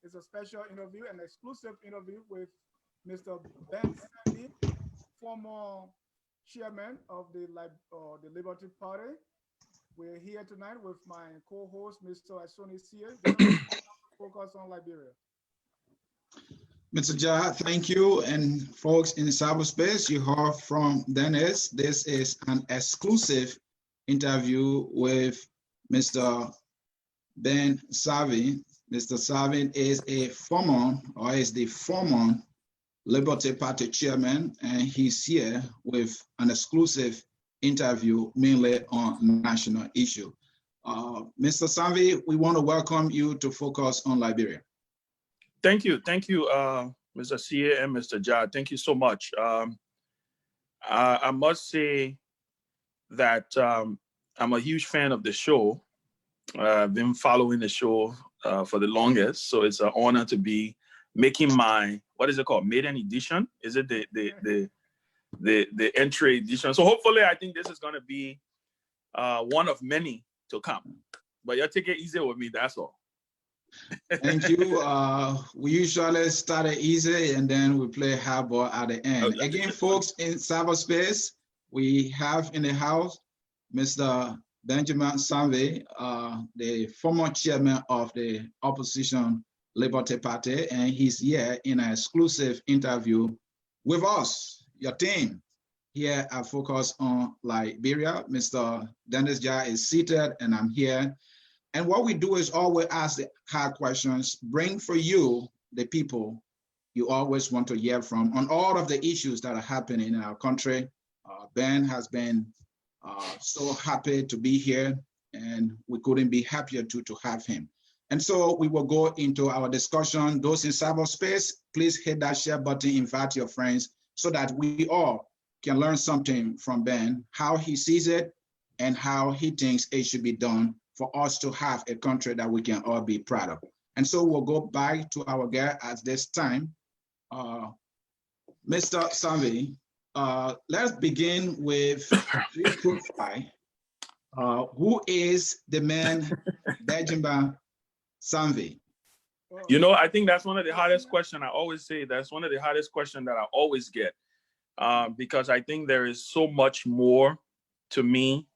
It's a special interview, an exclusive interview with Mr. Ben Sanvee, former chairman of the Liberty Party. We're here tonight with my co-host, Mr. Asoni Sia. Gentlemen, focus on Liberia. Mr. Jah, thank you. And folks in cyberspace, you heard from Dennis. This is an exclusive interview with Mr. Ben Sanvee. Mr. Sanvee is the former Liberty Party chairman, and he's here with an exclusive interview mainly on national issue. Mr. Sanvee, we want to welcome you to Focus on Liberia. Thank you, Mr. Sia and Mr. Jah. Thank you so much. I must say that I'm a huge fan of the show. I've been following the show for the longest, so it's an honor to be making my, what is it called, maiden edition? Is it the entry edition? So hopefully, I think this is going to be one of many to come. But you take it easy with me, that's all. Thank you. We usually start it easy and then we play hardball at the end. Okay. Again, folks in cyberspace, we have in the house Mr. Benjamin Sanvee, the former chairman of the opposition Liberty Party, and he's here in an exclusive interview with us, your team, here at Focus on Liberia. Mr. Dennis Jah is seated and I'm here. And what we do is always ask the hard questions, bring for you, the people you always want to hear from on all of the issues that are happening in our country. Ben has been so happy to be here, and we couldn't be happier to have him. And so we will go into our discussion. Those in cyberspace, please hit that share button, invite your friends so that we all can learn something from Ben, how he sees it and how he thinks it should be done for us to have a country that we can all be proud of. And so we'll go back to our guest at this time. Mr. Sanvee, let's begin with this profile. Who is the man Benjamin Sanvee? You know, I think that's one of the hardest questions. I always say that's one of the hardest questions that I always get, because I think there is so much more to me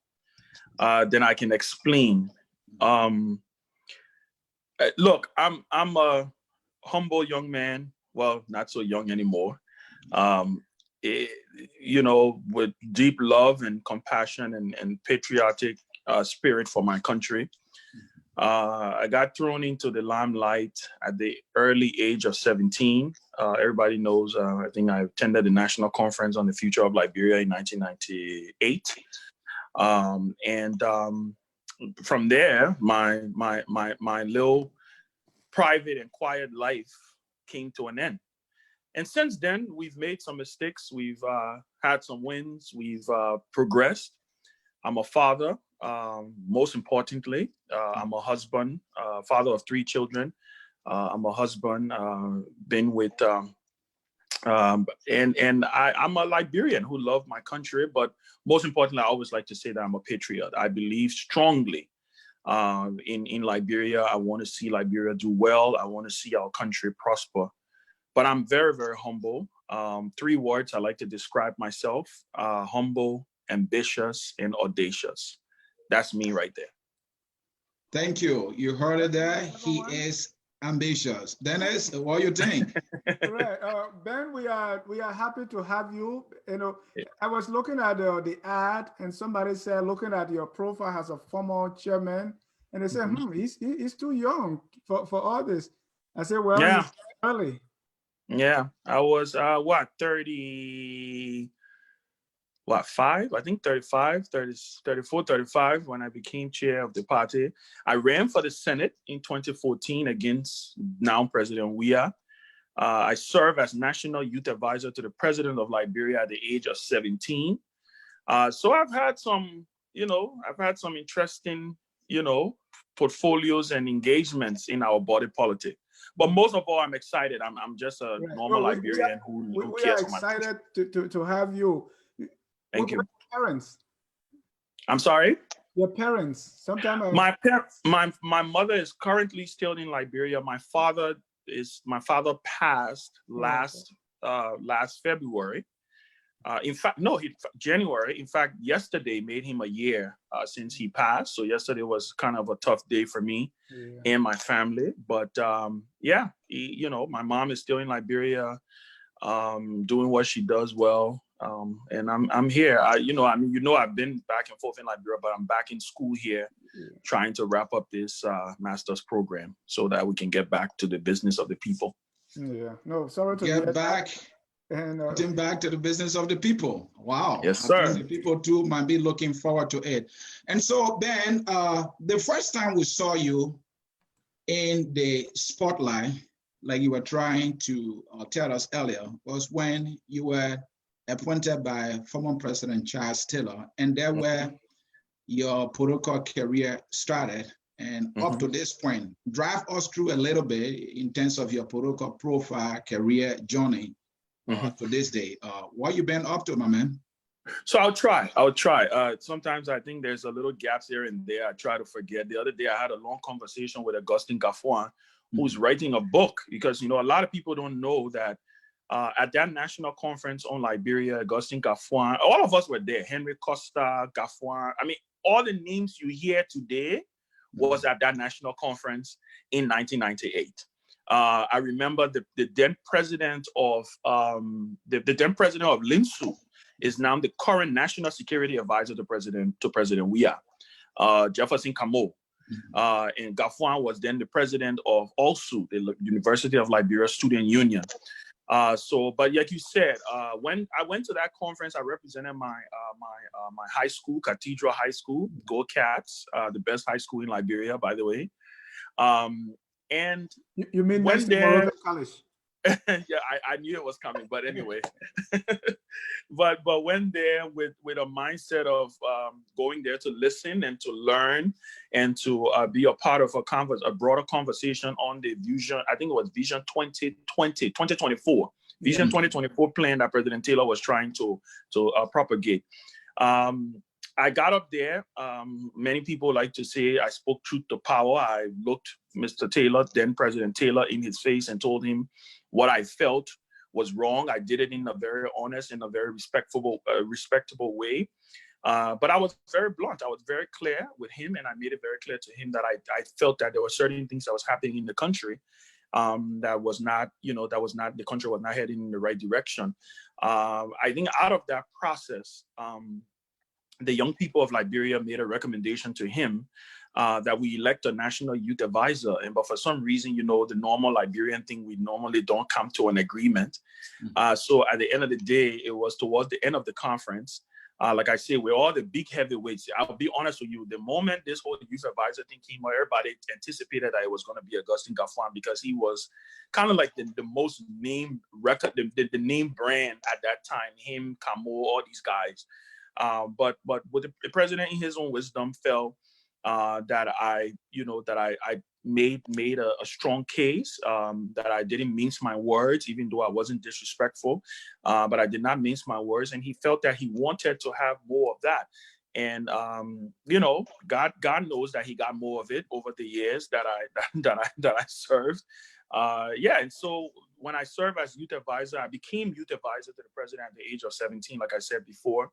than I can explain. Look, I'm a humble young man. Well, not so young anymore. You know, with deep love and compassion and patriotic spirit for my country. I got thrown into the limelight at the early age of 17. Everybody knows, I think I attended the National Conference on the Future of Liberia in 1998. From there, my little private and quiet life came to an end. And since then, we've made some mistakes. We've had some wins. We've progressed. I'm a father, most importantly. I'm a husband, father of 3 children. I'm a husband, been with, I'm a Liberian who love my country, but most importantly, I always like to say that I'm a patriot. I believe strongly in Liberia. I want to see Liberia do well. I want to see our country prosper. But I'm very, very humble. 3 words I like to describe myself: humble, ambitious, and audacious. That's me right there. Thank you. You heard it there. He is ambitious. Dennis, what do you think? Right. Ben, we are happy to have you. You know, I was looking at the ad, and somebody said, looking at your profile as a former chairman, and they said, he's too young for all this. I said, well, yeah, he's early. Yeah, I was 5? I think 35, 34, 35 when I became chair of the party. I ran for the Senate in 2014 against now President Weah. I served as National Youth Advisor to the President of Liberia at the age of 17. So I've had some, interesting, portfolios and engagements in our body politic. But most of all, I'm excited. I'm just a normal Liberian who cares for my country. We are excited to have you. Thank you. Your parents. I'm sorry? Your parents. Sometimes my mother is currently still in Liberia. My father my father passed last February. In fact, no, January. In fact, yesterday made him a year since he passed. So yesterday was kind of a tough day for me and my family. But my mom is still in Liberia, doing what she does well. And I'm here. I've been back and forth in Liberia, but I'm back in school here, trying to wrap up this master's program so that we can get back to the business of the people. Yeah. No, sorry to get back. And getting back to the business of the people. Wow. Yes, sir. I think the people too might be looking forward to it. And so, Ben, the first time we saw you in the spotlight, like you were trying to tell us earlier, was when you were appointed by former President Charles Taylor, and there where your political career started. And up to this point, drive us through a little bit in terms of your political profile, career journey to this day. What you been up to, my man? So I'll try. Sometimes I think there's a little gaps here and there. I try to forget. The other day I had a long conversation with Augustine Gafuan, who's writing a book, because, a lot of people don't know that at that national conference on Liberia, Augustine Gafuan, all of us were there. Henry Costa, Gafuan. I mean, all the names you hear today was at that national conference in 1998. I remember the then president of the then president of LINSU is now the current national security advisor to President Weah, Jefferson Camo. And Gafuan was then the president of ALSU, the University of Liberia Student Union. But like you said, when I went to that conference, I represented my high school, Cathedral High School, Go Cats, the best high school in Liberia, by the way. And you mean when there, College? Yeah, I knew it was coming, but anyway. but went there with a mindset of going there to listen and to learn and to be a part of a broader conversation on the vision. I think it was Vision 2024, Vision 2024 plan that President Taylor was trying to propagate. I got up there. Many people like to say I spoke truth to power. I looked Mr. Taylor, then President Taylor, in his face and told him what I felt was wrong. I did it in a very honest and a very respectable way. But I was very blunt. I was very clear with him, and I made it very clear to him that I felt that there were certain things that was happening in the country that was not, the country was not heading in the right direction. I think out of that process, the young people of Liberia made a recommendation to him that we elect a national youth advisor. But for some reason, the normal Liberian thing, we normally don't come to an agreement. So at the end of the day, it was towards the end of the conference. Like I say, we're all the big heavyweights. I'll be honest with you, the moment this whole youth advisor thing came out, everybody anticipated that it was going to be Augustine Gafuan, because he was kind of like the most named record, the name brand at that time, him, Camo, all these guys. But with the president in his own wisdom felt that I made a strong case, that I didn't mince my words, even though I wasn't disrespectful, but I did not mince my words, and he felt that he wanted to have more of that. And God knows that he got more of it over the years that I served. And so when I served as youth advisor, I became youth advisor to the president at the age of 17, like I said before.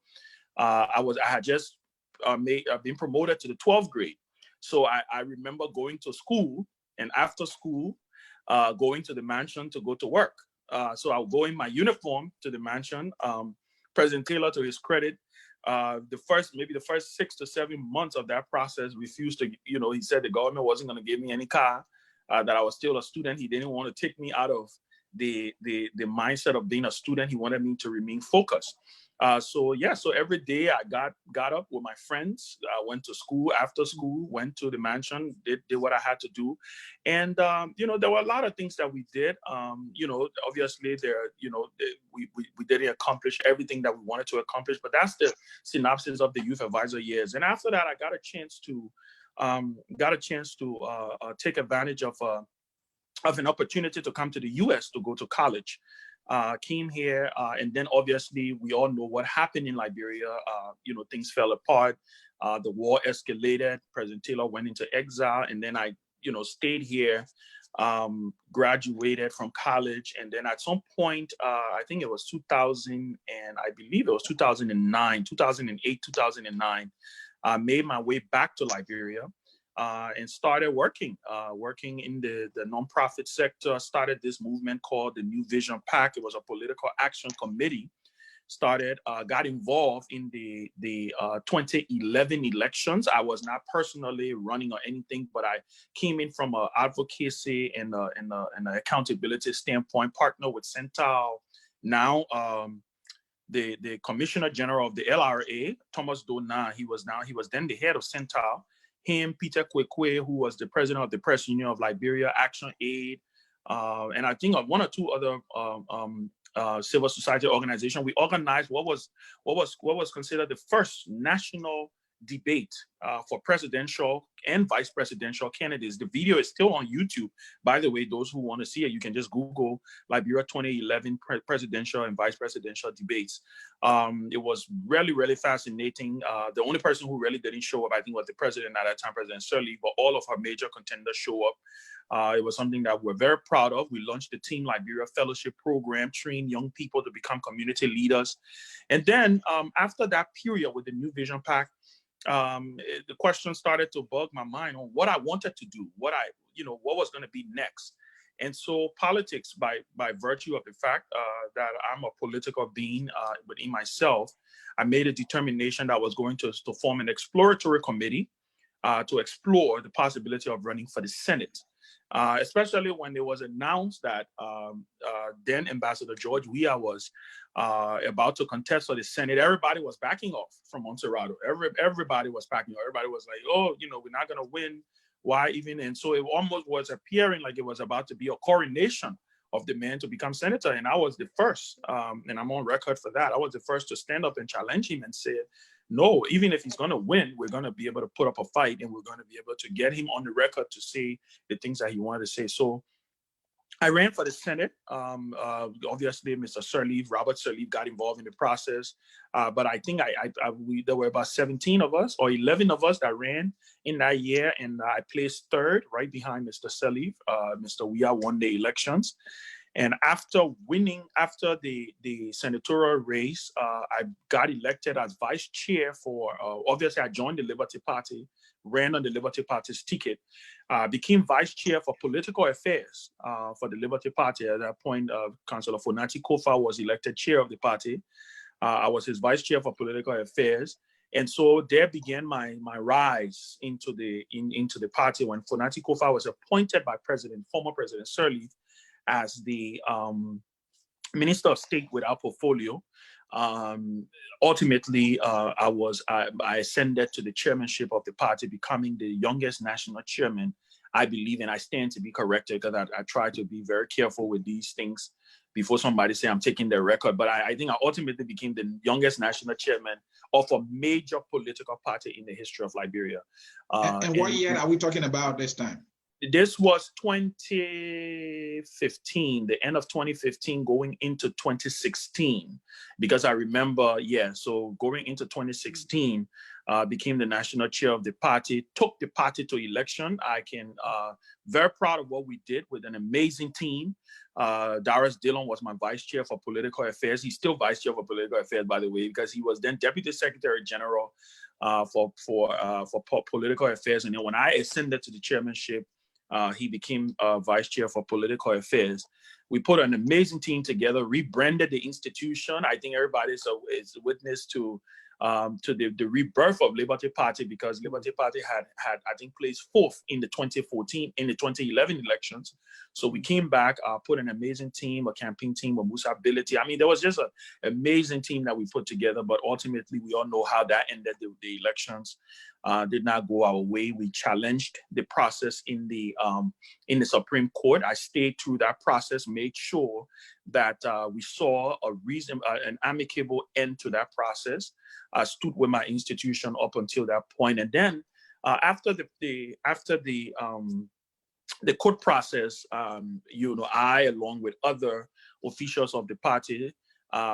I had just been promoted to the 12th grade. So I remember going to school, and after school, going to the mansion to go to work. So I would go in my uniform to the mansion. President Taylor, to his credit, the first 6 to 7 months of that process, refused to, he said the government wasn't going to give me any car, that I was still a student. He didn't want to take me out of the mindset of being a student. He wanted me to remain focused. So every day I got up with my friends, went to school, after school, went to the mansion, did what I had to do. And, there were a lot of things that we did. Obviously we didn't accomplish everything that we wanted to accomplish, but that's the synopsis of the youth advisor years. And after that, I got a chance to take advantage of an opportunity to come to the US to go to college. Came here, and then obviously we all know what happened in Liberia. Things fell apart. The war escalated. President Taylor went into exile, and then I, stayed here graduated from college, and then at some point, I think it was 2000, and I believe it was 2009, 2008, 2009, I made my way back to Liberia and started working in the nonprofit sector. Started this movement called the New Vision PAC. It was a political action committee. Got involved in the 2011 elections. I was not personally running or anything, but I came in from an advocacy and an accountability standpoint, partner with Central. Now, the Commissioner General of the LRA, Thomas Dona, he was then the head of Central. Him, Peter Kwekwe, who was the president of the Press Union of Liberia, Action Aid, and I think one or two other civil society organization. We organized what was considered the first national debate for presidential and vice presidential candidates. The video is still on YouTube. By the way, those who want to see it, you can just Google Liberia 2011 presidential and vice presidential debates. It was really, really fascinating. The only person who really didn't show up, I think, was the president at that time, President Sirleaf, but all of our major contenders show up. It was something that we're very proud of. We launched the Team Liberia Fellowship Program, trained young people to become community leaders. And then after that period with the New Vision PAC, the question started to bug my mind on what I wanted to do, what was going to be next. And so politics, by virtue of the fact that I'm a political being within myself, I made a determination that I was going to form an exploratory committee to explore the possibility of running for the Senate. Especially when it was announced that then Ambassador George Weah was about to contest for the Senate. Everybody was backing off from Montserrat. Everybody was backing off. Everybody was like, oh, we're not going to win. Why even? And so it almost was appearing like it was about to be a coronation of the man to become senator. And I was the first, and I'm on record for that. I was the first to stand up and challenge him and say, no, even if he's going to win, we're going to be able to put up a fight, and we're going to be able to get him on the record to say the things that he wanted to say. So I ran for the Senate. Obviously, Mr. Sirleaf, Robert Sirleaf, got involved in the process. But I think there were about 17 of us or 11 of us that ran in that year, and I placed third, right behind Mr. Sirleaf. Mr. Weah won the elections. And after winning, after the senatorial race, I got elected as vice chair for, obviously I joined the Liberty Party, ran on the Liberty Party's ticket, became vice chair for political affairs for the Liberty Party. At that point, Councillor Fonati Kofa was elected chair of the party. I was his vice chair for political affairs. And so there began my rise into the party when Fonati Kofa was appointed by former President Sirleaf as the Minister of State without portfolio. Ultimately, I ascended to the chairmanship of the party, becoming the youngest national chairman, I believe, and I stand to be corrected because I try to be very careful with these things before somebody say I'm taking their record. But I think I ultimately became the youngest national chairman of a major political party in the history of Liberia. And what year are we talking about this time? This was 2015, the end of 2015, going into 2016, because I remember, so going into 2016, became the national chair of the party, took the party to election. I can, very proud of what we did with an amazing team. Darius Dillon was my vice chair for political affairs. He's still vice chair for political affairs, by the way, because he was then deputy secretary general for political affairs. And then when I ascended to the chairmanship, he became vice chair for political affairs. We put an amazing team together, rebranded the institution. I think everybody is witness to the rebirth of Liberty Party, because Liberty Party had I think placed fourth in the 2011 elections. So we came back, put an amazing team, a campaign team, a Musa ability. I mean, there was just an amazing team that we put together, but ultimately we all know how that ended. The elections did not go our way. We challenged the process in the Supreme Court. I stayed through that process, made sure that we saw an amicable end to that process. I stood with my institution up until that point, and then after the court process, I, along with other officials of the party,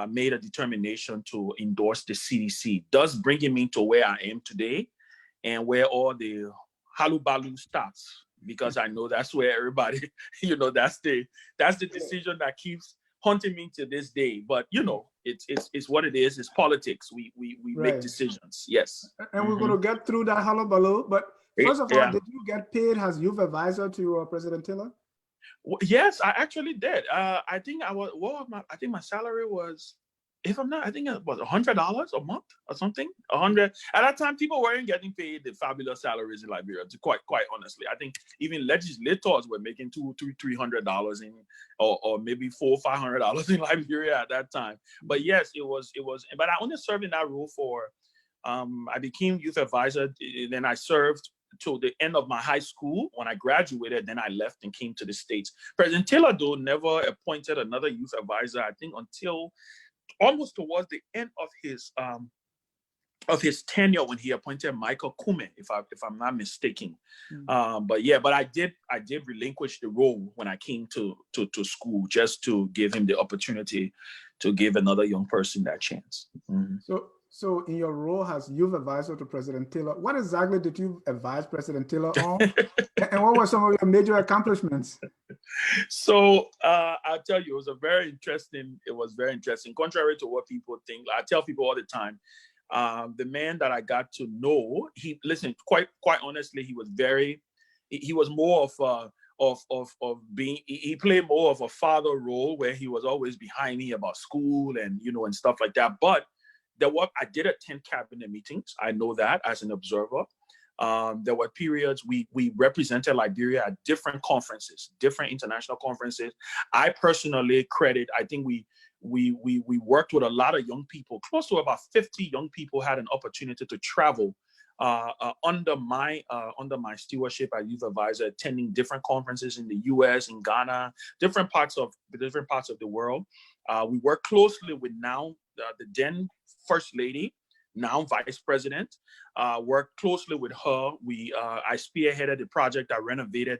made a determination to endorse the CDC, thus bringing me to where I am today, and where all the halubalu starts, because I know that's where everybody, that's the decision that keeps haunting me to this day. But it's what it is. It's politics. We make decisions. Yes. And we're going to get through that hullabaloo. But first of all, Yeah. did you get paid as youth advisor to President Taylor? Yes, I actually did. I think I think my salary was, if I'm not, I think it was $100 a month or something. 100 at that time. People weren't getting paid the fabulous salaries in Liberia. To quite honestly, I think even legislators were making $200-300 in, or maybe $400-500 in Liberia at that time. But yes, it was. But I only served in that role for. I became youth advisor. Then I served till the end of my high school. When I graduated, then I left and came to the States. President Taylor, though, never appointed another youth advisor, I think, until almost towards the end of his tenure, when he appointed Michael Kume, if I'm not mistaken. But I did relinquish the role when I came to school, just to give him the opportunity to give another young person that chance. So in your role as youth advisor to President Taylor, what exactly did you advise President Taylor on? And what were some of your major accomplishments? So I'll tell you, it was very interesting. Contrary to what people think, I tell people all the time, the man that I got to know, quite honestly, he was more of being, he played more of a father role, where he was always behind me about school and and stuff like that. But I did attend cabinet meetings. I know that as an observer. There were periods we represented Liberia at different conferences, different international conferences. I personally credit, I think we worked with a lot of young people. Close to about 50 young people had an opportunity to travel under my stewardship as youth advisor, attending different conferences in the U.S., in Ghana, different parts of the world. We worked closely with now the then First Lady, now Vice President. Worked closely with her. I spearheaded the project that renovated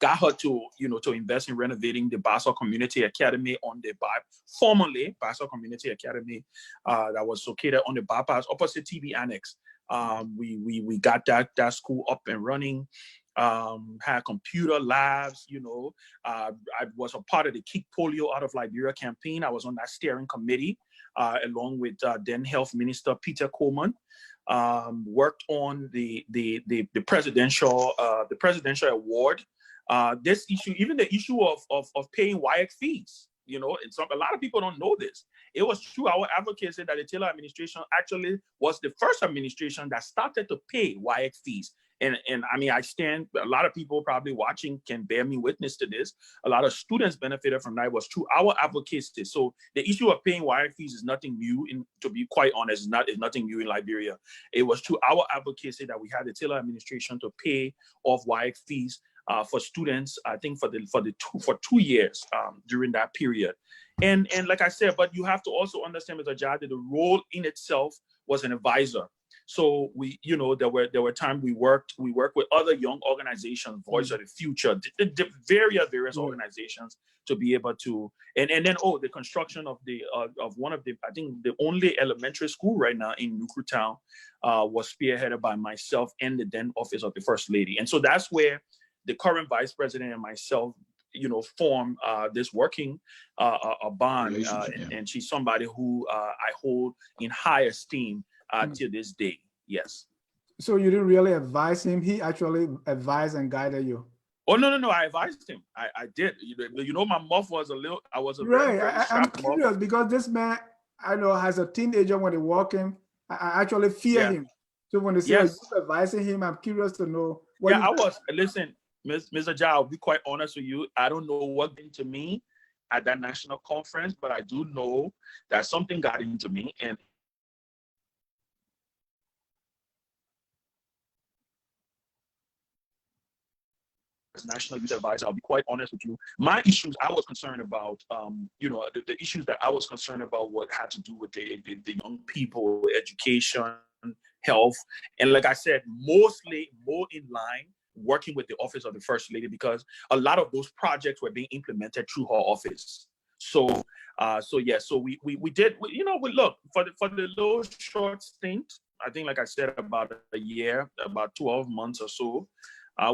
got her to invest in renovating the Basel Community Academy formerly Basel Community Academy, that was located on the bypass opposite TB Annex. We got that school up and running. Had computer labs. I was a part of the Keep Polio Out of Liberia campaign. I was on that steering committee, along with then Health Minister Peter Coleman. Worked on the presidential award. This issue, even the issue of paying WIAC fees. And a lot of people don't know this. It was through our advocacy that the Taylor administration actually was the first administration that started to pay WIAC fees. And I mean, a lot of people probably watching can bear me witness to this. A lot of students benefited from that. It was through our advocacy. So the issue of paying WIAC fees is nothing new. To be quite honest, it's nothing new in Liberia. It was through our advocacy that we had the Taylor administration to pay off WIAC fees for students, I think for 2 years during that period. And like I said, but you have to also understand, Mr. Jadi, the role in itself was an advisor. So there were times we worked with other young organizations, Voice of the Future, the various organizations, to be able to, and then the construction of one of the, I think the only elementary school right now in Nukru Town was spearheaded by myself and the then office of the First Lady. And so that's where the current Vice President and myself form this working a bond, and she's somebody who I hold in high esteem to this day. Yes. So you didn't really advise him? He actually advised and guided you? Oh, no, I advised him. I did. My muff was I was a very I'm curious muff. Because this man, I know, has a teenager when they walk him. I actually fear him. So when they say you're advising him, I'm curious to know. Listen, Mr. Jai, I'll be quite honest with you. I don't know what got into me at that national conference, but I do know that something got into me. And as National Youth Advisor, I'll be quite honest with you. My issues I was concerned about, the issues that I was concerned about what had to do with the young people, education, health. And like I said, mostly more in line working with the office of the First Lady, because a lot of those projects were being implemented through her office. So we did, look, for the little short stint, I think, like I said, about a year, about 12 months or so,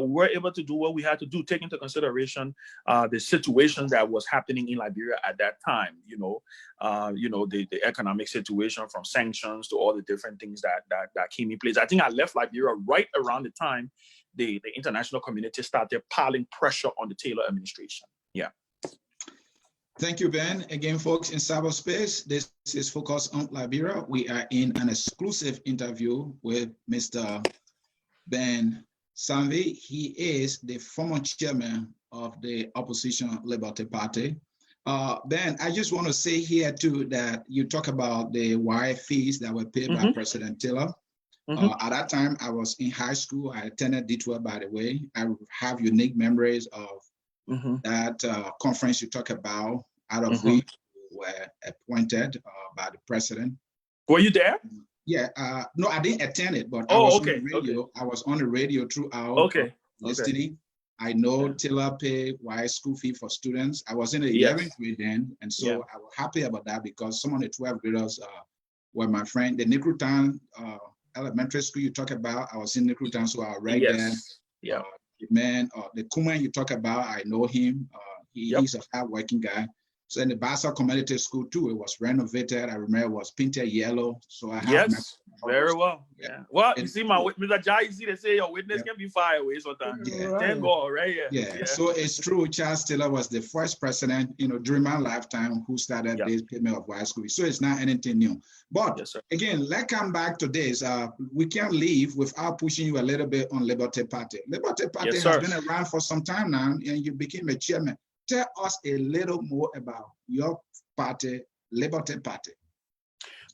We were able to do what we had to do, take into consideration the situation that was happening in Liberia at that time. The economic situation, from sanctions to all the different things that came in place. I think I left Liberia right around the time the international community started piling pressure on the Taylor administration. Yeah. Thank you, Ben. Again, folks, in cyberspace, this is Focus on Liberia. We are in an exclusive interview with Mr. Ben Sanvee. He is the former chairman of the opposition Liberty Party. Ben, I just want to say here too that you talk about the wire fees that were paid by President Taylor. At that time, I was in high school. I attended D12, by the way. I have unique memories of that conference you talk about, out of which were appointed by the president. Were you there? Yeah, no, I didn't attend it, but I was on the radio. Okay. I was on the radio throughout listening. I know Taylor paid wire school fee for students. I was in the 11th grade then, and so I was happy about that because some of the 12th graders were my friend. The Nikrutan elementary school you talk about, I was in Nikrutan, so I was right there. Yeah. The man, the Kuman you talk about, I know him. He's a hard-working guy. So in the Bassa Community School too, it was renovated. I remember it was painted yellow. So I have very well. Yeah. Well, you see, Mr. Jai, you see, they say your witness can be far away sometimes. Thank God, right? Yeah. So it's true. Charles Taylor was the first president, during my lifetime who started this payment of wire school. So it's not anything new. But again, let's come back to this. We can't leave without pushing you a little bit on Liberty Party. Liberty Party has been around for some time now, and you became a chairman. Tell us a little more about your party, Liberty Party.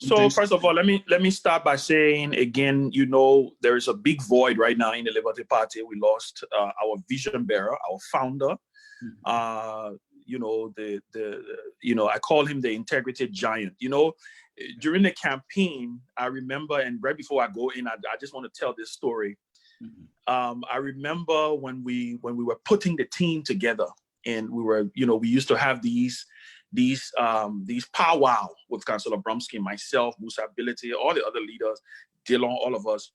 So first of all, let me start by saying again, there is a big void right now in the Liberty Party. We lost our vision bearer, our founder. I call him the integrity giant. During the campaign, I remember, and right before I go in, I just want to tell this story. I remember when we were putting the team together. And we were, we used to have these powwow with Councillor Bronstein, myself, Musa Ability, all the other leaders, Dillon, all of us.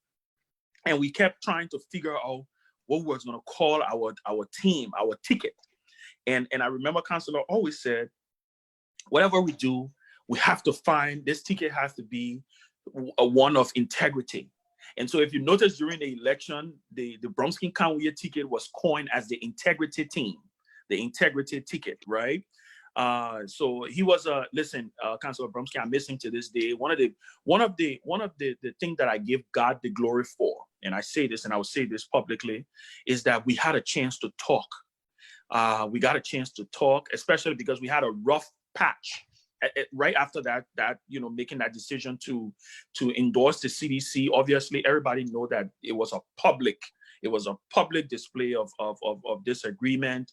And we kept trying to figure out what we was going to call our team, our ticket. And I remember Councillor always said, whatever we do, we have to find, this ticket has to be one of integrity. And so if you notice during the election, the Bronstein County ticket was coined as the integrity team. The integrity ticket, right? So he was Councillor Bronstein, I miss him to this day. One of the things that I give God the glory for, and I say this and I will say this publicly, is that we had a chance to talk. We got a chance to talk, especially because we had a rough patch right after that, making that decision to endorse the CDC. Obviously, everybody know that it was a public display of disagreement.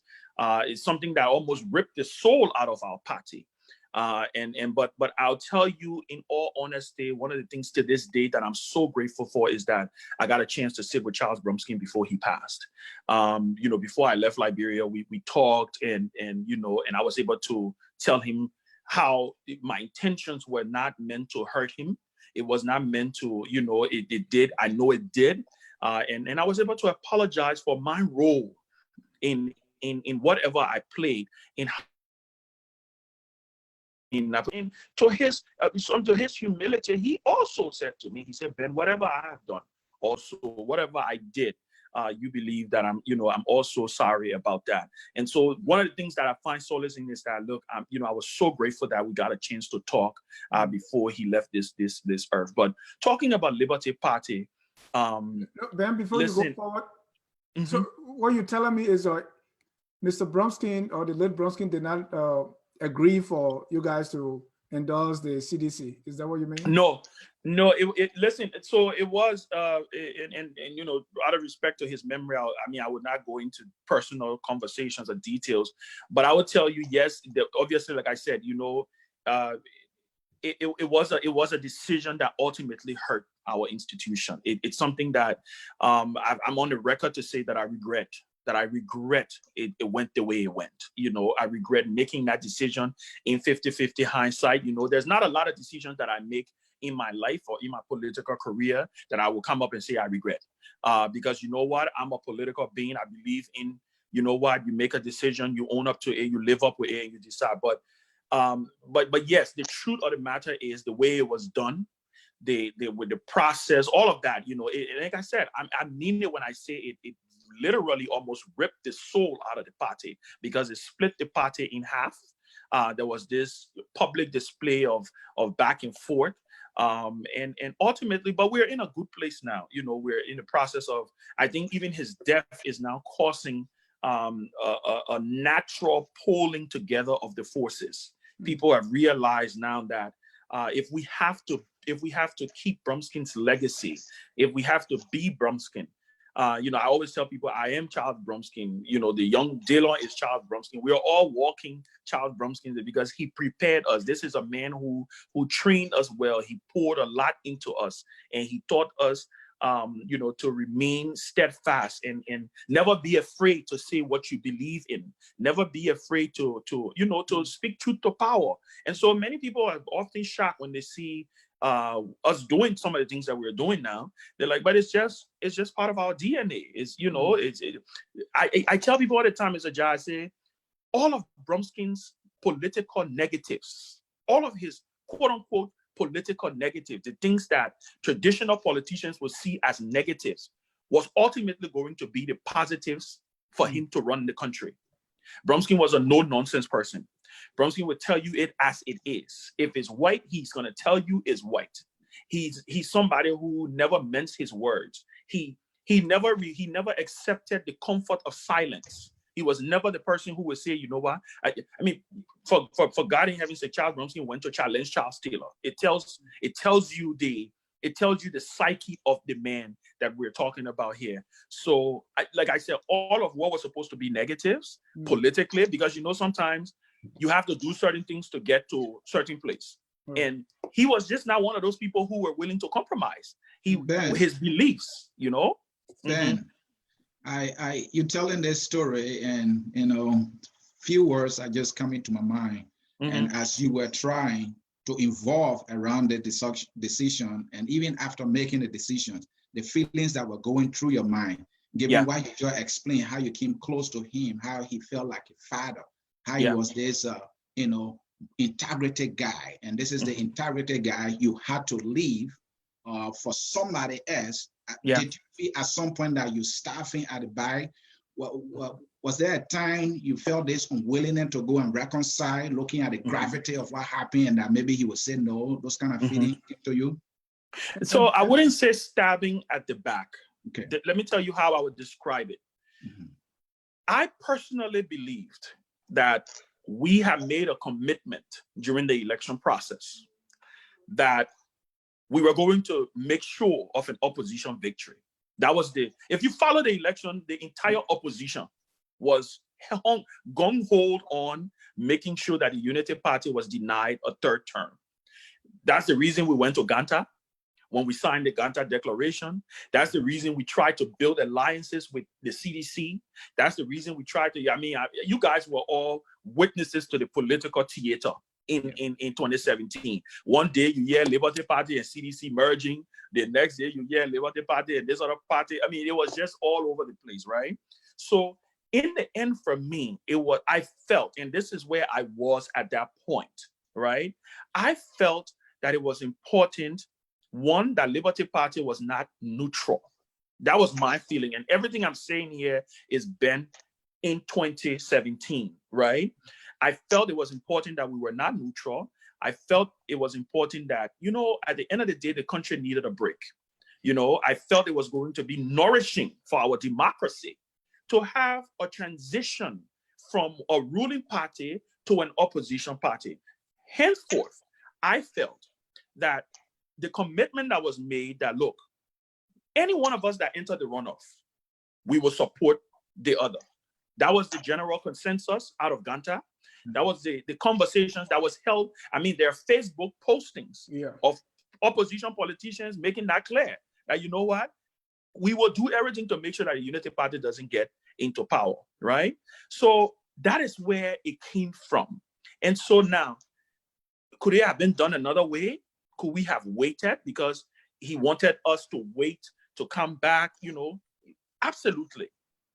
It's something that almost ripped the soul out of our party. But I'll tell you in all honesty, one of the things to this day that I'm so grateful for is that I got a chance to sit with Charles Bronstein before he passed. Before I left Liberia, we talked and I was able to tell him how my intentions were not meant to hurt him. It was not meant to, it did. I know it did. And I was able to apologize for my role in whatever I played to his humility. He also said to me, he said, Ben, whatever I have done, also whatever I did, you believe that I'm also sorry about that. And so one of the things that I find solace in is that, look, I was so grateful that we got a chance to talk before he left this earth. But talking about Liberty Party, Ben, before you go forward, so what you're telling me is Mr. Bronstein or the late Bronstein did not agree for you guys to endorse the CDC. Is that what you mean? No. Listen. So it was, and out of respect to his memory, I would not go into personal conversations or details, but I would tell you, yes, obviously, like I said, it was a decision that ultimately hurt our institution. It's something that I'm on the record to say that I regret. that I regret it went the way it went. You know, I regret making that decision in 50-50 hindsight. You know, there's not a lot of decisions that I make in my life or in my political career that I will come up and say I regret. Because you know what? I'm a political being. I believe in, you know what? You make a decision, you own up to it, you live up with it, and you decide. But yes, the truth of the matter is the way it was done, with the process, all of that, you know, like I said, I mean it when I say it literally almost ripped the soul out of the party, because it split the party in half. There was this public display of back and forth. And ultimately, but we're in a good place now. You know, we're in the process of, I think even his death is now causing a natural pulling together of the forces. People have realized now that if we have to keep Bromstein's legacy, if we have to be Bromstein, you know, I always tell people I am Charles Bronstein. You know, the young Dillon is Charles Bronstein. We are all walking Charles Bronstein because he prepared us. This is a man who trained us well. He poured a lot into us, and he taught us, you know, to remain steadfast and never be afraid to say what you believe in. Never be afraid to you know, to speak truth to power. And so many people are often shocked when they see us doing some of the things that we're doing now. They're like, but it's just part of our DNA. It's, you know, I tell people all the time as a judge, I say, all of Bromstein's political negatives, all of his quote unquote political negatives, the things that traditional politicians would see as negatives, was ultimately going to be the positives for him to run the country. Bromstein was a no-nonsense person. Bronstein would tell you it as it is. If it's white, he's going to tell you it's white. He's somebody who never mints his words. He never accepted the comfort of silence. He was never the person who would say, you know what? I mean, for God in heaven, Charles Bronstein went to challenge Charles Taylor. It tells you the psyche of the man that we're talking about here. So, like I said, all of what was supposed to be negatives politically, because, you know, sometimes you have to do certain things to get to a certain place. And he was just not one of those people who were willing to compromise. His beliefs, you know. Ben, you're telling this story, and, you know, few words are just coming to my mind. And as you were trying to involve around the decision, and even after making the decisions, the feelings that were going through your mind, given why you just explained how you came close to him, how he felt like a father, how he was this, you know, integrity guy. And this is the integrity guy you had to leave for somebody else. Did you feel at some point that you're staffing at the back? Was there a time you felt this unwillingness to go and reconcile, looking at the gravity of what happened, and that maybe he would say no, those kind of feelings came to you? So I wouldn't say stabbing at the back. Okay. Let me tell you how I would describe it. I personally believed that we have made a commitment during the election process that we were going to make sure of an opposition victory. That was if you follow the election, the entire opposition was gung-ho on making sure that the Unity Party was denied a third term. That's the reason we went to Ganta when we signed the Ganta Declaration. That's the reason we tried to build alliances with the CDC. That's the reason we tried to, you guys were all witnesses to the political theater in 2017. One day you hear Liberty Party and CDC merging. The next day you hear Liberty Party and this other party. I mean, it was just all over the place, right? So in the end, for me, I felt, and this is where I was at that point, right? I felt that it was important, one, that Liberty Party was not neutral. That was my feeling. And everything I'm saying here is been in 2017, right? I felt it was important that we were not neutral. I felt it was important that, you know, at the end of the day, the country needed a break. You know, I felt it was going to be nourishing for our democracy to have a transition from a ruling party to an opposition party. Henceforth, I felt that the commitment that was made that, look, any one of us that entered the runoff, we will support the other. That was the general consensus out of Ganta. That was the conversations that was held. I mean, there are Facebook postings of opposition politicians making that clear that, you know what, we will do everything to make sure that the Unity Party doesn't get into power, right? So that is where it came from. And so now, could it have been done another way? Could we have waited because he wanted us to wait to come back? Absolutely.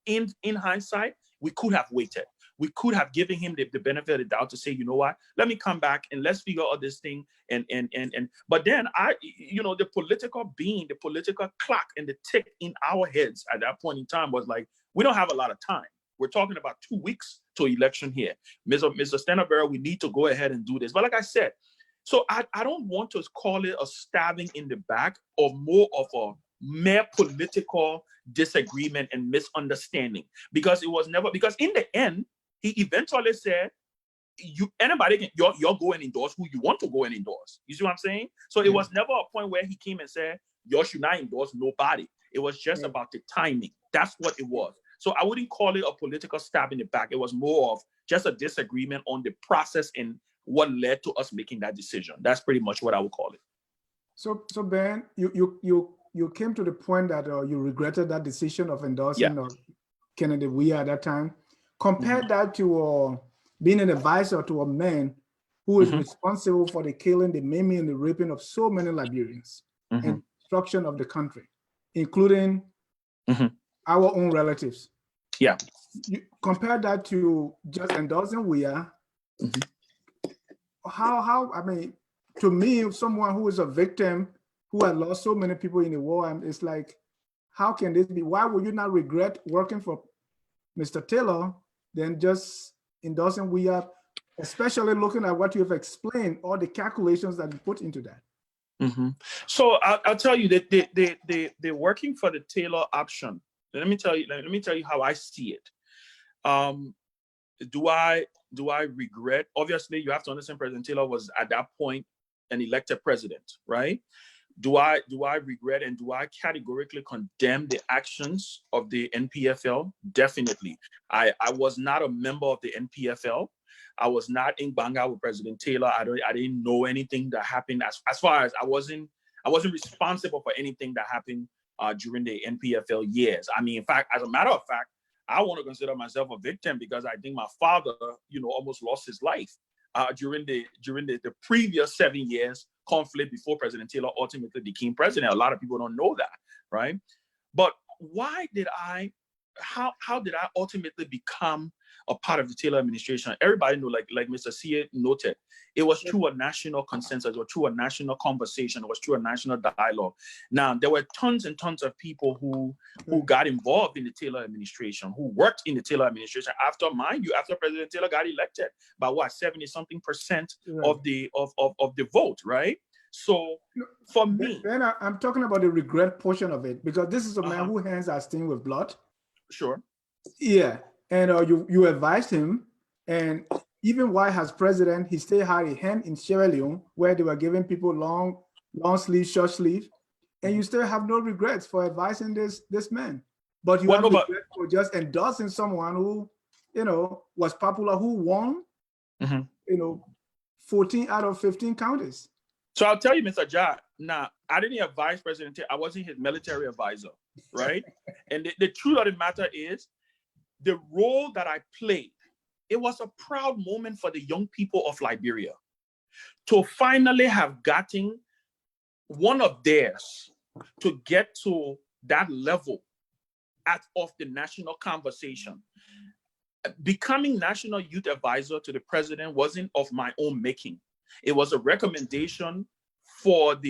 In hindsight, we could have waited. We could have given him the benefit of the doubt to say, you know what, let me come back and let's figure out this thing. But then the political clock and the tick in our heads at that point in time was like, we don't have a lot of time. We're talking about 2 weeks to election here. Mr. Stenberg, we need to go ahead and do this. But like I said, so I don't want to call it a stabbing in the back or more of a mere political disagreement and misunderstanding, because it was never, because in the end, he eventually said, you're go and endorse who you want to go and endorse. You see what I'm saying? So it was never a point where he came and said, you should not endorse nobody. It was just about the timing. That's what it was. So I wouldn't call it a political stab in the back. It was more of just a disagreement on the process and what led to us making that decision. That's pretty much what I would call it. So Ben, you came to the point that you regretted that decision of endorsing Kennedy Weah at that time. Compare that to being an advisor to a man who is responsible for the killing, the maiming, and the raping of so many Liberians and destruction of the country, including our own relatives. Yeah. You compare that to just endorsing Weah. How, I mean, to me, someone who is a victim, who had lost so many people in the war, and it's like, how can this be? Why would you not regret working for Mr. Taylor than just endorsing Weah, especially looking at what you have explained, all the calculations that you put into that? So I'll tell you that they're working for the Taylor option. Let me tell you how I see it. Do I regret? Obviously, you have to understand President Taylor was at that point an elected president, right? Do I regret and do I categorically condemn the actions of the NPFL? Definitely. I was not a member of the NPFL. I was not in Banga with President Taylor. I didn't know anything that happened. As far as I wasn't responsible for anything that happened during the NPFL years. I mean, in fact, as a matter of fact, I want to consider myself a victim because I think my father, almost lost his life during the previous 7 years conflict before President Taylor ultimately became president. A lot of people don't know that, right? But how did I ultimately become a part of the Taylor administration? Everybody know, like Mr. C noted, it was through a national consensus, or through a national conversation, it was through a national dialogue. Now, there were tons and tons of people who got involved in the Taylor administration, who worked in the Taylor administration after President Taylor got elected by 70-something% of the vote, right? So for me, Ben, I'm talking about the regret portion of it, because this is a man whose hands are stained with blood. Sure. Yeah, and you advised him, and even while as president, he still had a hand in Sierra Leone, where they were giving people long sleeve, short sleeve, and you still have no regrets for advising this man. But you have regret for just endorsing someone who, was popular, who won, 14 out of 15 counties. So I'll tell you, Mr. Ja, now, I didn't advise President Taylor. I wasn't his military advisor, right? And the truth of the matter is, the role that I played, it was a proud moment for the young people of Liberia to finally have gotten one of theirs to get to that level of the national conversation. Becoming National Youth Advisor to the president wasn't of my own making. It was a recommendation for from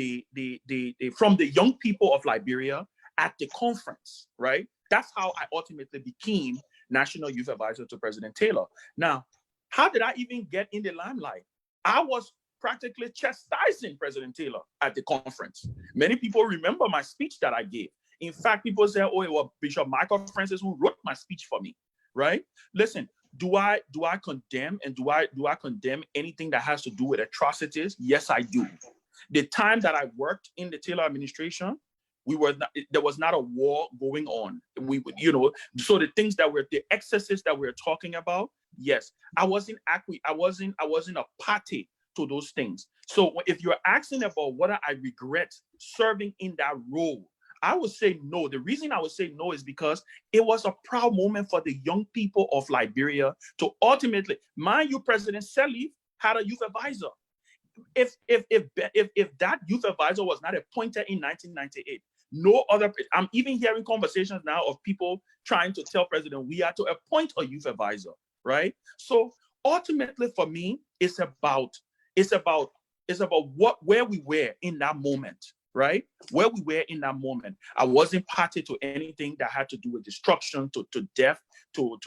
the young people of Liberia at the conference, right? That's how I ultimately became National Youth Advisor to President Taylor. Now, how did I even get in the limelight? I was practically chastising President Taylor at the conference. Many people remember my speech that I gave. In fact, people say, oh, it was Bishop Michael Francis who wrote my speech for me, right? Listen, do I condemn, and do I condemn anything that has to do with atrocities? Yes, I do. The time that I worked in the Taylor administration, there was not a war going on. So the things the excesses that we're talking about, yes, I wasn't a party to those things. So if you're asking about whether I regret serving in that role, I would say no. The reason I would say no is because it was a proud moment for the young people of Liberia to ultimately, mind you, President Sirleaf had a youth advisor. If that youth advisor was not appointed in 1998, no other, I'm even hearing conversations now of people trying to tell President Weah to appoint a youth advisor, right? So ultimately for me, it's about where we were in that moment, right? Where we were in that moment. I wasn't party to anything that had to do with destruction, to death, to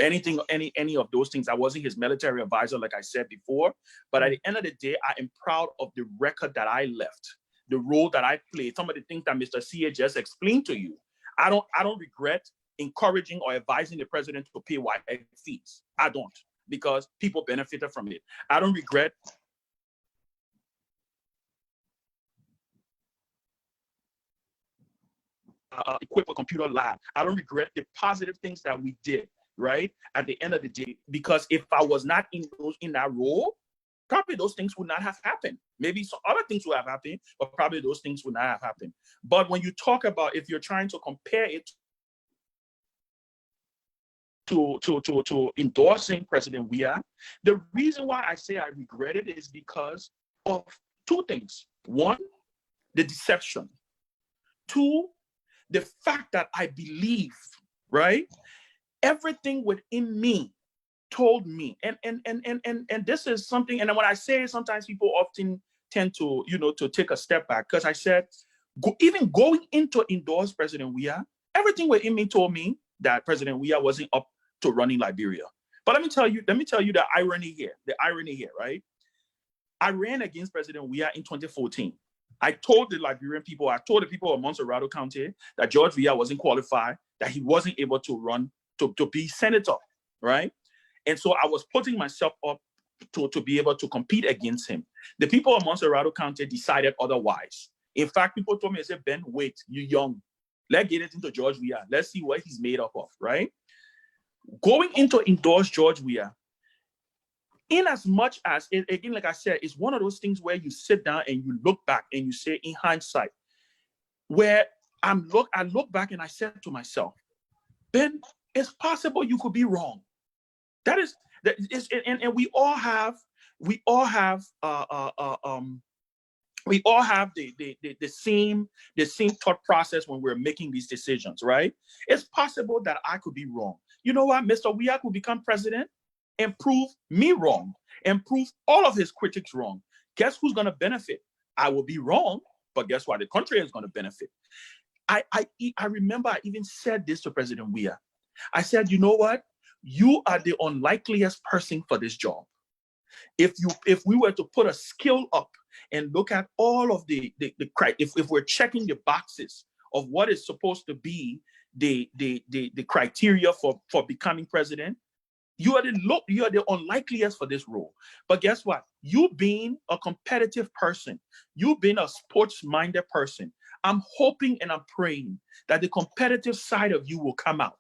anything, any of those things. I wasn't his military advisor, like I said before. But at the end of the day, I am proud of the record that I left, the role that I played, some of the things that Mr. CA just explained to you. I don't regret encouraging or advising the president to pay YF fees. I don't, because people benefited from it. I don't regret equip a computer lab. I don't regret the positive things that we did, right? At the end of the day, because if I was not in that role, probably those things would not have happened. Maybe some other things would have happened, but probably those things would not have happened. But when you talk about, if you're trying to compare it to endorsing President Weah, the reason why I say I regret it is because of two things. One, the deception. Two, the fact that I believe, right? Everything within me told me, and this is something, and when I say it, sometimes people often tend to, to take a step back, because I said, even going into endorse President Weah, everything within me told me that President Weah wasn't up to running Liberia. But let me tell you the irony here, right? I ran against President Weah in 2014. I told the Liberian people, I told the people of Montserrado County that George Weah wasn't qualified, that he wasn't able to run to be senator, right? And so I was putting myself up to be able to compete against him. The people of Montserrado County decided otherwise. In fact, people told me, they said, Ben, wait, you're young. Let's get it into George Weah. Let's see what he's made up of, right? Going into endorse George Weah, in as much as, again, like I said, it's one of those things where you sit down and you look back and you say, in hindsight, where I look back and I said to myself, Ben, it's possible you could be wrong. And we all have the same thought process when we're making these decisions, right? It's possible that I could be wrong. You know what? Mr. Weah could become president and prove me wrong and prove all of his critics wrong. Guess who's going to benefit? I will be wrong, but guess what? The country is going to benefit. I remember I even said this to President Weah. I said, you know what? You are the unlikeliest person for this job. If we were to put a skill up and look at all of if we're checking the boxes of what is supposed to be the criteria for becoming president, you are the unlikeliest for this role. But guess what? You being a competitive person, you being a sports-minded person, I'm hoping and I'm praying that the competitive side of you will come out.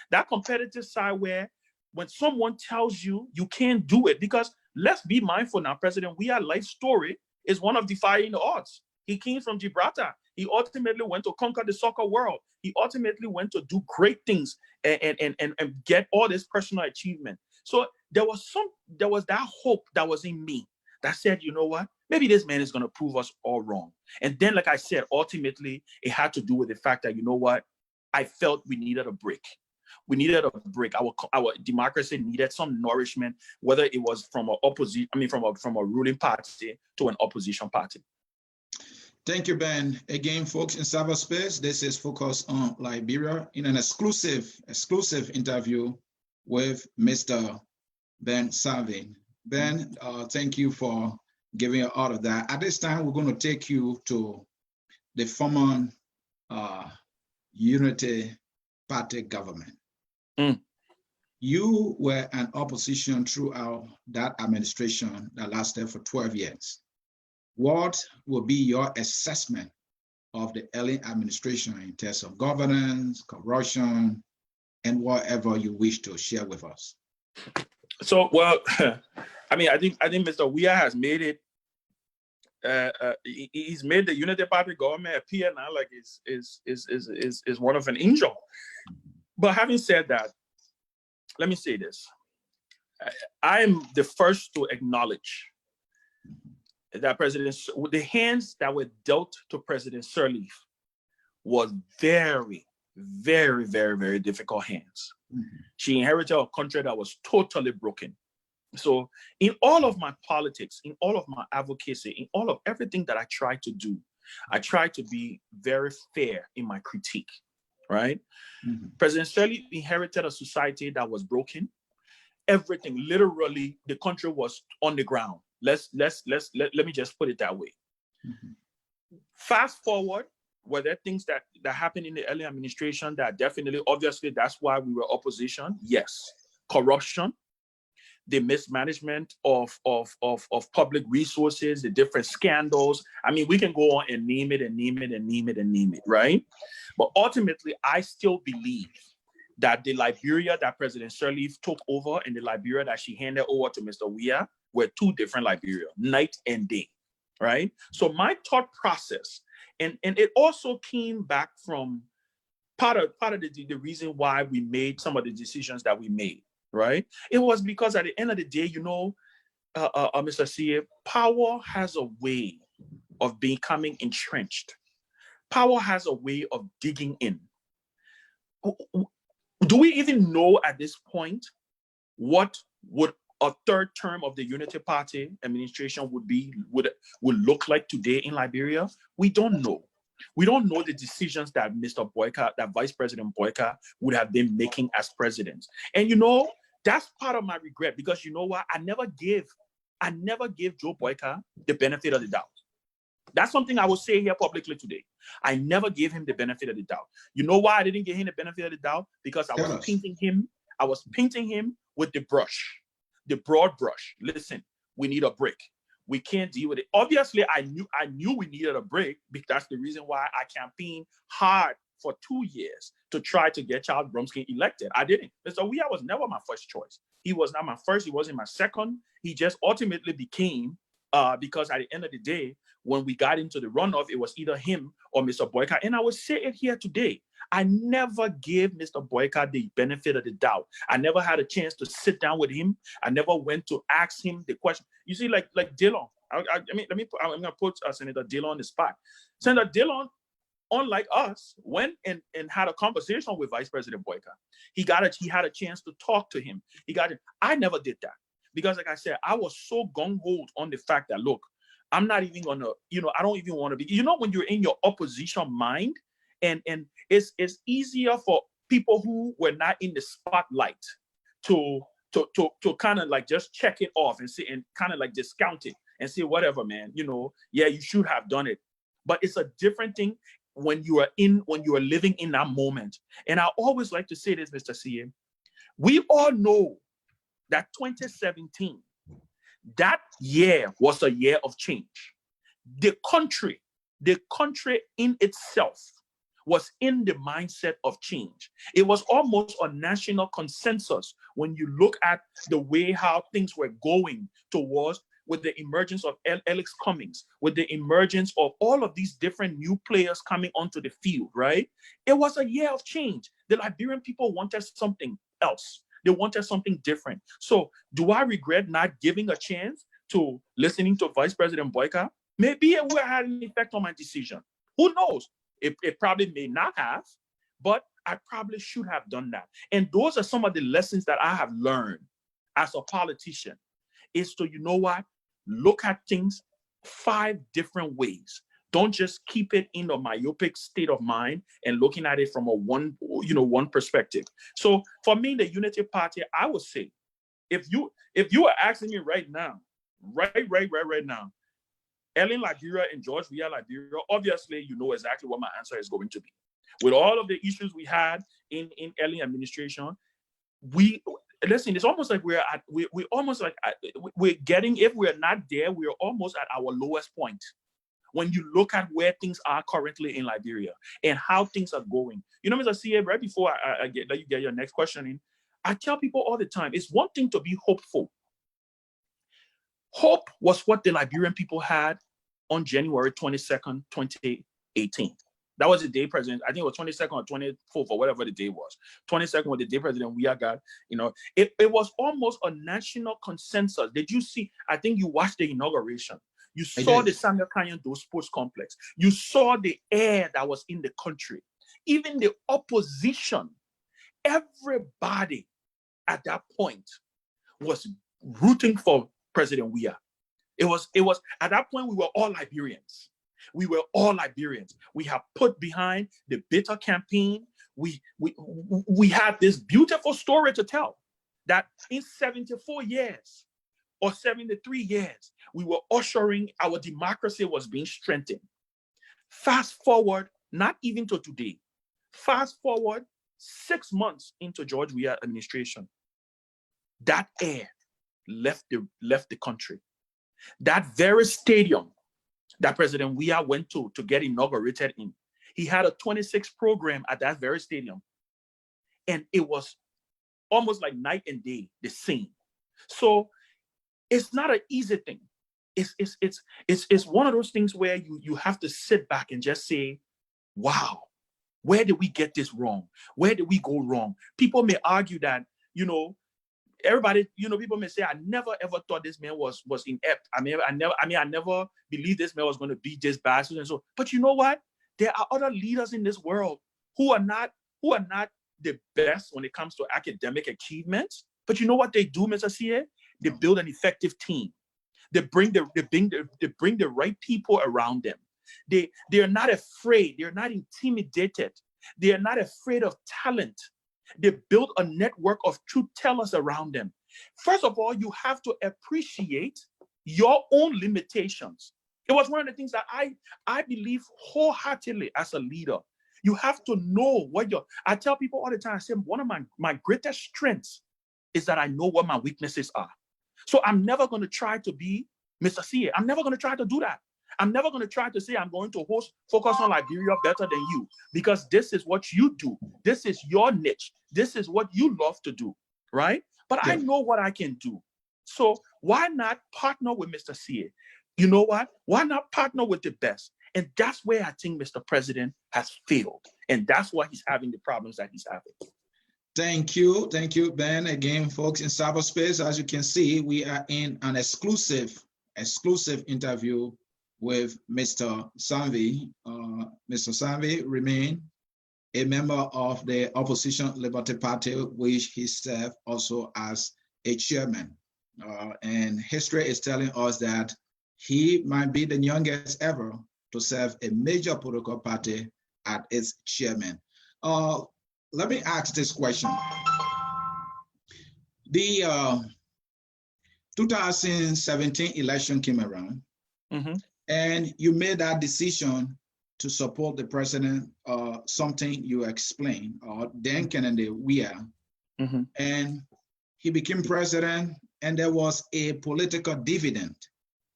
That competitive side where when someone tells you you can't do it, because let's be mindful now, President Weah's life story is one of defying the odds. He came from Gibraltar. He ultimately went to conquer the soccer world. He ultimately went to do great things and get all this personal achievement. So there was that hope that was in me that said, you know what? Maybe this man is going to prove us all wrong. And then, like I said, ultimately, it had to do with the fact that, you know what? I felt we needed a break. We needed a break. Our democracy needed some nourishment, whether it was from from a ruling party to an opposition party. Thank you, Ben. Again, folks, in cyberspace, this is Focus on Liberia in an exclusive interview with Mr. Ben Sanvee. Ben, thank you for giving all of that. At this time, we're going to take you to the former Unity Party government. You were an opposition throughout that administration that lasted for 12 years. What will be your assessment of the Ellen administration in terms of governance, corruption, and whatever you wish to share with us? So, well, I think Mr. Weah has made it he's made the Unity Party government appear now like is one of an angel. But having said that, let me say this. I am the first to acknowledge that the hands that were dealt to President Sirleaf was very, very, very, very difficult hands. She inherited a country that was totally broken. So in all of my politics, in all of my advocacy, in all of everything that I try to do, I try to be very fair in my critique, right? President Sirleaf inherited a society that was broken. Everything, literally, the country was on the ground. Let me just put it that way. Fast forward, were there things that happened in the early administration that definitely, obviously, that's why we were opposition? Yes. Corruption, the mismanagement of public resources, the different scandals. I mean, we can go on and name it and name it and name it and name it, right? But ultimately, I still believe that the Liberia that President Sirleaf took over and the Liberia that she handed over to Mr. Weah were two different Liberia, night and day, right? So my thought process, and it also came back from part of the reason why we made some of the decisions that we made, right? It was because at the end of the day, you know, Mr. CA, power has a way of becoming entrenched. Power has a way of digging in. Do we even know at this point what would a third term of the Unity Party administration would look like today in Liberia? We don't know. We don't know the decisions that that Vice President Boyka would have been making as president. And you know, that's part of my regret, because you know what? I never gave Joe Boyka the benefit of the doubt. That's something I will say here publicly today. I never gave him the benefit of the doubt. You know why I didn't give him the benefit of the doubt? Because I was painting him with the brush, the broad brush. Listen, we need a break. We can't deal with it. Obviously, I knew we needed a break, because that's the reason why I campaigned hard for 2 years to try to get Charles Bronstein elected. I didn't. Mr. Weah was never my first choice. He was not my first. He wasn't my second. He just ultimately became, because at the end of the day, when we got into the runoff, it was either him or Mr. Boyka. And I will say it here today. I never gave Mr. Boyka the benefit of the doubt. I never had a chance to sit down with him. I never went to ask him the question. You see, like Dillon. I'm going to put Senator Dillon on the spot. Senator Dillon, unlike us, went and had a conversation with Vice President Boyka. He had a chance to talk to him. I never did that, because like I said, I was so gung-ho on the fact that, look, I'm not even gonna, I don't even want to be, when you're in your opposition mind, and it's easier for people who were not in the spotlight to kind of like just check it off and see, and kind of like discount it and say, whatever, man, yeah, you should have done it. But it's a different thing when you are living in that moment. And I always like to say this, Mr. CA, we all know that 2017, that year was a year of change. The country in itself was in the mindset of change. It was almost a national consensus when you look at the way how things were going towards, with the emergence of Alex Cummings, with the emergence of all of these different new players coming onto the field, right? It was a year of change. The Liberian people wanted something else. They wanted something different. So do I regret not giving a chance to listening to Vice President Boyka? Maybe it would have had an effect on my decision. Who knows? It probably may not have, but I probably should have done that. And those are some of the lessons that I have learned as a politician, is to, look at things 5 different ways. Don't just keep it in a myopic state of mind and looking at it from one perspective. So for me, the Unity Party, I would say, if you are asking me right now, Ellen Liberia and George Weah Liberia, obviously you know exactly what my answer is going to be. With all of the issues we had in Ellen administration, listen, it's almost like we're getting, if we're not there, we're almost at our lowest point. When you look at where things are currently in Liberia and how things are going. Mr. CA, right before I let you get your next question in, I tell people all the time, it's one thing to be hopeful. Hope was what the Liberian people had on January 22nd, 2018. That was the day President, I think it was 22nd or 24th or whatever the day was. 22nd was the day President Weah got, it was almost a national consensus. Did you see? I think you watched the inauguration. You saw the Samuel Canyon Sports Complex. You saw the air that was in the country. Even the opposition, everybody at that point was rooting for President Weah. It was at that point we were all Liberians. We were all Liberians. We have put behind the bitter campaign. We had this beautiful story to tell that in 74 years or 73 years, we were ushering our democracy was being strengthened. Fast forward, not even to today. Fast forward 6 months into George Weah administration. That air left the country. That very stadium that President Weah went to get inaugurated in, he had a 26 program at that very stadium. And it was almost like night and day, the same. So it's not an easy thing. It's one of those things where you have to sit back and just say, wow, where did we get this wrong? Where did we go wrong? People may argue that, everybody, people may say, I never ever thought this man was inept. I never believed this man was going to be this bad. And so, but you know what? There are other leaders in this world who are not the best when it comes to academic achievements. But you know what they do, Mr. CA? They build an effective team. They bring the right people around them. They are not afraid. They're not intimidated. They are not afraid of talent. They build a network of truth tellers around them. First of all, you have to appreciate your own limitations. It was one of the things that I believe wholeheartedly as a leader. You have to know I tell people all the time, I say, one of my greatest strengths is that I know what my weaknesses are. So I'm never going to try to be Mr. CA. I'm never going to try to do that. I'm never going to try to say I'm going to focus on Liberia better than you, because this is what you do. This is your niche. This is what you love to do, right? But I know what I can do. So why not partner with Mr. CA? You know what? Why not partner with the best? And that's where I think Mr. President has failed. And that's why he's having the problems that he's having. Thank you, Ben. Again, folks, in cyberspace, as you can see, we are in an exclusive interview with Mr. Sanvee. Mr. Sanvee remain a member of the Opposition Liberty Party, which he served also as a chairman. And history is telling us that he might be the youngest ever to serve a major political party as its chairman. Let me ask this question. The 2017 election came around, and you made that decision to support the president, something you explained, then Kennedy Weah, and he became president, and there was a political dividend.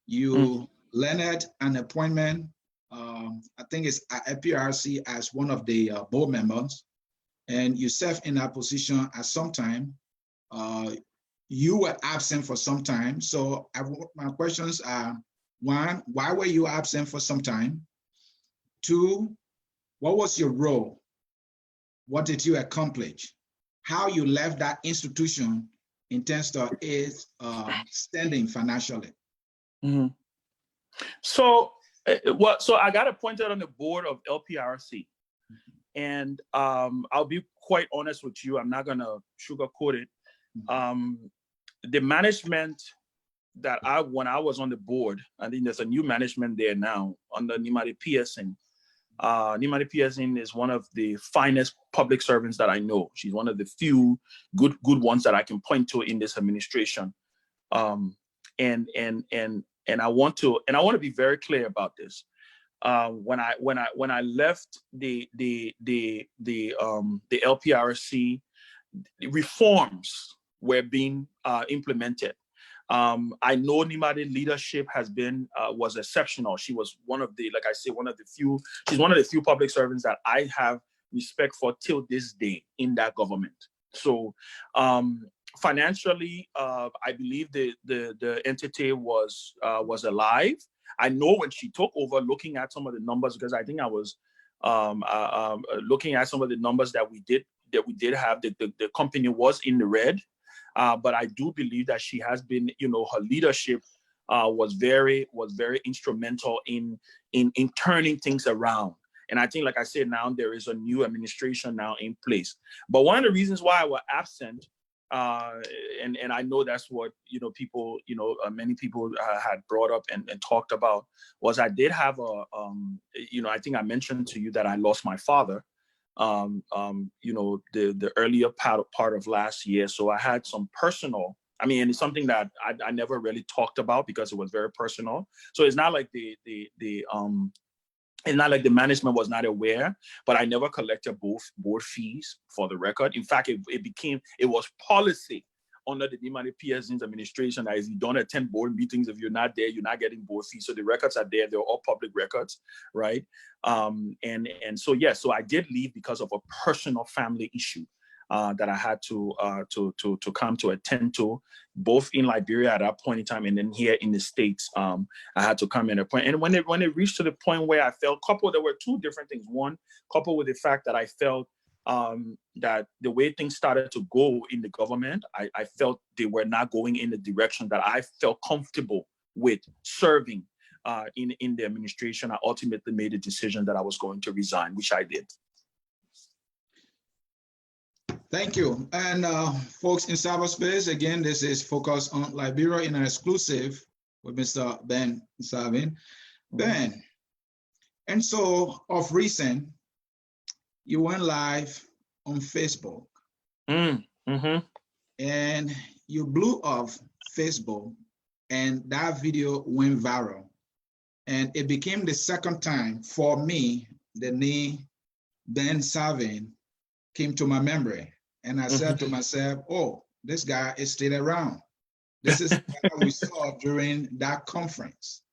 You landed an appointment, I think it's at PRC as one of the board members, and you served in that position at some time. You were absent for some time. So my questions are, one, why were you absent for some time? Two, what was your role? What did you accomplish? How you left that institution in terms of its standing financially? So I got appointed on the board of LPRC. And I'll be quite honest with you. I'm not going to sugarcoat it. The management that when I was on the board, I think there's a new management there now under Nimari Pearson. Nimari Pearson is one of the finest public servants that I know. She's one of the few good ones that I can point to in this administration. And I want to be very clear about this. When I left the LPRC, reforms were being implemented. I know Nimari leadership was exceptional. She was one of the, like I say, she's one of the few public servants that I have respect for till this day in that government. So financially, I believe the entity was alive. I know when she took over, looking at some of the numbers, because I think I was looking at some of the numbers that we did have, the company was in the red. But I do believe that she has been, her leadership was very instrumental in turning things around. And I think, like I said, now there is a new administration now in place. But one of the reasons why I was absent, and I know that's what people, many people had brought up and talked about, was I did have I think I mentioned to you that I lost my father, the earlier part of last year. So I had some personal, and it's something that I never really talked about because it was very personal. So it's not like it's not like the management was not aware, but I never collected board fees, for the record. In fact, it was policy under the Dimani Pearson's administration that if you don't attend board meetings, if you're not there, you're not getting board fees. So the records are there; they're all public records, right? So I did leave because of a personal family issue that I had to come to attend to, both in Liberia at that point in time, and then here in the States. I had to come in a point, and when it reached to the point where I felt, there were two different things. One, coupled with the fact that I felt that the way things started to go in the government, I felt they were not going in the direction that I felt comfortable with serving in the administration. I ultimately made a decision that I was going to resign, which I did. Thank you. And folks in cyberspace, again, this is Focus on Liberia in an exclusive with Mr. Ben Sanvee. Ben, and so of recent, you went live on Facebook and you blew up Facebook, and that video went viral. And it became the second time for me the name Ben Sanvee came to my memory. And I said to myself, oh, this guy is still around. This is what we saw during that conference.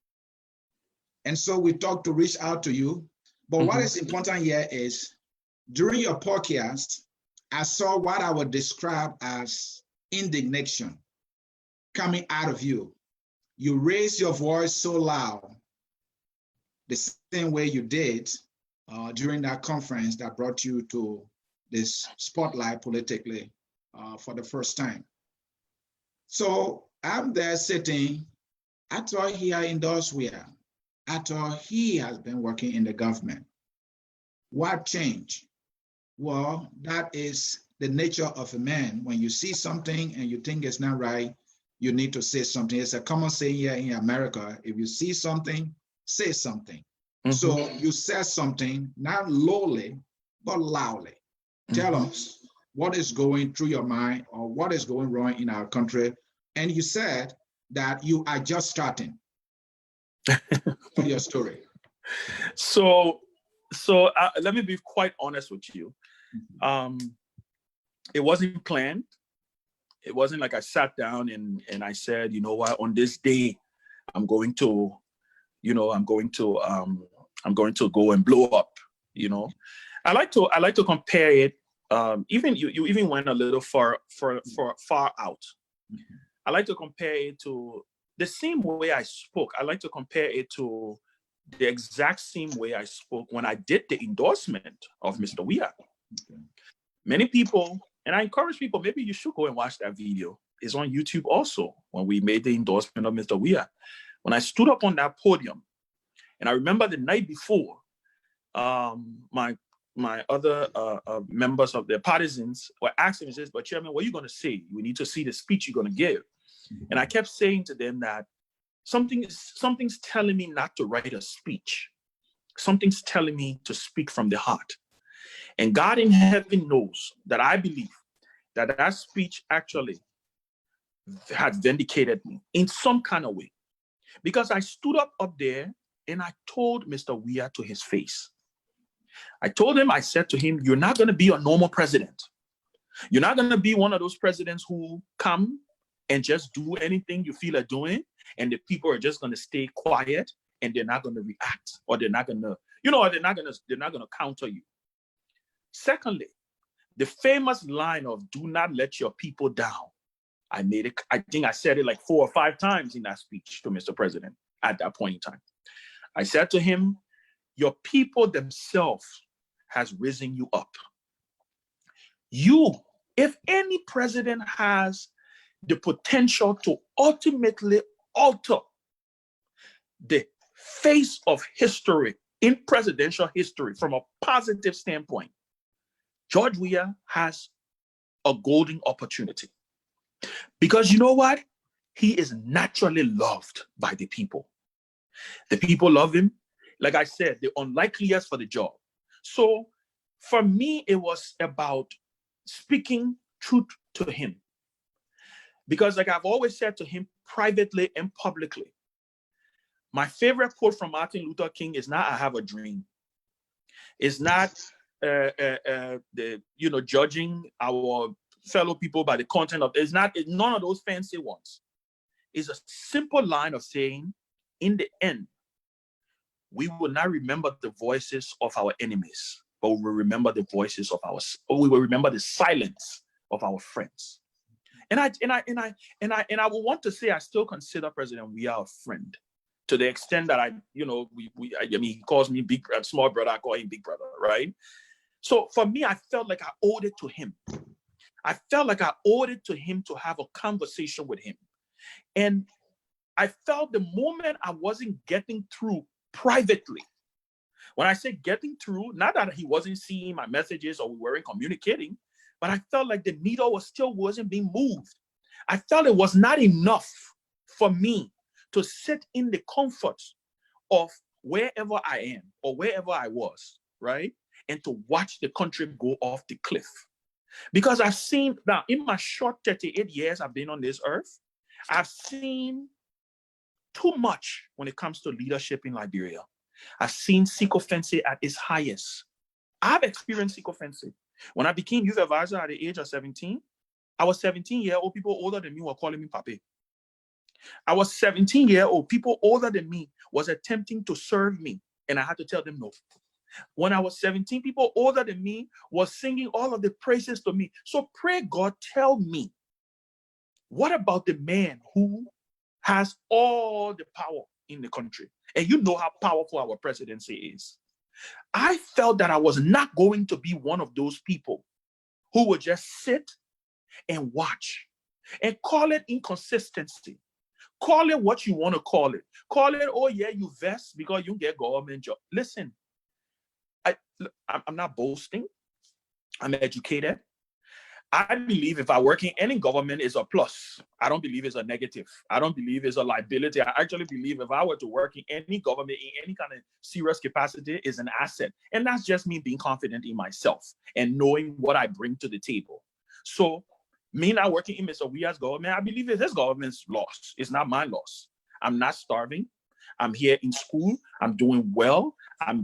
And so we talked to reach out to you. But what is important here is during your podcast, I saw what I would describe as indignation coming out of you. You raised your voice so loud, the same way you did during that conference that brought you to this spotlight politically for the first time. So I'm there sitting. I thought he had endorsed Weah. I thought he has been working in the government. What changed? Well, that is the nature of a man. When you see something and you think it's not right, you need to say something. It's a common saying here in America: if you see something, say something. So you said something, not lowly, but loudly. Tell us what is going through your mind or what is going wrong in our country. And you said that you are just starting. Tell your story. So let me be quite honest with you. It wasn't planned. It wasn't like I sat down and I said, you know what, on this day, I'm going to go and blow up. I like to compare it. Even you even went a little far out. I like to compare it to the same way I spoke. I like to compare it to the exact same way I spoke when I did the endorsement of Mr. Weah. Many people, and I encourage people, maybe you should go and watch that video. It's on YouTube also, when we made the endorsement of Mr. Weah. When I stood up on that podium, and I remember the night before, my other members of their partisans were asking me, but Chairman, what are you going to say? We need to see the speech you're going to give. And I kept saying to them that something's telling me not to write a speech. Something's telling me to speak from the heart. And God in heaven knows that I believe that that speech actually had vindicated me in some kind of way. Because I stood up there and I told Mr. Weah to his face. I said to him, you're not going to be a normal president. You're not going to be one of those presidents who come and just do anything you feel like doing, and the people are just going to stay quiet and they're not going to react, or they're not going to, they're not going to counter you. Secondly, the famous line of "do not let your people down." I think I said it like 4 or 5 times in that speech to Mr. President at that point in time. I said to him, your people themselves has risen you up. You, if any president has the potential to ultimately alter the face of history in presidential history from a positive standpoint, George Weah has a golden opportunity. Because you know what? He is naturally loved by the people. The people love him. Like I said, the unlikeliest for the job. So for me, it was about speaking truth to him. Because like I've always said to him privately and publicly, my favorite quote from Martin Luther King is not, I have a dream. It's not judging our fellow people by the content of, it's none of those fancy ones. It's a simple line of saying, in the end, we will not remember the voices of our enemies, but we will remember the voices of we will remember the silence of our friends. And I will want to say I still consider President Weah a friend, to the extent that he calls me small brother, I call him big brother, right? So for me, I felt like I owed it to him. I felt like I owed it to him to have a conversation with him. And I felt the moment I wasn't getting through privately, when I say getting through, not that he wasn't seeing my messages or we weren't communicating, but I felt like the needle wasn't being moved. I felt it was not enough for me to sit in the comfort of wherever I am or wherever I was, right? And to watch the country go off the cliff. Because I've seen, now in my short 38 years I've been on this earth, I've seen too much when it comes to leadership in Liberia. I've seen sycophancy at its highest. I've experienced sycophancy. When I became youth advisor at the age of 17, I was 17-year-old, people older than me were calling me papi. I was 17-year-old, people older than me was attempting to serve me, and I had to tell them no. When I was 17, people older than me was singing all of the praises to me. So pray God, tell me, what about the man who has all the power in the country? And you know how powerful our presidency is. I felt that I was not going to be one of those people who would just sit and watch and call it inconsistency. Call it what you want to call it. Call it, oh yeah, you vest because you get government job. Listen, I'm not boasting. I'm educated. I believe if I work in any government is a plus. I don't believe it's a negative. I don't believe it's a liability. I actually believe if I were to work in any government in any kind of serious capacity is an asset. And that's just me being confident in myself and knowing what I bring to the table. So me not working in Mr. Weah's government, I believe it's his government's loss. It's not my loss. I'm not starving. I'm here in school. I'm doing well. I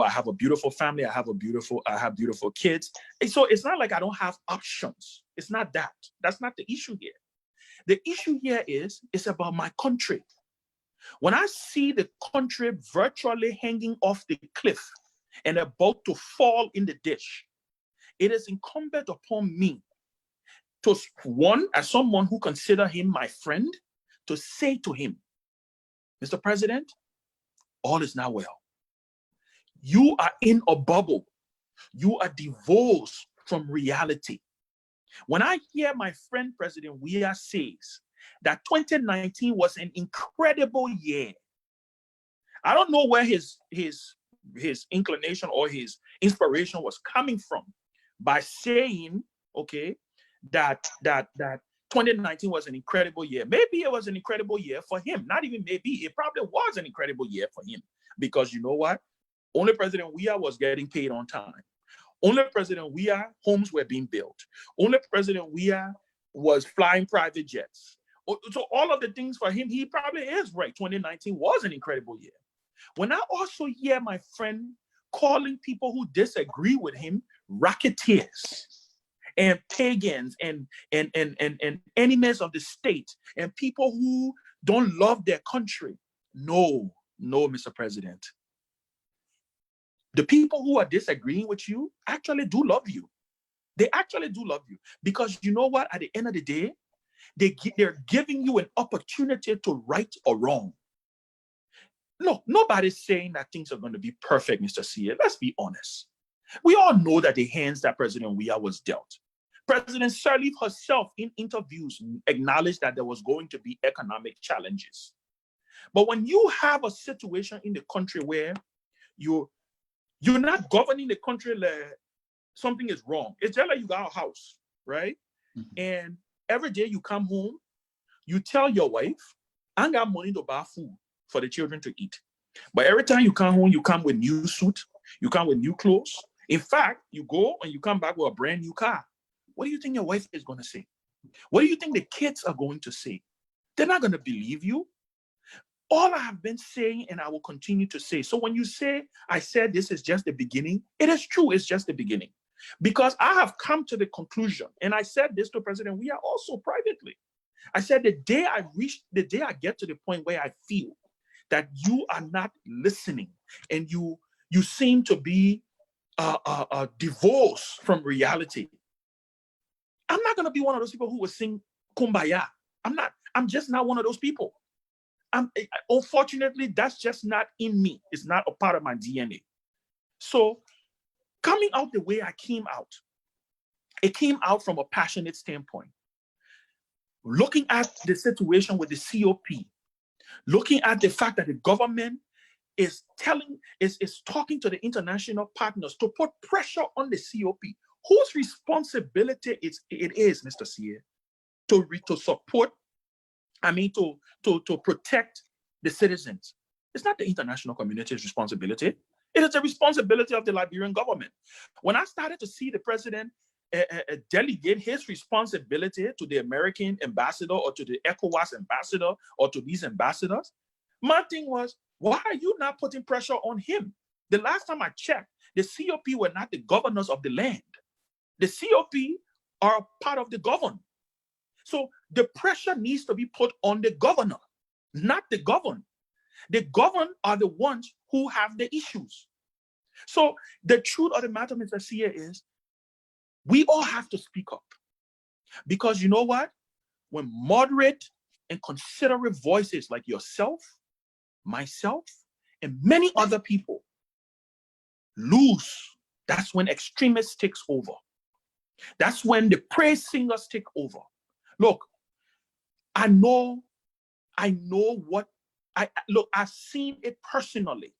have a beautiful family. I have beautiful kids. And so it's not like I don't have options. It's not that. That's not the issue here. The issue here is it's about my country. When I see the country virtually hanging off the cliff and about to fall in the ditch, it is incumbent upon me to, one, as someone who consider him my friend, to say to him, Mr. President, all is not well. You are in a bubble. You are divorced from reality. When I hear my friend President Weah says that 2019 was an incredible year, I don't know where his inclination or his inspiration was coming from by saying, okay, that 2019 was an incredible year. Maybe it was an incredible year for him. Not even maybe, it probably was an incredible year for him. Because you know what? Only President Weah was getting paid on time. Only President Weah, homes were being built. Only President Weah was flying private jets. So all of the things for him, he probably is right. 2019 was an incredible year. When I also hear my friend calling people who disagree with him racketeers and pagans and enemies of the state and people who don't love their country. No, Mr. President. The people who are disagreeing with you actually do love you. They actually do love you. Because you know what? At the end of the day, they're giving you an opportunity to right or wrong. look, nobody's saying that things are going to be perfect, Mr. Sear. Let's be honest. We all know that the hands that President Weah was dealt. President Sirleaf herself in interviews acknowledged that there was going to be economic challenges. But when you have a situation in the country where you're not governing the country like something is wrong, it's just like you got a house, right? Mm-hmm. And every day you come home, you tell your wife, I got money to buy food for the children to eat. But every time you come home, you come with new suit, you come with new clothes. In fact, you go and you come back with a brand new car. What do you think your wife is going to say? What do you think the kids are going to say? They're not going to believe you. All I have been saying, and I will continue to say. So when you say, I said this is just the beginning, it is true, it's just the beginning. Because I have come to the conclusion, and I said this to President Weah also privately. I said the day I get to the point where I feel that you are not listening and you seem to be divorced from reality, I'm not going to be one of those people who will sing Kumbaya. I'm just not one of those people. Unfortunately, that's just not in me. It's not a part of my DNA. So coming out the way I came out, it came out from a passionate standpoint. Looking at the situation with the COP, looking at the fact that the government is talking to the international partners to put pressure on the COP, whose responsibility it is, Mr. Sear, to support, to protect the citizens. It's not the international community's responsibility. It is the responsibility of the Liberian government. When I started to see the president delegate his responsibility to the American ambassador or to the ECOWAS ambassador or to these ambassadors, my thing was, why are you not putting pressure on him? The last time I checked, the COP were not the governors of the land. The COP are part of the governed. So the pressure needs to be put on the governor, not the governed. The governed are the ones who have the issues. So the truth of the matter, Mr. Sear, is we all have to speak up. Because you know what? When moderate and considerate voices like yourself, myself, and many other people lose, that's when extremists takes over. That's when the praise singers take over. Look, I know what I've seen it personally.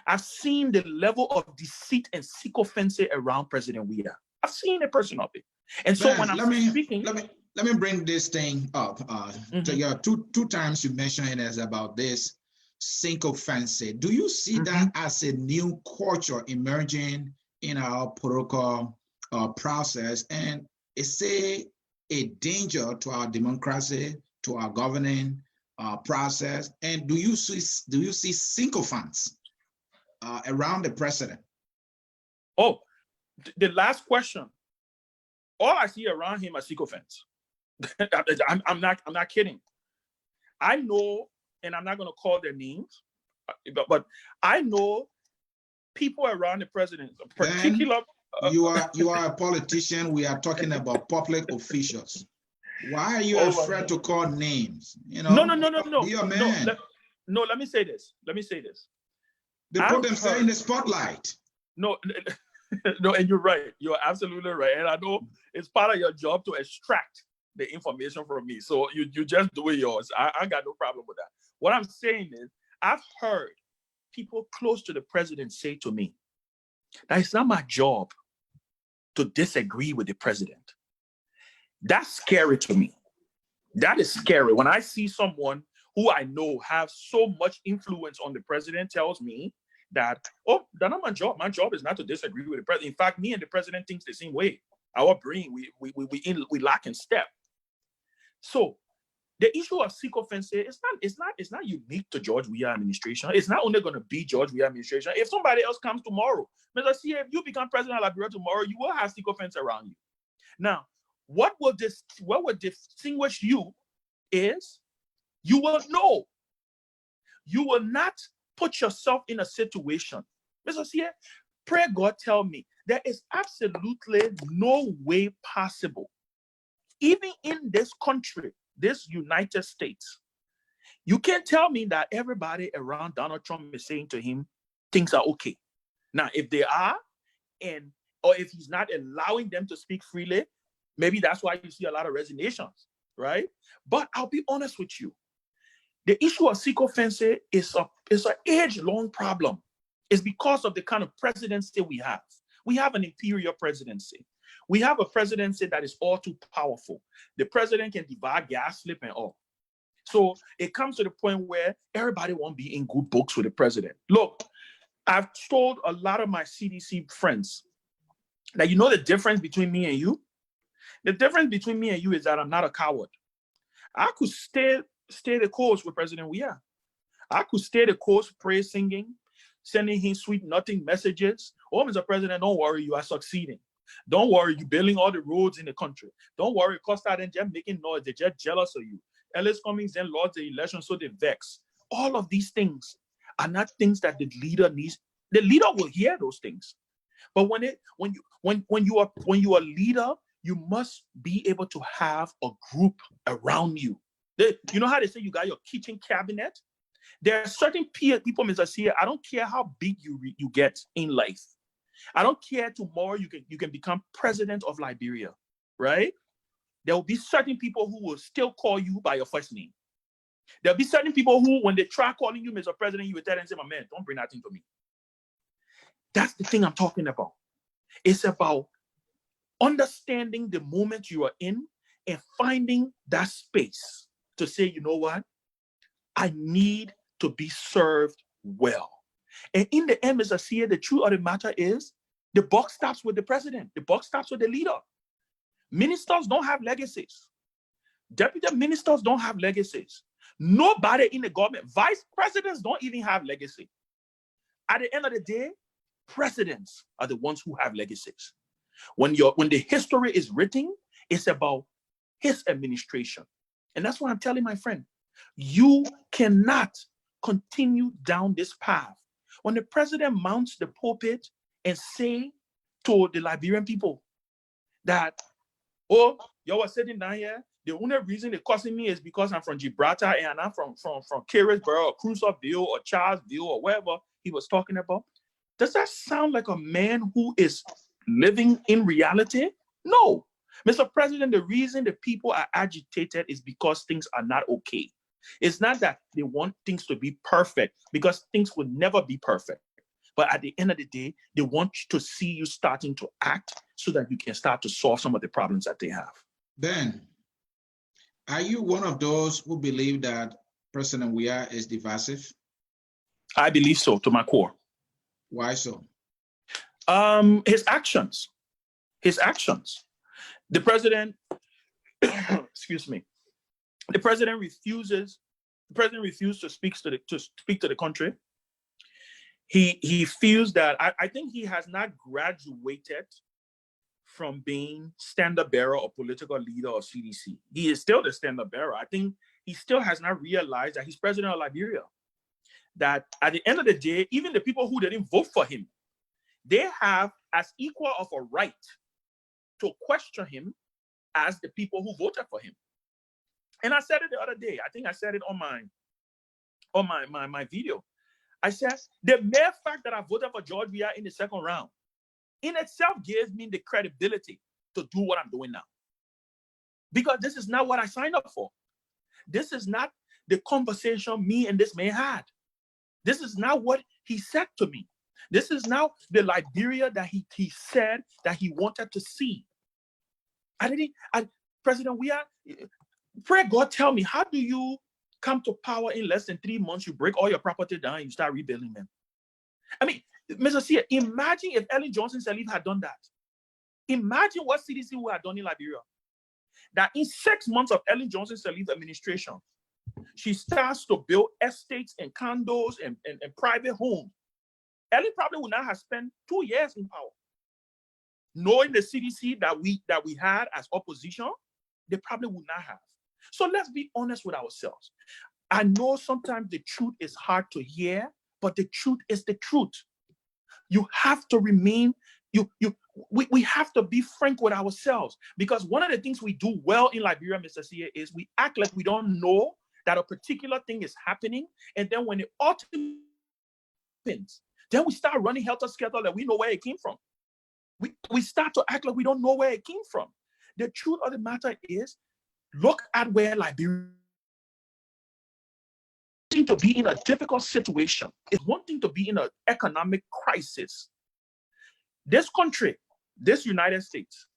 I've seen the level of deceit and sycophancy around President Weah. I've seen it personally. And so when I'm speaking, let me bring this thing up. Two times you mentioned it as about this sycophancy. Do you see that as a new culture emerging in our political process, and is a danger to our democracy, to our governing process? And do you see sycophants around the president? Oh, the last question. All I see around him are sycophants. I'm not kidding. I know, and I'm not going to call their names, but I know people around the president, particular. You are a politician. We are talking about public officials. Why are you afraid to call names? You know, no. Be a man. No, let me say this. They put themselves in the spotlight. No, and you're right. You're absolutely right. And I know it's part of your job to extract the information from me. So you just do it yours. I got no problem with that. What I'm saying is, I've heard people close to the president say to me that it's not my job to disagree with the president. That's scary to me. That is scary. When I see someone who I know have so much influence on the president tells me that, oh, that's not my job. My job is not to disagree with the president. In fact, me and the president thinks the same way. Our brain, we lack in step. So the issue of sycophancy is not unique to George Weah administration. It's not only going to be George Weah administration. If somebody else comes tomorrow, Mr. C, if you become president of Liberia tomorrow, you will have sycophants around you. Now, what will distinguish you is you will know. You will not put yourself in a situation. Mr. C, pray God tell me there is absolutely no way possible, even in this country, this United States, You can't tell me that everybody around Donald Trump is saying to him, things are okay. Now, if they are, or if he's not allowing them to speak freely, maybe that's why you see a lot of resignations, right? But I'll be honest with you. The issue of sycophancy is an age-long problem. It's because of the kind of presidency we have. We have an inferior presidency. We have a presidency that is all too powerful. The president can divide gas slip and all. So it comes to the point where everybody won't be in good books with the president. Look, I've told a lot of my CDC friends that you know the difference between me and you? The difference between me and you is that I'm not a coward. I could stay the course with President Weah. I could stay the course, praise singing, sending him sweet nothing messages. Oh, Mr. President, don't worry, you are succeeding. Don't worry, you're building all the roads in the country. Don't worry, Costa and just making noise. They're just jealous of you. Ellis Cummings then lost the election, so they vex. All of these things are not things that the leader needs. The leader will hear those things. But when you are a leader, you must be able to have a group around you. You know how they say you got your kitchen cabinet? There are certain people, Mr. Sear, I don't care how big you get in life. I don't care tomorrow you can become president of Liberia, right? There will be certain people who will still call you by your first name. There'll be certain people who, when they try calling you Mr. President, you will tell them, say, my man, don't bring that into me. That's the thing I'm talking about. It's about understanding the moment you are in and finding that space to say, you know what? I need to be served well. And in the end, Mr. Sear, the truth of the matter is the buck stops with the president. The buck stops with the leader. Ministers don't have legacies. Deputy ministers don't have legacies. Nobody in the government, vice presidents don't even have legacy. At the end of the day, presidents are the ones who have legacies. When the history is written, it's about his administration. And that's what I'm telling my friend. You cannot continue down this path. When the president mounts the pulpit and say to the Liberian people that, oh, y'all are sitting down here, the only reason they're cussing me is because I'm from Gibraltar and I'm from Carisborough or Crusoeville or Charlesville or wherever he was talking about. Does that sound like a man who is living in reality? No. Mr. President, the reason the people are agitated is because things are not okay. It's not that they want things to be perfect, because things will never be perfect. But at the end of the day, they want to see you starting to act so that you can start to solve some of the problems that they have. Ben, are you one of those who believe that President Weah is divisive? I believe so, to my core. Why so? His actions. The president, excuse me, the president refused to speak to the country. He feels that I think he has not graduated from being standard bearer or political leader of CDC. He is still the standard bearer. I think he still has not realized that he's president of Liberia. That at the end of the day, even the people who didn't vote for him, they have as equal of a right to question him as the people who voted for him. And I said it the other day. I think I said it on my video. I said, the mere fact that I voted for George Weah in the second round in itself gives me the credibility to do what I'm doing now. Because this is not what I signed up for. This is not the conversation me and this man had. This is not what he said to me. This is now the Liberia that he said that he wanted to see. President Weah, pray God tell me, how do you come to power in less than 3 months, you break all your property down and you start rebuilding them? I mean, Mr. Sear, imagine if Ellen Johnson Sirleaf had done that. Imagine what CDC would have done in Liberia. That in 6 months of Ellen Johnson Sirleaf's administration, she starts to build estates and condos and private homes. Ellen probably would not have spent 2 years in power. Knowing the CDC that we had as opposition, they probably would not have. So let's be honest with ourselves. I know sometimes the truth is hard to hear, but the truth is the truth. You have to remain, we have to be frank with ourselves, because one of the things we do well in Liberia, Mr. Sear, is we act like we don't know that a particular thing is happening, and then when it ultimately happens, then we start running helter-skelter that we know where it came from. We start to act like we don't know where it came from. The truth of the matter is, look at where Liberia is. To be in a difficult situation is one thing. To be in an economic crisis. This country, this United States,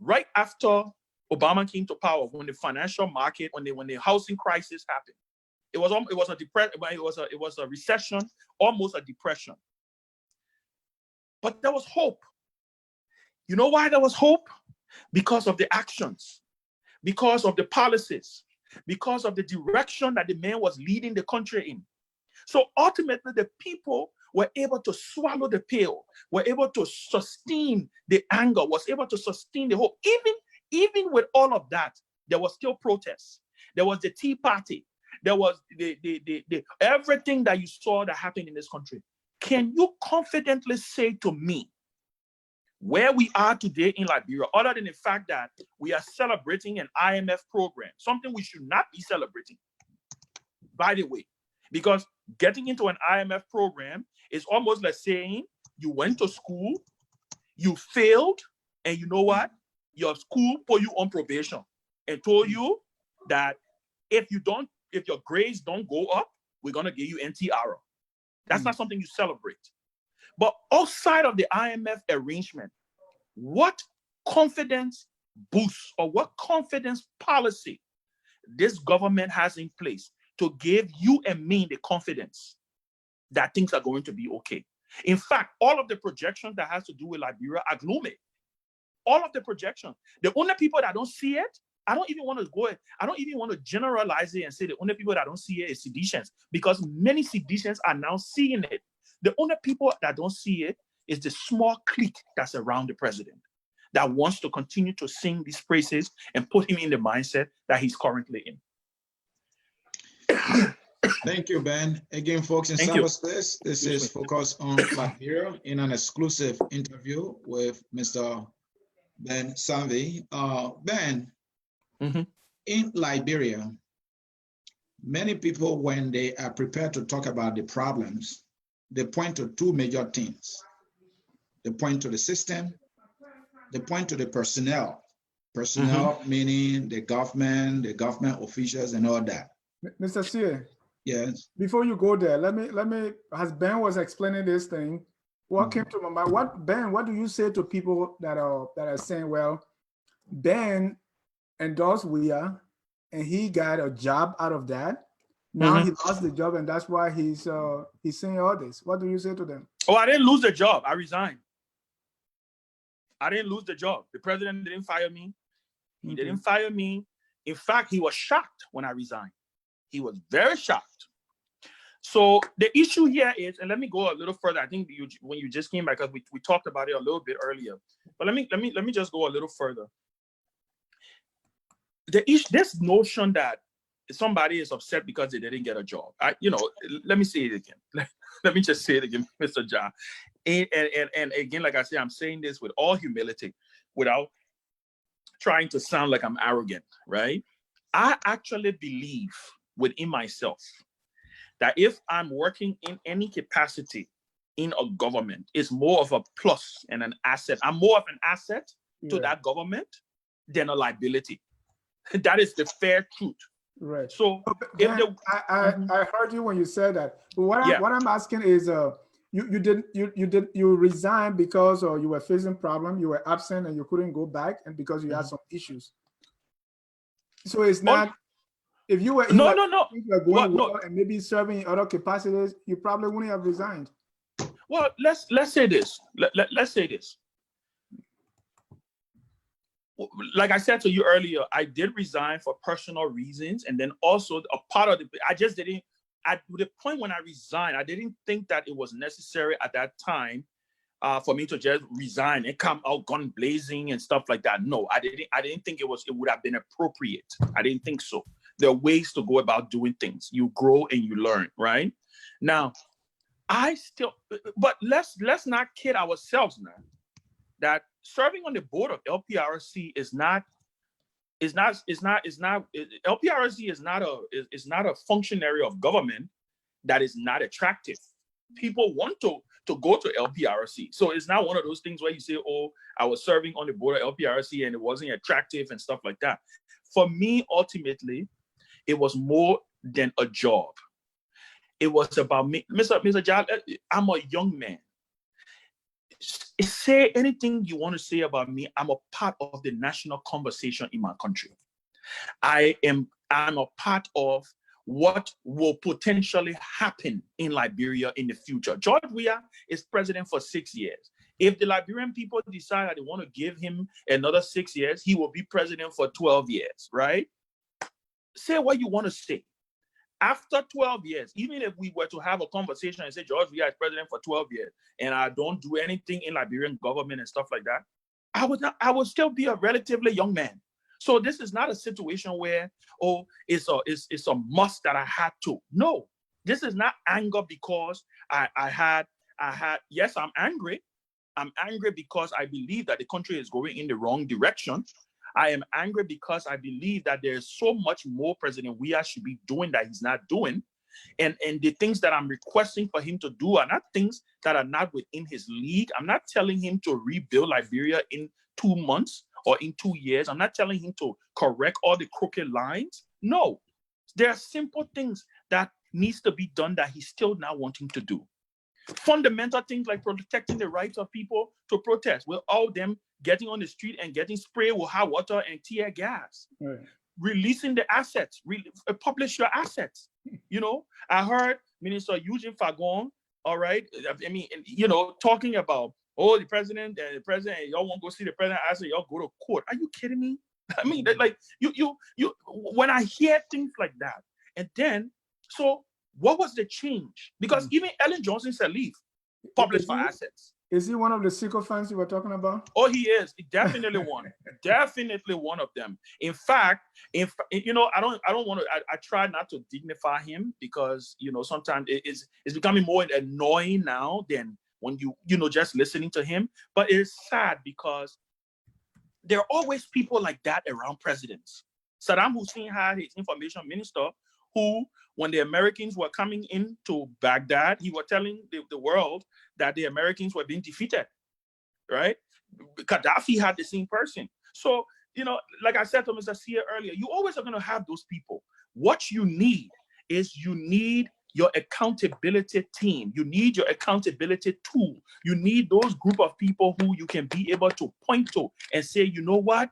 right after Obama came to power, when the financial market, when the housing crisis happened, it was a recession, almost a depression. But there was hope. You know why there was hope? Because of the actions, because of the policies, because of the direction that the man was leading the country in. So ultimately, the people were able to swallow the pill, were able to sustain the anger, was able to sustain the hope. Even with all of that, there was still protests. There was the Tea Party. There was the everything that you saw that happened in this country. Can you confidently say to me where we are today in Liberia, other than the fact that we are celebrating an IMF program, something we should not be celebrating, by the way, because getting into an IMF program is almost like saying you went to school, you failed, and you know what? Your school put you on probation and told you that if your grades don't go up, we're gonna give you NTR. That's not something you celebrate. But outside of the IMF arrangement, what confidence boost or what confidence policy this government has in place to give you and me the confidence that things are going to be okay? In fact, all of the projections that has to do with Liberia are gloomy. All of the projections. The only people that don't see it, I don't even want to generalize it and say the only people that don't see it is seditionists, because many seditionists are now seeing it. The only people that don't see it is the small clique that's around the president that wants to continue to sing these praises and put him in the mindset that he's currently in. Thank you, Ben. Again, folks, in cyberspace, this is Focus on Liberia in an exclusive interview with Mr. Ben Sanvee. Ben, in Liberia, many people, when they are prepared to talk about the problems, they point to two major things. They point to the system, they point to the personnel. Personnel meaning the government officials and all that. Mr. Sir, yes. Before you go there, let me, as Ben was explaining this thing, what came to my mind, what do you say to people that are saying, well, Ben endorsed Weah and he got a job out of that. Now he lost the job and that's why he's saying all this. What do you say to them? Oh, I didn't lose the job. I resigned. I didn't lose the job. The president didn't fire me. He didn't fire me. In fact, he was shocked when I resigned. He was very shocked. So the issue here is, and let me go a little further. I think when you just came back, because we talked about it a little bit earlier. But let me just go a little further. This notion that somebody is upset because they didn't get a job. Let me say it again. Let me just say it again, Mr. John. And again, like I said, I'm saying this with all humility, without trying to sound like I'm arrogant, right? I actually believe within myself that if I'm working in any capacity in a government, it's more of a plus and an asset. I'm more of an asset to that government than a liability. That is the fair truth. Right. So I heard you when you said that. But what I'm asking is, you resigned because you were facing problem, you were absent and you couldn't go back, and because you had some issues. So it's not. If you were in and maybe serving in other capacities, you probably wouldn't have resigned. Well, let's say this. Let's say this. Like I said to you earlier, I did resign for personal reasons, and then also a part of I just didn't. At the point when I resigned, I didn't think that it was necessary at that time for me to just resign and come out gun blazing and stuff like that. No, I didn't think it would have been appropriate. I didn't think so. There are ways to go about doing things. You grow and you learn, right? Now, but let's not kid ourselves now that serving on the board of LPRC is not LPRC is not a functionary of government that is not attractive. People want to go to LPRC. So it's not one of those things where you say, oh, I was serving on the board of LPRC and it wasn't attractive and stuff like that. For me, ultimately, it was more than a job. It was about me. Mr. Jal, I'm a young man. Say anything you want to say about me. I'm a part of the national conversation in my country. I'm a part of what will potentially happen in Liberia in the future. George Weah is president for 6 years. If the Liberian people decide that they want to give him another 6 years, he will be president for 12 years, right? Say what you want to say. After 12 years, even if we were to have a conversation and say George Weah is president for 12 years and I don't do anything in Liberian government and stuff like that, I would still be a relatively young man. So this is not a situation where, oh, it's a must that I had to. No, this is not anger because I had, yes, I'm angry. I'm angry because I believe that the country is going in the wrong direction. I am angry because I believe that there's so much more President Weah should be doing that he's not doing. And the things that I'm requesting for him to do are not things that are not within his league. I'm not telling him to rebuild Liberia in 2 months or in 2 years. I'm not telling him to correct all the crooked lines. No, there are simple things that needs to be done that he's still not wanting to do. Fundamental things like protecting the rights of people to protest, with all them getting on the street and getting sprayed with hot water and tear gas. Right. Releasing the assets, publish your assets. You know, I heard Minister Eugene Fagon, all right, I mean, you know, talking about, oh, the president, y'all won't go see the president. I said, y'all go to court. Are you kidding me? I mean, like, you, when I hear things like that, and then, so what was the change? Because even Ellen Johnson Sirleaf published for assets. Is he one of the sycophants you were talking about? Oh, he is. Definitely one. Definitely one of them. In fact, you know, I don't want to. I try not to dignify him because, you know, sometimes it's becoming more annoying now than when you know, just listening to him. But it's sad because there are always people like that around presidents. Saddam Hussein had his information minister who, when the Americans were coming into Baghdad, he was telling the world that the Americans were being defeated, right? Gaddafi had the same person. So, you know, like I said to Mr. Sia earlier, you always are going to have those people. What you need is you need your accountability team. You need your accountability tool. You need those group of people who you can be able to point to and say, you know what?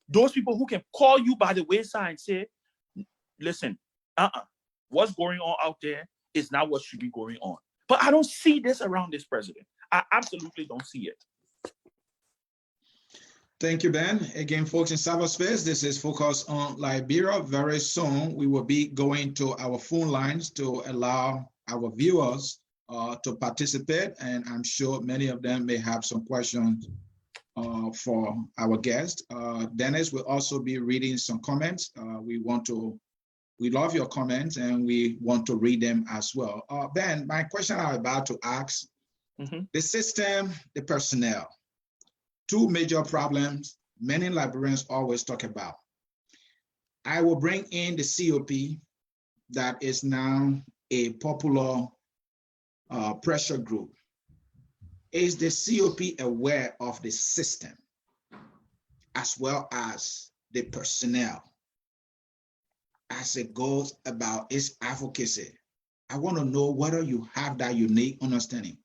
Those people who can call you by the wayside and say, listen, what's going on out there is not what should be going on. But I don't see this around this president. I absolutely don't see it. Thank you, Ben. Again, folks in cyberspace, this is Focus on Liberia. Very soon, we will be going to our phone lines to allow our viewers to participate. And I'm sure many of them may have some questions for our guest. Dennis will also be reading some comments. We love your comments and we want to read them as well. Ben, my question I'm about to ask, the system, the personnel, two major problems many Liberians always talk about. I will bring in the COP that is now a popular pressure group. Is the COP aware of the system as well as the personnel as it goes about its advocacy? I want to know whether you have that unique understanding.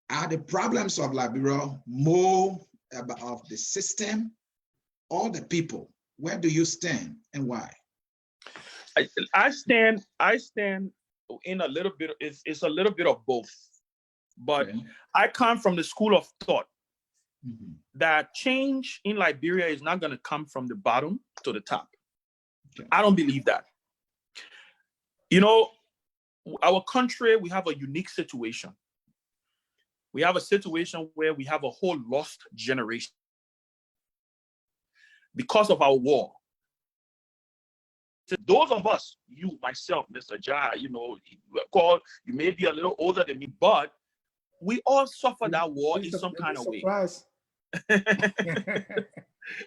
Are the problems of Liberia more of the system or the people? Where do you stand and why? I stand in a little bit, it's a little bit of both. But I come from the school of thought that change in Liberia is not going to come from the bottom to the top. I don't believe that. You know, our country, we have a unique situation. We have a situation where we have a whole lost generation because of our war. Those of us, you, myself, Mr. Jai, you know, you may be a little older than me, but we all suffer that war in some kind of way.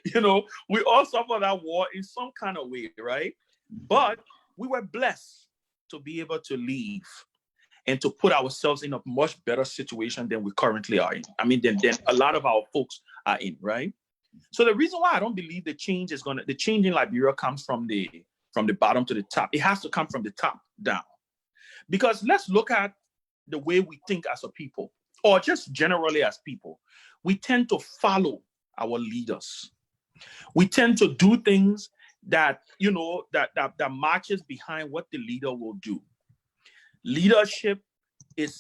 You know, we all suffer that war in some kind of way, right? But we were blessed to be able to leave and to put ourselves in a much better situation than we currently are in. I mean, than a lot of our folks are in, right? So the reason why I don't believe the change in Liberia comes from the bottom to the top. It has to come from the top down. Because let's look at the way we think as a people, or just generally as people. We tend to follow our leaders. We tend to do things that, you know, that marches behind what the leader will do. Leadership is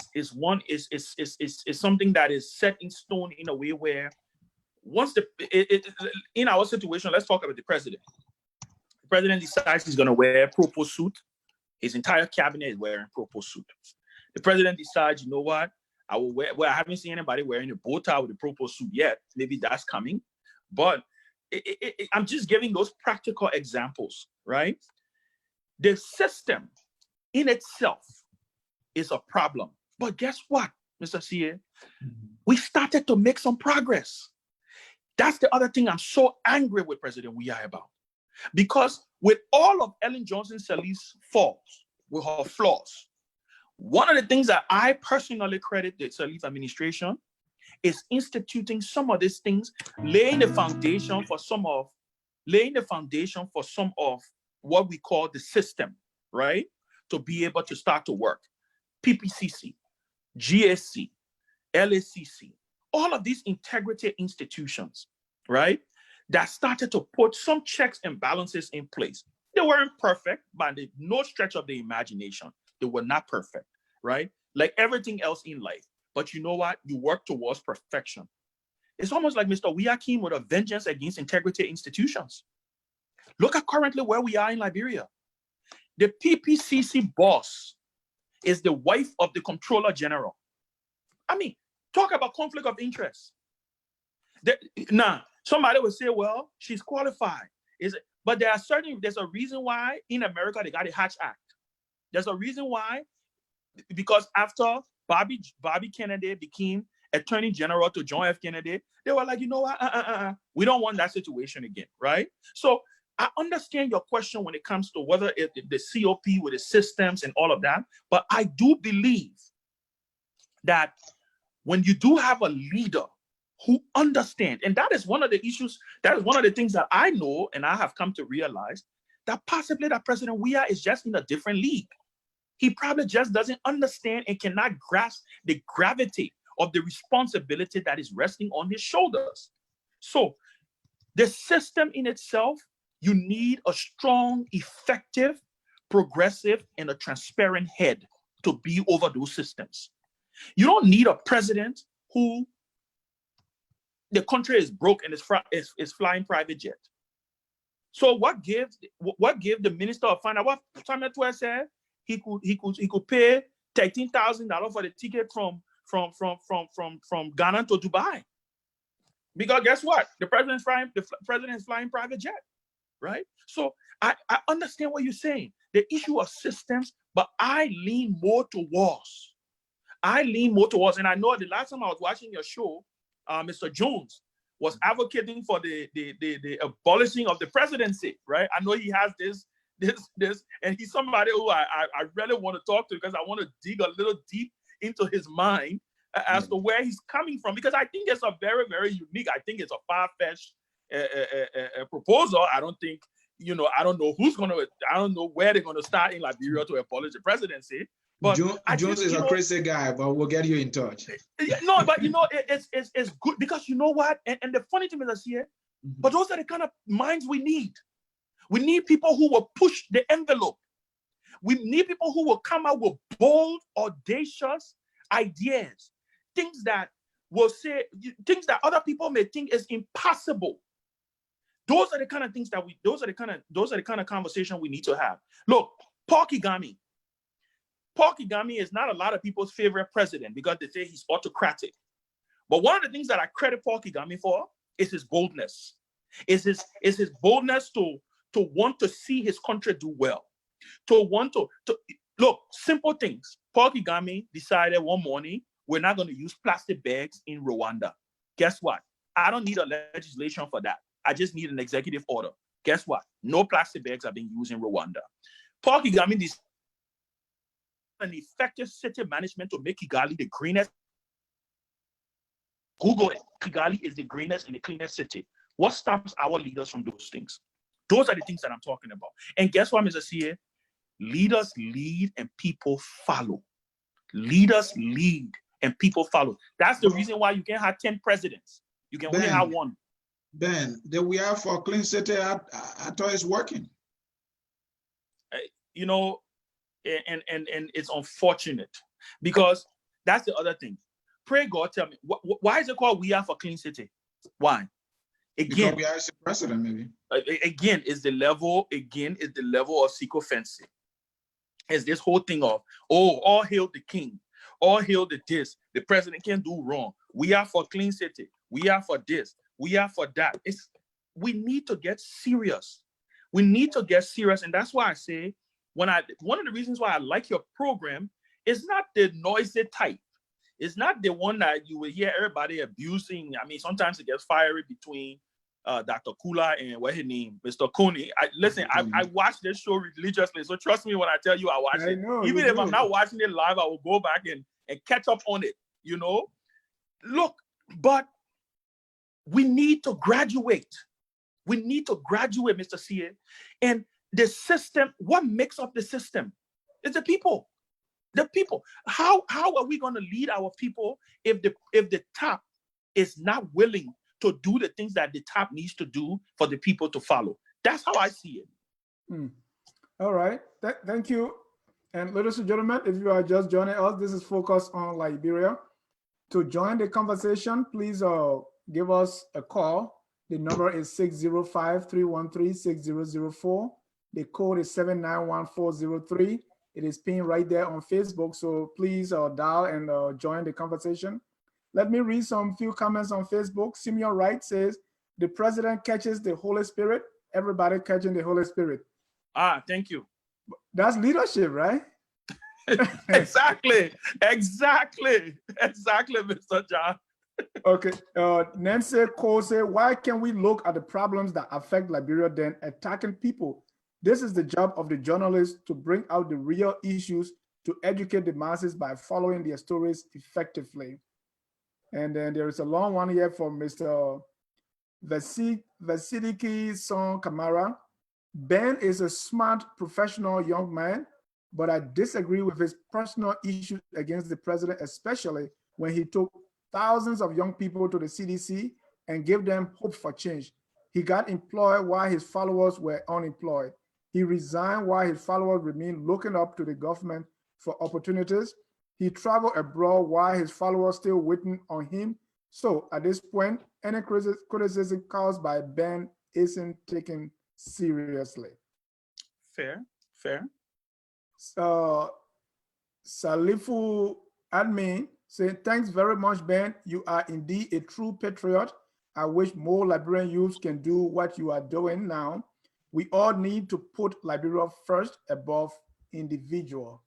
something that is set in stone in a way where once in our situation, let's talk about the president. The president decides he's going to wear a purple suit. His entire cabinet is wearing purple suit. The president decides, you know what? I will wear. Well, I haven't seen anybody wearing a bow tie with a purple suit yet. Maybe that's coming, but I'm just giving those practical examples, right? The system in itself is a problem, but guess what, Mr. CA? We started to make some progress. That's the other thing I'm so angry with President Weah about. Because with all of Ellen Johnson Sirleaf's faults, with her flaws, one of the things that I personally credit the Sirleaf administration is instituting some of these things, laying the foundation for some of what we call the system, right? To be able to start to work. PPCC, GSC, LACC, all of these integrity institutions, right? That started to put some checks and balances in place. They weren't perfect by no stretch of the imagination. They were not perfect, right? Like everything else in life. But you know what? You work towards perfection. It's almost like Mr. Weah came with a vengeance against integrity institutions. Look at currently where we are in Liberia. The PPCC boss is the wife of the Comptroller General. I mean, talk about conflict of interest. Now, somebody will say, well, she's qualified. But there's a reason why in America they got a Hatch Act. There's a reason why, because after Bobby Kennedy became Attorney General to John F. Kennedy, they were like, you know what, we don't want that situation again, right? So I understand your question when it comes to whether the COP with the systems and all of that, but I do believe that when you do have a leader who understands, and that is one of the issues, that is one of the things that I know and I have come to realize, that possibly that President Weah is just in a different league. He probably just doesn't understand and cannot grasp the gravity of the responsibility that is resting on his shoulders. So the system in itself, you need a strong, effective, progressive, and a transparent head to be over those systems. You don't need a president who the country is broke and is flying private jet. So what gives the Minister of Finance, what Samuel Tuer said, he could pay $13,000 for the ticket from Ghana to Dubai. Because guess what? The president is flying private jet, right? So I understand what you're saying. The issue of systems, but I lean more towards, and I know the last time I was watching your show, Mr. Jones was advocating for the abolishing of the presidency, right? I know he has this, and he's somebody who I really want to talk to because I want to dig a little deep into his mind as to where he's coming from, because I think it's a very, very unique, I think it's a far-fetched proposal. I don't think, I don't know where they're going to start in Liberia to abolish the presidency. But Jones is a crazy guy, but we'll get you in touch. No, but it's good because you know what? And the funny thing is here, but those are the kind of minds we need. We need people who will push the envelope. We need people who will come out with bold, audacious ideas, things that other people may think is impossible. Those are the kind of things those are the kind of conversation we need to have. Look, Paul Kagame is not a lot of people's favorite president because they say he's autocratic. But one of the things that I credit Paul Kagame for is his boldness. Is his boldness to want to see his country do well. To want to look, simple things. Paul Kagame decided one morning, we're not going to use plastic bags in Rwanda. Guess what? I don't need a legislation for that. I just need an executive order. Guess what? No plastic bags are being used in Rwanda. Paul Kagame is an effective city management to make Kigali the greenest. Google it. Kigali is the greenest and the cleanest city. What stops our leaders from those things? Those are the things that I'm talking about. And guess what, Mr. CA? Leaders lead and people follow. Leaders lead and people follow. That's the reason why you can't have 10 presidents. You can only have one. Ben, the We Are for Clean City, I thought it's working. You know, and it's unfortunate because that's the other thing. Pray God, tell me, why is it called We Are for Clean City? Why? Again, because we are the president, maybe. Again, is the level of sycophancy. Is this whole thing of, oh, all hail the king, all hail the this, the president can't do wrong. We are for clean city. We are for this. We are for that. We need to get serious. We need to get serious. And that's why I say, one of the reasons why I like your program is not the noisy type. It's not the one that you will hear everybody abusing. I mean, sometimes it gets fiery between Dr. Kula and what's his name, Mr. Coney. I watch this show religiously, so trust me when I tell you I watch it. Even if I'm not watching it live, I will go back and catch up on it, you know? Look, but we need to graduate. We need to graduate, Mr. CA. And the system, what makes up the system? It's the people. The people. How are we going to lead our people if the top is not willing to do the things that the top needs to do for the people to follow? That's how I see it. All right. Thank you. And ladies and gentlemen, if you are just joining us, this is Focus on Liberia. To join the conversation, please give us a call. The number is 605-313-6004. The code is 791403. It is pinned right there on Facebook. So please dial and join the conversation. Let me read some few comments on Facebook. Simeon Wright says, the president catches the Holy Spirit. Everybody catching the Holy Spirit. Thank you. That's leadership, right? Exactly, Mr. John. Okay, Nancy Cole said, why can't we look at the problems that affect Liberia than attacking people? This is the job of the journalists to bring out the real issues, to educate the masses by following their stories effectively. And then there is a long one here from Mr. Vasiliki Son Kamara. Ben is a smart, professional young man, but I disagree with his personal issues against the president, especially when he took thousands of young people to the CDC and gave them hope for change. He got employed while his followers were unemployed. He resigned while his followers remained looking up to the government for opportunities. He traveled abroad while his followers still waiting on him. So at this point, any criticism caused by Ben isn't taken seriously. Fair. Salifu Admin saying, thanks very much, Ben. You are indeed a true patriot. I wish more Liberian youths can do what you are doing now. We all need to put Liberia first above individual.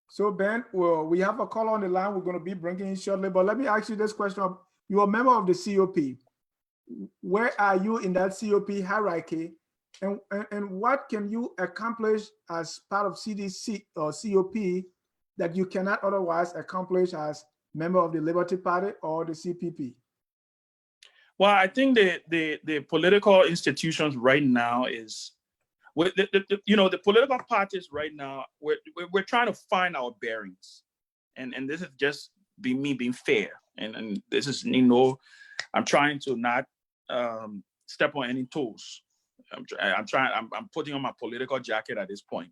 So Ben, well, we have a call on the line we're going to be bringing in shortly, but let me ask you this question. You're a member of the COP. Where are you in that COP hierarchy? And what can you accomplish as part of CDC or COP that you cannot otherwise accomplish as member of the Liberty Party or the CPP? Well, I think the political institutions right now is, the political parties right now, we're trying to find our bearings, and this is just me being fair, and this is I'm trying to not step on any toes. I'm putting on my political jacket at this point.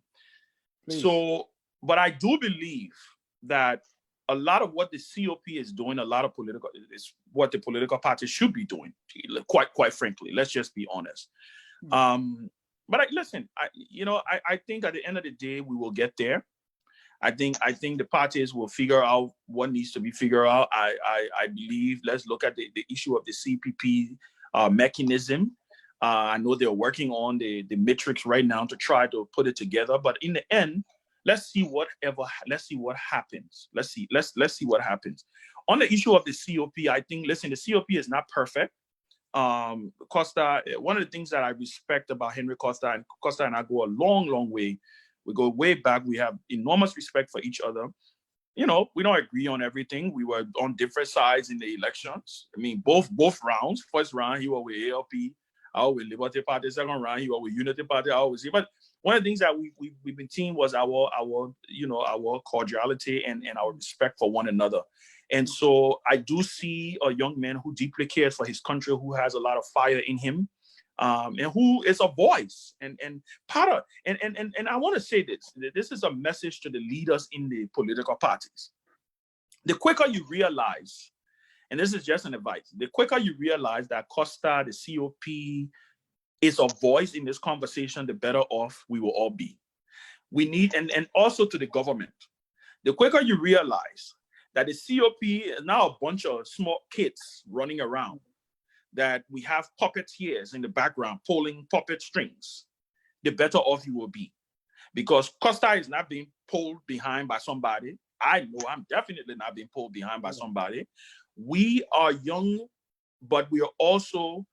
Please. So, but I do believe that a lot of what the COP is doing, is what the political parties should be doing. Quite frankly, let's just be honest. But listen, I think at the end of the day, we will get there. I think the parties will figure out what needs to be figured out. I believe, let's look at the issue of the CPP mechanism. I know they're working on the metrics right now to try to put it together. But in the end, let's see what happens. Let's see what happens. On the issue of the COP, I think, listen, the COP is not perfect. Costa, one of the things that I respect about Henry Costa, and Costa and I go a long, long way. We go way back. We have enormous respect for each other. You know, we don't agree on everything. We were on different sides in the elections. I mean, both rounds. First round, he was with ALP. I was with Liberty Party. Second round, he was with Unity Party. I always see. But one of the things that we've been seeing was our cordiality and our respect for one another. And so I do see a young man who deeply cares for his country, who has a lot of fire in him, and who is a voice. And part of, and I want to say this. This is a message to the leaders in the political parties. The quicker you realize, and this is just an advice, the quicker you realize that Costa, the COP, is a voice in this conversation, the better off we will all be. We need, and also to the government, the quicker you realize that the COP is now a bunch of small kids running around, that we have puppeteers in the background pulling puppet strings, the better off you will be. Because Costa is not being pulled behind by somebody. I know I'm definitely not being pulled behind by somebody. We are young, but we are also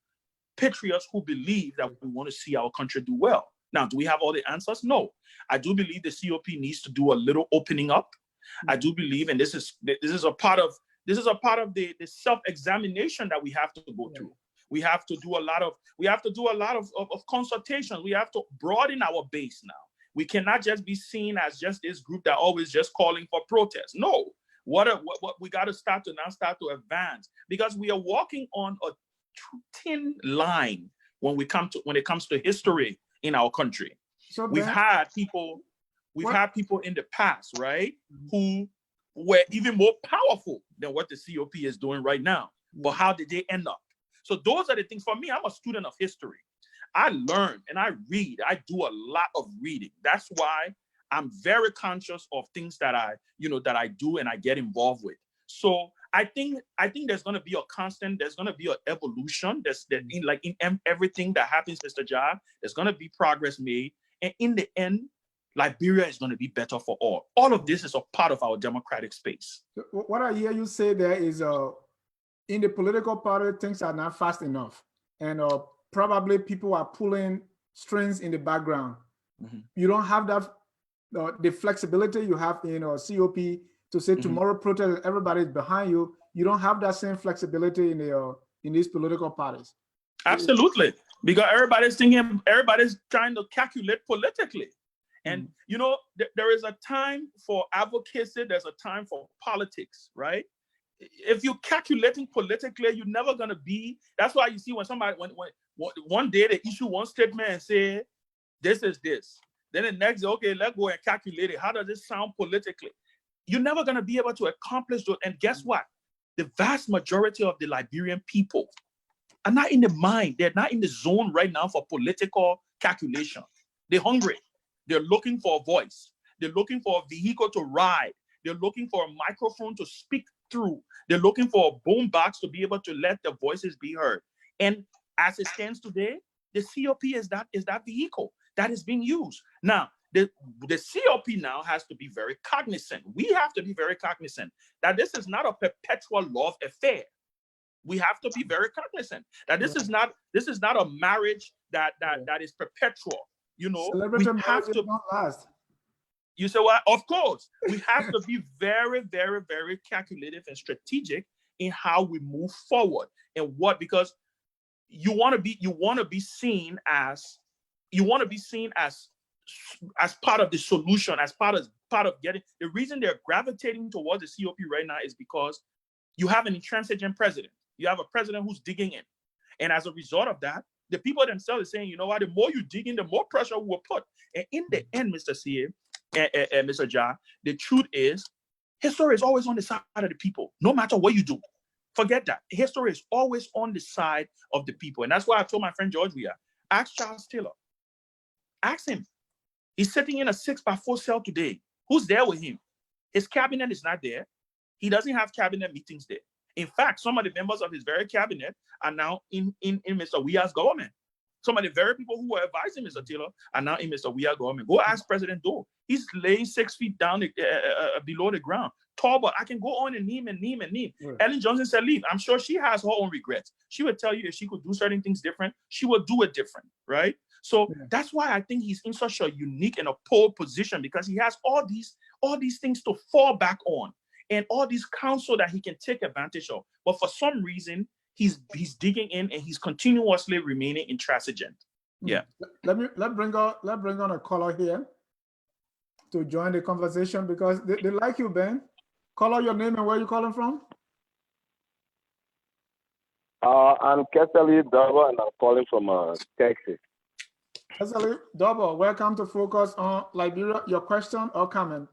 patriots who believe that we want to see our country do well. Now, do we have all the answers? No. I do believe the COP needs to do a little opening up. I do believe, and this is a part of the self-examination that we have to go through. We have to do a lot of consultation. We have to broaden our base now. We cannot just be seen as just this group that always just calling for protest. No, what we got to start to advance, because we are walking on a thin line when it comes to history in our country. So we've had people in the past, right, who were even more powerful than what the COP is doing right now. But how did they end up? So those are the things. For me, I'm a student of history. I learn and I read. I do a lot of reading. That's why I'm very conscious of things that I do and I get involved with. So I think there's going to be a constant, there's going to be an evolution. In everything that happens, Mr. Ja, there's going to be progress made. And in the end, Liberia is going to be better for all. All of this is a part of our democratic space. What I hear you say there is, in the political party, things are not fast enough. And probably people are pulling strings in the background. Mm-hmm. You don't have that, the flexibility you have in COP to say tomorrow protest, everybody's behind you. You don't have that same flexibility in these political parties. Absolutely. Because everybody's trying to calculate politically. And, there is a time for advocacy. There's a time for politics, right? If you're calculating politically, you're never going to be. That's why you see when somebody, when one day they issue one statement and say, this is this. Then the next day, okay, let's go and calculate it. How does it sound politically? You're never going to be able to accomplish those. And guess what? The vast majority of the Liberian people are not in the mind. They're not in the zone right now for political calculation. They're hungry. They're looking for a voice. They're looking for a vehicle to ride. They're looking for a microphone to speak through. They're looking for a boom box to be able to let their voices be heard. And as it stands today, the COP is that vehicle that is being used. Now, the COP now has to be very cognizant. We have to be very cognizant that this is not a perpetual love affair. We have to be very cognizant that this is not a marriage that is perpetual. We have to not last. You say what? Of course, we have to be very, very, very calculative and strategic in how we move forward and what, because you want to be seen as part of the solution, as part of getting. The reason they're gravitating towards the COP right now is because you have an intransigent president. You have a president who's digging in, and as a result of that, the people themselves are saying, you know what? The more you dig in, the more pressure we will put. And in the end, Mr. CA and Mr. Ja, the truth is, history is always on the side of the people, no matter what you do. Forget that. History is always on the side of the people. And that's why I told my friend George Weah, ask Charles Taylor. Ask him. He's sitting in a 6x4 cell today. Who's there with him? His cabinet is not there. He doesn't have cabinet meetings there. In fact, some of the members of his very cabinet are now in Mr. Weah's government. Some of the very people who were advising Mr. Taylor are now in Mr. Weah government. Go ask President Doe. He's laying 6 feet down below the ground. Talbot, I can go on and name. Right. Ellen Johnson Sirleaf, I'm sure she has her own regrets. She would tell you if she could do certain things different, she would do it different, right? So that's why I think he's in such a unique and a pole position, because he has all these things to fall back on and all these counsel that he can take advantage of. But for some reason, he's digging in and he's continuously remaining intransigent. Yeah. Let's bring on a caller here to join the conversation, because they like you, Ben. Caller, your name and where you calling from? I'm Kesali Dava, and I'm calling from Texas. Kesali Dava, welcome to Focus on Liberia. Your question or comment?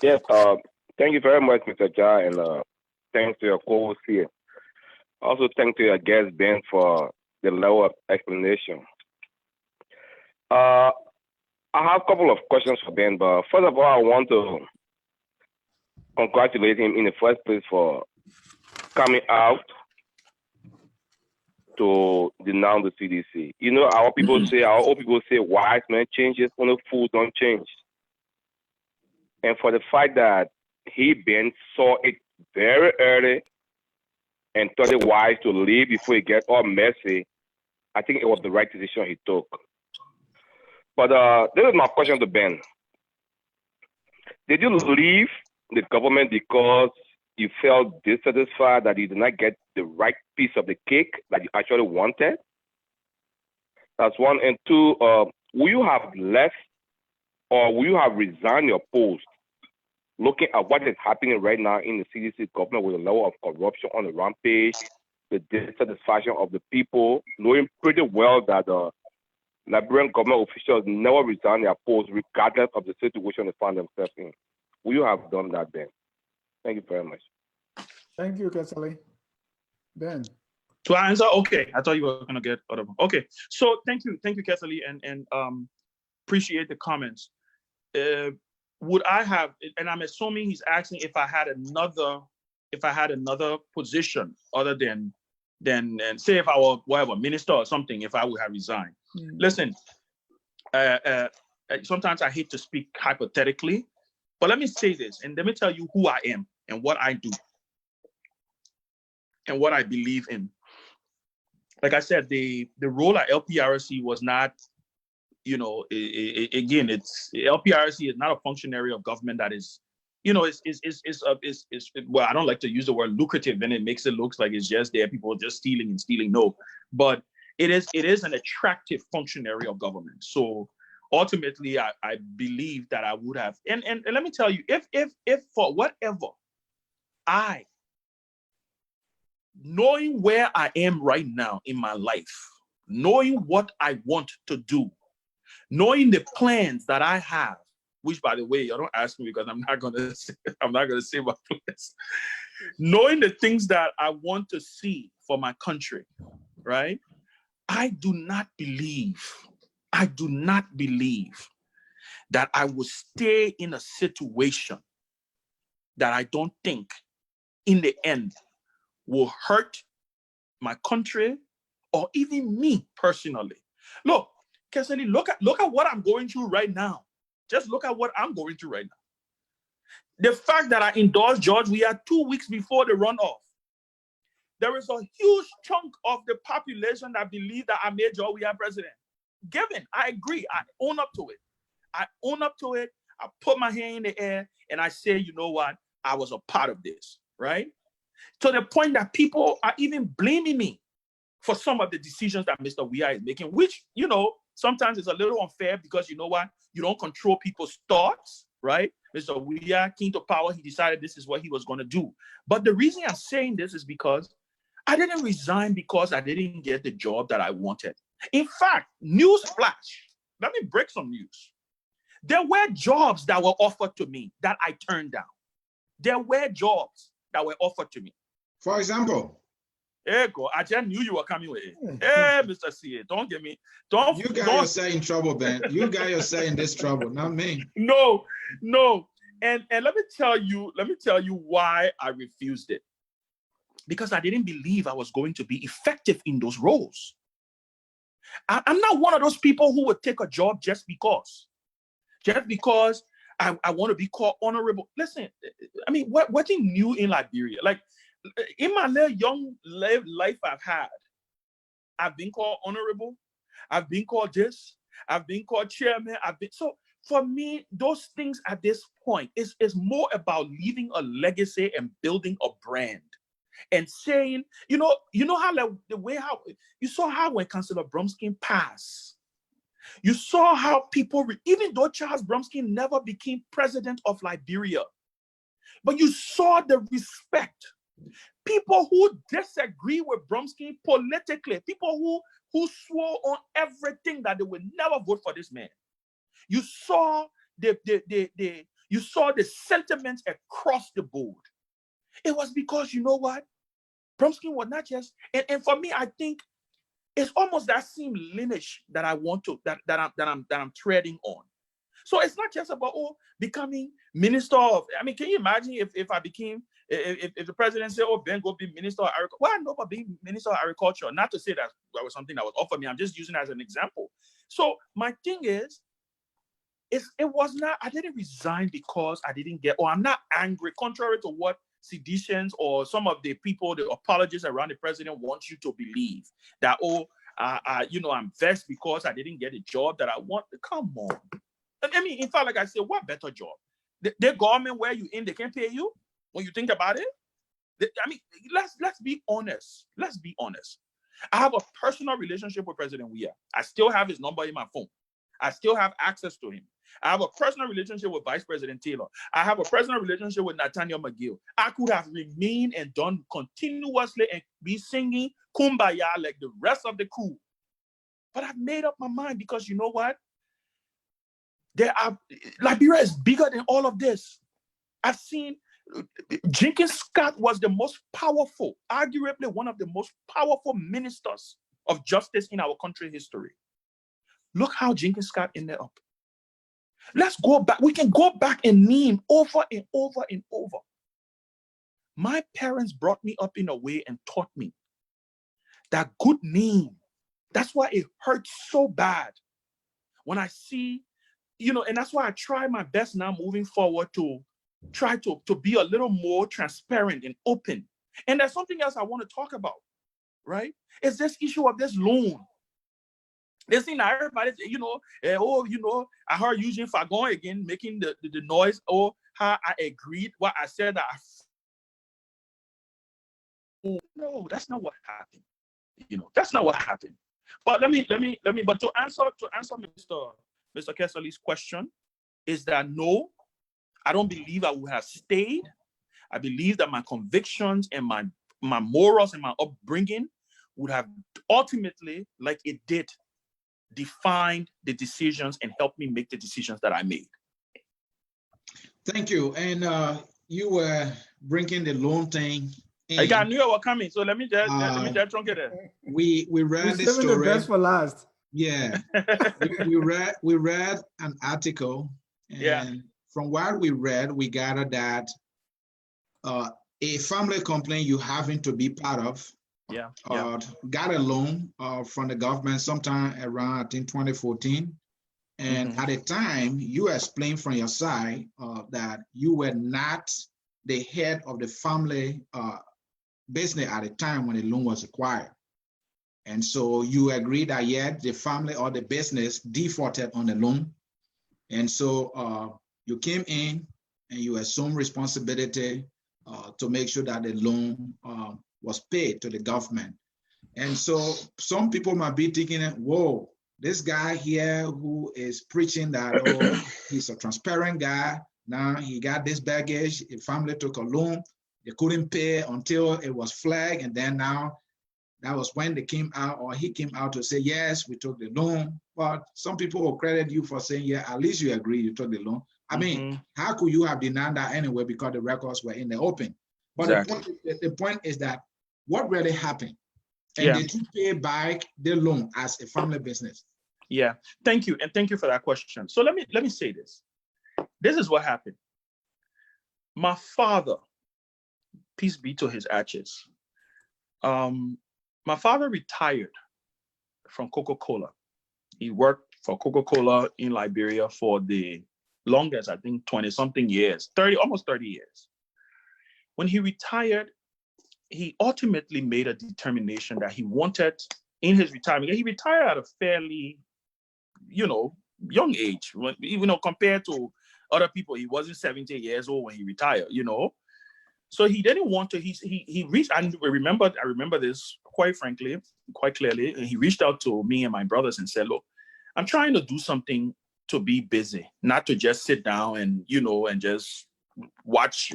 Yes, thank you very much, Mr. Ja, and thanks to your co-host here. Also, thanks to your guest, Ben, for the level of explanation. I have a couple of questions for Ben, but first of all, I want to congratulate him in the first place for coming out to denounce the CDC. You know, our old people say, wise men changes, only fools don't change. And for the fact that Ben saw it very early and thought it wise to leave before he gets all messy, I think it was the right decision he took. But this is my question to Ben. Did you leave the government because you felt dissatisfied that you did not get the right piece of the cake that you actually wanted? That's one. And two, will you have left or will you have resigned your post looking at what is happening right now in the CDC government with the level of corruption on the rampage, the dissatisfaction of the people, knowing pretty well that the Liberian government officials never resign their posts regardless of the situation they find themselves in? Will you have done that, Ben? Thank you very much. Thank you, Kesali. Ben. To answer, okay. I thought you were gonna get other one. Okay. So thank you, Kesali, and appreciate the comments. Would I have? And I'm assuming he's asking if I had another position other than and say if I were whatever minister or something, if I would have resigned. Listen, sometimes I hate to speak hypothetically, but let me say this and let me tell you who I am and what I do and what I believe in. Like I said, the role at LPRC was not, again, LPRC is not a functionary of government that is, well, I don't like to use the word lucrative, and it makes it look like it's just there, people just stealing. No, but it is an attractive functionary of government. So ultimately, I believe that I would have, and let me tell you, if for whatever knowing where I am right now in my life, knowing what I want to do, knowing the plans that I have, which, by the way, you don't ask me because I'm not gonna say my plans. Knowing the things that I want to see for my country, right? I do not believe that I will stay in a situation that I don't think, in the end, will hurt my country or even me personally. Look, Kesali, look at what I'm going through right now. Just look at what I'm going through right now. The fact that I endorsed George Weah 2 weeks before the runoff. There is a huge chunk of the population that believe that I made George Weah president. Given, I agree. I own up to it. I put my hand in the air and I say, you know what? I was a part of this, right? To the point that people are even blaming me for some of the decisions that Mr. Weah is making, which, sometimes it's a little unfair because you know what? You don't control people's thoughts, right? Mr. Weah came to power. He decided this is what he was going to do. But the reason I'm saying this is because I didn't resign because I didn't get the job that I wanted. In fact, news flash, let me break some news. There were jobs that were offered to me that I turned down. There were jobs that were offered to me. For example? Hey, go. I just knew you were coming with it. Hey, Mr. C.A., don't get me. You got yourself in trouble, Ben. You got yourself in this trouble, not me. No. And let me tell you why I refused it. because I didn't believe I was going to be effective in those roles. I'm not one of those people who would take a job just because I want to be called honorable. Listen, I mean, what's new in Liberia? Like, in my little young life I've been called honorable. I've been called this. I've been called chairman. So for me, those things at this point is more about leaving a legacy and building a brand. And saying, you know how, like, the way how you saw how when Councillor Bronstein passed, you saw how people, even though Charles Bronstein never became president of Liberia, but you saw the respect. People who disagree with Bronstein politically, people who swore on everything that they would never vote for this man. You saw you saw the sentiments across the board. It was because, you know what? Bronstein was not just, and for me, I think it's almost that same lineage that I want to, that I'm treading on. So it's not just about becoming minister of, I mean, can you imagine if I became, if the president said, Ben, go be minister of agriculture? Well, I know about being minister of agriculture. Not to say that was something that was offered me. I'm just using it as an example. So my thing is, it was not, I didn't resign because I didn't get, or I'm not angry, contrary to what seditious or some of the people, the apologists around the president want you to believe that, I'm vexed because I didn't get a job that I want. Come on. I mean, in fact, like I said, what better job? The government where you in, they can't pay you when you think about it. I mean, let's be honest. Let's be honest. I have a personal relationship with President Weah. I still have his number in my phone. I still have access to him. I have a personal relationship with Vice President Taylor. I have a personal relationship with Nathaniel McGill. I could have remained and done continuously and be singing Kumbaya like the rest of the crew. But I've made up my mind because you know what? Liberia is bigger than all of this. I've seen Jenkins Scott was the most powerful, arguably one of the most powerful ministers of justice in our country history. Look how Jenkins Scott ended up. Let's go back. We can go back and name over and over and over. My parents brought me up in a way and taught me that good name. That's why it hurts so bad when I see, and that's why I try my best now moving forward to try to be a little more transparent and open. And there's something else I want to talk about, right? It's this issue of this loan. This thing that everybody, I heard Eugene Fagon again making the noise, how I agreed, what I said that no, that's not what happened. That's not what happened. But but to answer Mr. Kessel's question is that no, I don't believe I would have stayed. I believe that my convictions and my morals and my upbringing would have ultimately, like it did, defined the decisions and helped me make the decisions that I made. Thank you. And you were bringing the loan thing in. I knew you were coming, so let me just trunk it there. We read the story. The best for last. Yeah, we read an article, and from what we read, we gathered that a family complaint you having to be part of. Got a loan from the government sometime around, I think, 2014. And at the time, you explained from your side that you were not the head of the family business at the time when the loan was acquired. And so you agreed that, the family or the business defaulted on the loan. And so you came in and you assumed responsibility to make sure that the loan was paid to the government. And so some people might be thinking, whoa, this guy here who is preaching that, he's a transparent guy. Now he got this baggage. The family took a loan. They couldn't pay until it was flagged. And then now that was when they came out, or he came out to say, yes, we took the loan. But some people will credit you for saying, at least you agree you took the loan. I mean, how could you have denied that anyway? Because the records were in the open. But exactly. the point is that what really happened? And did you pay back the loan as a family business? Yeah, thank you. And thank you for that question. So let me say this. This is what happened. My father, peace be to his ashes, my father retired from Coca-Cola. He worked for Coca-Cola in Liberia for the longest, I think 20-something years, almost 30 years. When he retired, he ultimately made a determination that he wanted in his retirement. He retired at a fairly, young age. Compared to other people, he wasn't 70 years old when he retired, So he didn't want to, he reached, I remember this quite frankly, quite clearly, and he reached out to me and my brothers and said, look, I'm trying to do something to be busy, not to just sit down and, and just watch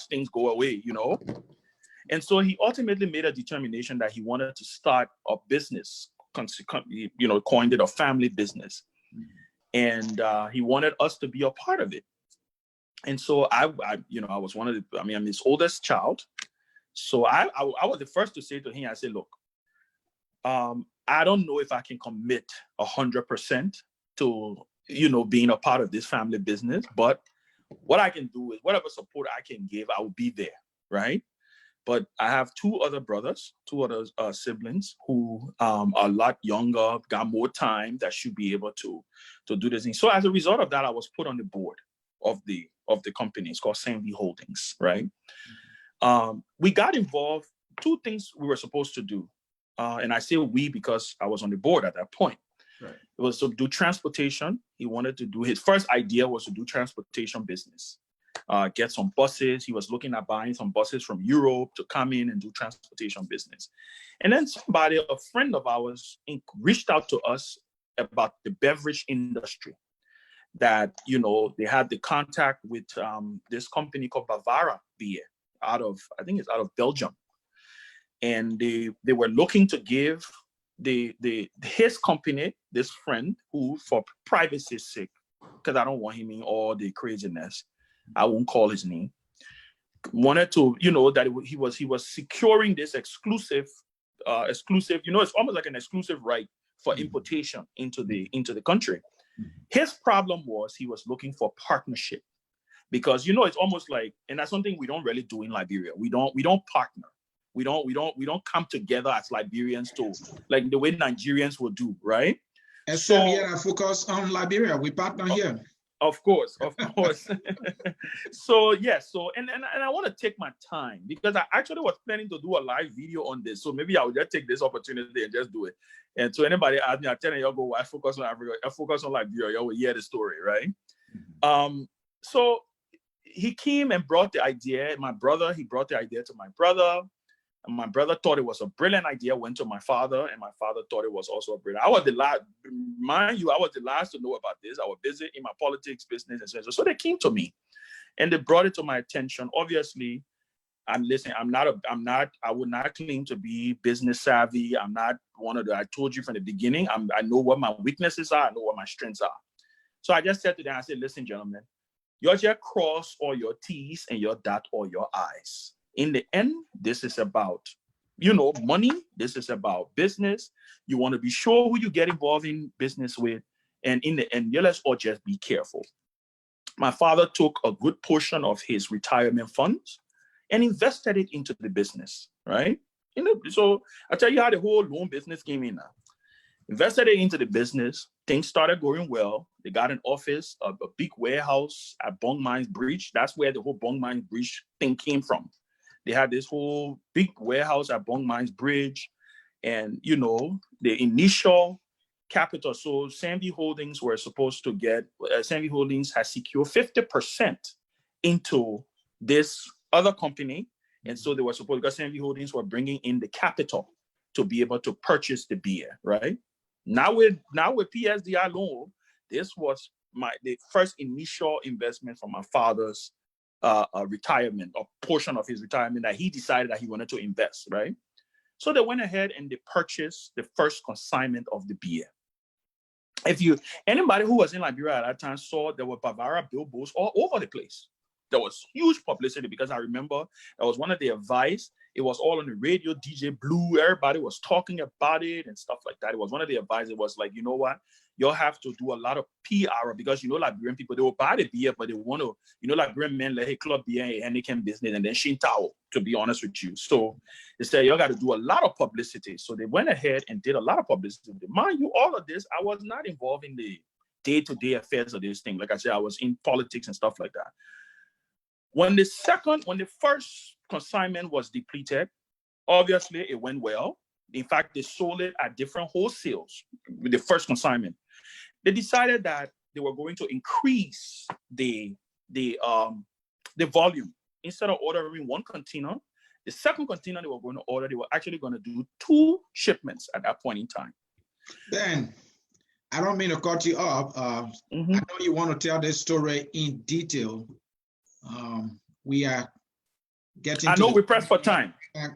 things go away, And so he ultimately made a determination that he wanted to start a business, coined it a family business. And he wanted us to be a part of it. And so I was I'm his oldest child. So I was the first to say to him, I said, look, I don't know if I can commit 100% to, being a part of this family business, but what I can do is whatever support I can give, I will be there, right? But I have two other siblings who are a lot younger, got more time, that should be able to do this thing. So as a result of that, I was put on the board of the company. It's called Sanvee Holdings, right? We got involved. Two things we were supposed to do, and I say we because I was on the board at that point. Right. It was to do transportation. He wanted to do, his first idea was to do transportation business. Get some buses. He was looking at buying some buses from Europe to come in and do transportation business. And then a friend of ours, reached out to us about the beverage industry, that, they had the contact with this company called Bavara Beer out of Belgium. And they were looking to give his company, this friend, who, for privacy's sake, because I don't want him in all the craziness, I won't call his name, wanted to, that he was securing this exclusive, it's almost like an exclusive right for importation into the country. His problem was he was looking for partnership, because, it's almost like, and that's something we don't really do in Liberia. We don't partner. We don't come together as Liberians to, like the way Nigerians will do, right? Except here, I focus on Liberia. We partner here. Of course. So and I want to take my time, because I actually was planning to do a live video on this. So maybe I will just take this opportunity and just do it. And so anybody ask me, I tell you, go, I focus on Africa, I focus on Liberia, you will hear the story, right? So he came and brought the idea. He brought the idea to my brother. And my brother thought it was a brilliant idea, went to my father, and my father thought it was also a brilliant. I was the last, mind you, I was the last to know about this. I was busy in my politics business, and so they came to me and they brought it to my attention. Obviously, I would not claim to be business savvy. I'm not one of I told you from the beginning, I know what my weaknesses are, I know what my strengths are. So I just said to them, I said, listen, gentlemen, you just cross all your T's and you dot all your I's. In the end, this is about, money. This is about business. You want to be sure who you get involved in business with. And in the end, let's all just be careful. My father took a good portion of his retirement funds and invested it into the business, right? So I'll tell you how the whole loan business came in now. Invested it into the business. Things started going well. They got an office, a big warehouse at Bong Mines Bridge. That's where the whole Bong Mines Bridge thing came from. They had this whole big warehouse at Bong Mines Bridge, and the initial capital. So Sanvee Holdings were supposed to get. Sanvee Holdings has secured 50% into this other company, and so they were supposed, because Sanvee Holdings were bringing in the capital to be able to purchase the beer. Right now with PSDI loan, this was the first initial investment from my father's retirement, or portion of his retirement that he decided that he wanted to invest, right? So they went ahead and they purchased the first consignment of the beer. Anybody who was in Liberia at that time saw there were Bavara billboards all over the place. There was huge publicity, because I remember that was one of the advice. It was all on the radio, DJ Blue, everybody was talking about it and stuff like that. It was one of the advice. It was like, you know what? you'll have to do a lot of PR because, you know, Liberian people, they will buy the beer, but they want to, you know, Liberian men, like, hey, club beer and Heineken business, and then Shintao, to be honest with you. So they said, you got to do a lot of publicity. So they went ahead and did a lot of publicity. Mind you, all of this, I was not involved in the day-to-day affairs of this thing. Like I said, I was in politics and stuff like that. When the first consignment was depleted, obviously it went well. In fact, they sold it at different wholesales with the first consignment. They decided that they were going to increase the volume. Instead of ordering one container, the second container they were going to order, they were actually going to do 2 shipments at that point in time. Ben, I don't mean to cut you off. I know you want to tell this story in detail. We are getting. I know we're pressed for time.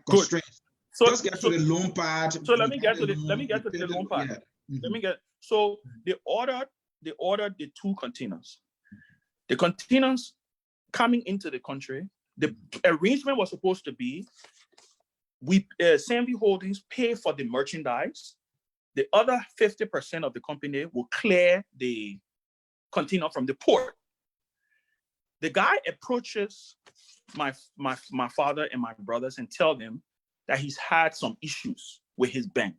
Constraints. So just get to the loan part. So let me get to the loan part. Yeah. So they ordered the 2 containers. The containers coming into the country, the arrangement was supposed to be Sanvee Holdings pay for the merchandise. The other 50% of the company will clear the container from the port. The guy approaches my father and my brothers and tell them that he's had some issues with his bank.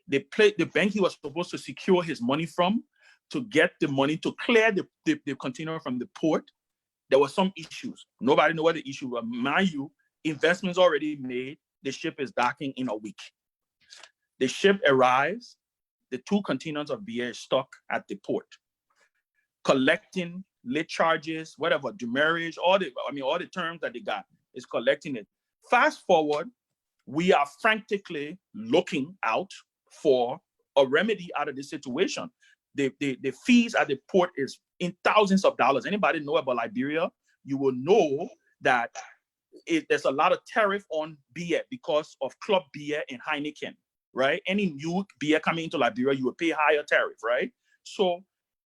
The bank he was supposed to secure his money from to get the money to clear the container from the port. There were some issues. Nobody knew what the issue was. Mind you, investments already made. The ship is docking in a week. The ship arrives. The 2 containers of beer is stuck at the port, collecting late charges, whatever, demurrage, all the terms that they got is collecting it. Fast forward, we are frantically looking out for a remedy out of this situation. The fees at the port is in thousands of dollars. Anybody know about Liberia, you will know that there's a lot of tariff on beer because of club beer and Heineken, right? Any new beer coming into Liberia, you will pay higher tariff, right? So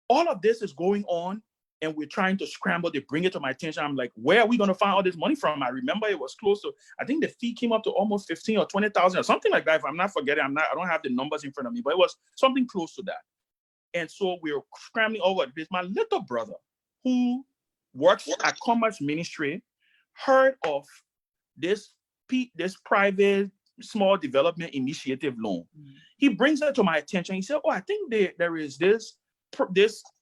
all of this is going on, and we're trying to scramble. They bring it to my attention. I'm like, where are we going to find all this money from? I remember it was close to, I think the fee came up to almost 15 or 20,000 or something like that. If I'm not forgetting, I don't have the numbers in front of me, but it was something close to that. And so we were scrambling over this. My little brother, who works at Commerce Ministry, heard of this private small development initiative loan. He brings it to my attention. He said, oh, I think there is this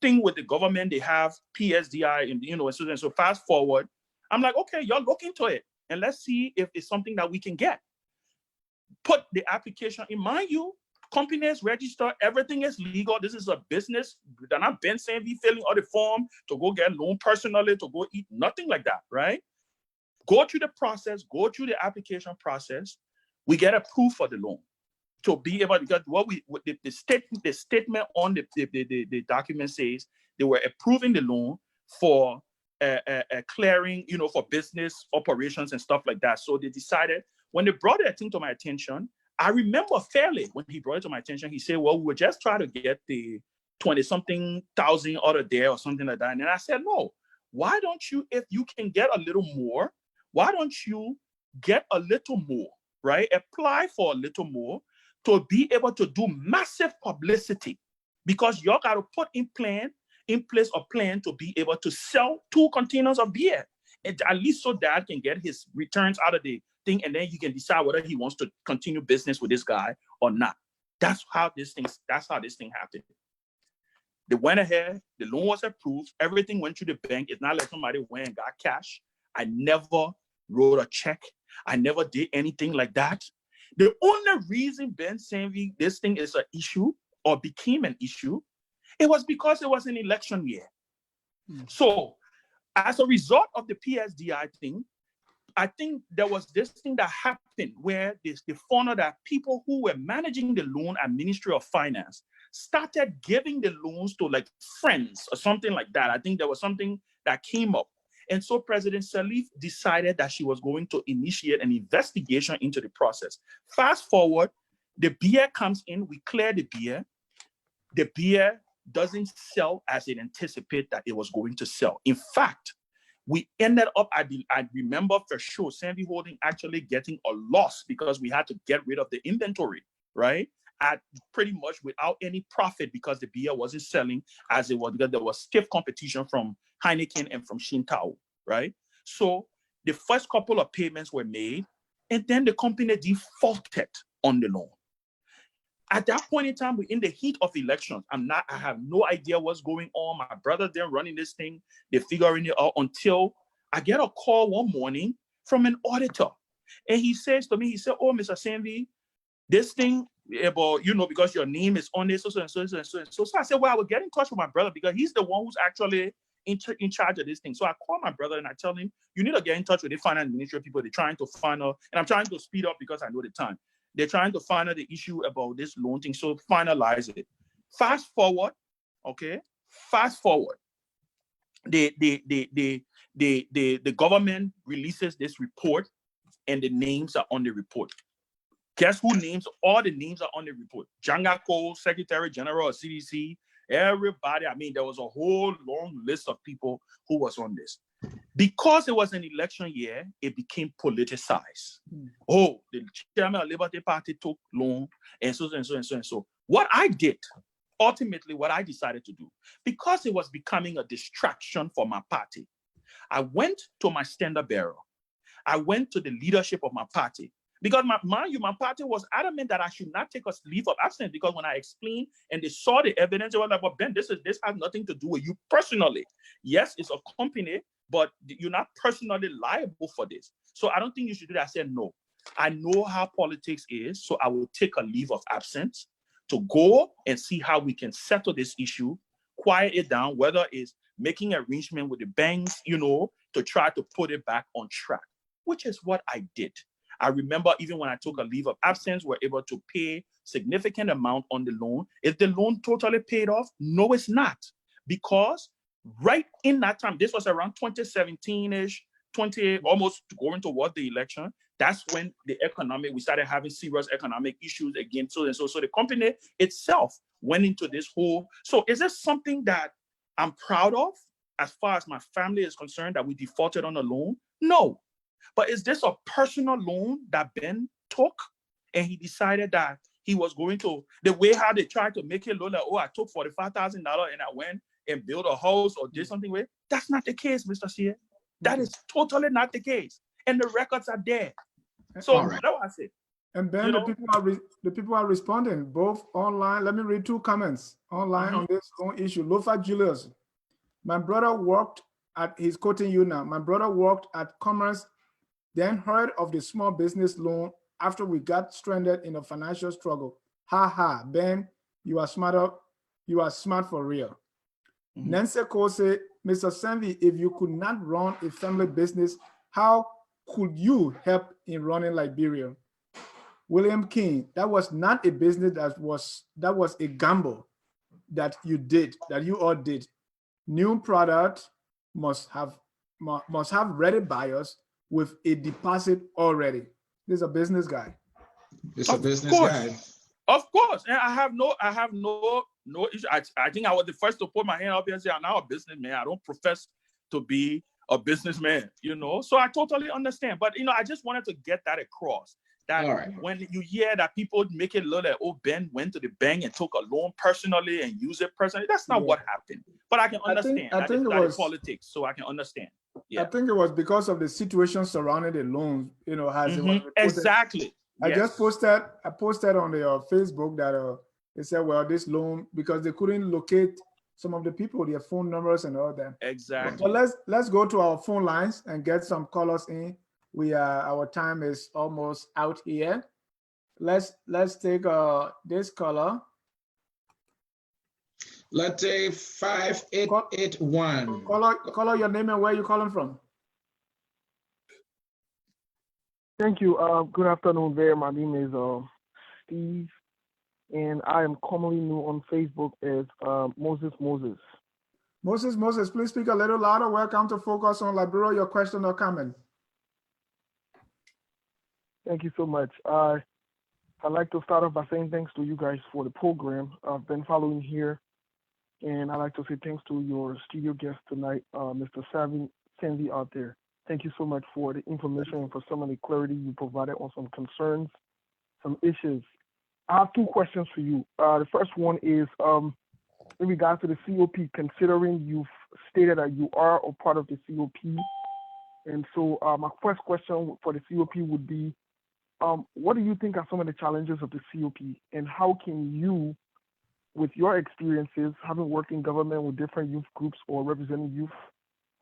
thing with the government. They have PSDI and, you know, and so fast forward. I'm like, okay, y'all look into it and let's see if it's something that we can get. Put the application in. Mind you, companies register, everything is legal. This is a business. They're not Ben Sanvee filling out the form to go get loan personally, to go eat, nothing like that, right? Go through the process, go through the application process. We get approved for the loan. To be able to get the statement on the document says they were approving the loan for clearing, you know, for business operations and stuff like that. So they decided, when they brought that thing to my attention, I remember fairly when he brought it to my attention, he said, well, we were just trying to get the 20-something thousand out of there or something like that. And I said, no, why don't you, if you can get a little more, why don't you get a little more, right? Apply for a little more to be able to do massive publicity, because you got to put in place a plan to be able to sell 2 containers of beer, and at least so Dad can get his returns out of the thing, and then you can decide whether he wants to continue business with this guy or not. That's how this thing happened. They went ahead, the loan was approved, everything went through the bank. It's not like somebody went and got cash. I never wrote a check. I never did anything like that. The only reason Ben Sanvee, this thing is an issue or became an issue, it was because it was an election year. So as a result of the PSDI thing, I think there was this thing that happened where the funnel that people who were managing the loan at Ministry of Finance started giving the loans to like friends or something like that. I think there was something that came up. And so President Sirleaf decided that she was going to initiate an investigation into the process. Fast forward, the beer comes in, we clear the beer. The beer doesn't sell as it anticipated that it was going to sell. In fact, we ended up, I remember for sure, Sanvee Holding actually getting a loss because we had to get rid of the inventory, right? at pretty much without any profit because the beer wasn't selling as it was, because there was stiff competition from Heineken and from Shintao, right? So the first couple of payments were made, and then the company defaulted on the loan. At that point in time, we're in the heat of elections. I have no idea what's going on. My brother, they're running this thing. They're figuring it out until I get a call one morning from an auditor. And he says to me, he said, "Oh, Mr. Sanvee, this thing about, because your name is on this, so and so and so and so and so." So I said, well, I will get in touch with my brother because he's the one who's actually in charge of this thing. So I call my brother and I tell him, you need to get in touch with the finance ministry people. They're trying to find out, and I'm trying to speed up because I know the time. They're trying to find out the issue about this loan thing. So finalize it. Fast forward, okay? Fast forward. The government releases this report, and the names are on the report. Guess who names? All the names are on the report. Janga Cole, Secretary General of CDC, everybody. I mean, there was a whole long list of people who was on this. Because it was an election year, it became politicized. Oh, the chairman of Liberty Party took loan, and so and so and so and so. What I did, ultimately, what I decided to do, because it was becoming a distraction for my party, I went to my standard bearer. I went to the leadership of my party. Because my party was adamant that I should not take a leave of absence, because when I explained and they saw the evidence, they were like, "Well, Ben, this has nothing to do with you personally. Yes, it's a company, but you're not personally liable for this. So I don't think you should do that." I said, no. I know how politics is, so I will take a leave of absence to go and see how we can settle this issue, quiet it down, whether it's making arrangement with the banks, to try to put it back on track, which is what I did. I remember even when I took a leave of absence, we're able to pay significant amount on the loan. Is the loan totally paid off? No, it's not. Because right in that time, this was around 2017-ish, almost going towards the election. That's when we started having serious economic issues again. So the company itself went into this whole. So is this something that I'm proud of as far as my family is concerned, that we defaulted on a loan? No. But is this a personal loan that Ben took, and he decided that he was going to, the way how they tried to make it look like, oh, I took $45,000 and I went and built a house or did something with? That's not the case, Mr. Sia. That is totally not the case. And the records are there. So that's what I said. And Ben, the people are responding both online. Let me read two comments online on this loan issue. Lofa Julius, my brother worked at, he's quoting you now, my brother worked at Commerce, then heard of the small business loan after we got stranded in a financial struggle. Ha ha, Ben, you are smarter. You are smart for real. Nancy Cole said, Mr. Sanvee, if you could not run a family business, how could you help in running Liberia? William King, that was not a business, that was a gamble that you all did. New product must have ready buyers with a deposit already. This is a business guy. It's a business guy. Of course. And I have no issue. I think I was the first to put my hand up here and say, I'm now a businessman. I don't profess to be a businessman, So I totally understand. But, I just wanted to get that across. That when you hear that people make it look like, oh, Ben went to the bank and took a loan personally and used it personally, that's not what happened. But I can understand. I think that is politics, so I can understand. Yeah. I think it was because of the situation surrounding the loans, as it was reported. Exactly. I just posted on the Facebook that they said, well, this loan, because they couldn't locate some of the people, their phone numbers and all that. Exactly. But let's go to our phone lines and get some callers in. Our time is almost out here. Let's take this caller. Let's take 5881. Caller, your name and where you calling from? Thank you. Good afternoon there. My name is Steve, and I am commonly known on Facebook as Moses. Moses, please speak a little louder. Welcome to Focus on Liberia. Your question or comment? Thank you so much. I'd like to start off by saying thanks to you guys for the program. I've been following here, and I'd like to say thanks to your studio guest tonight, Mr. Sanvee out there. Thank you so much for the information and for some of the clarity you provided on some concerns, some issues I have two questions for you. The first one is in regards to the COP, considering you've stated that you are a part of the COP. And so my first question for the COP would be, what do you think are some of the challenges of the COP, and how can you, with your experiences, having worked in government with different youth groups or representing youth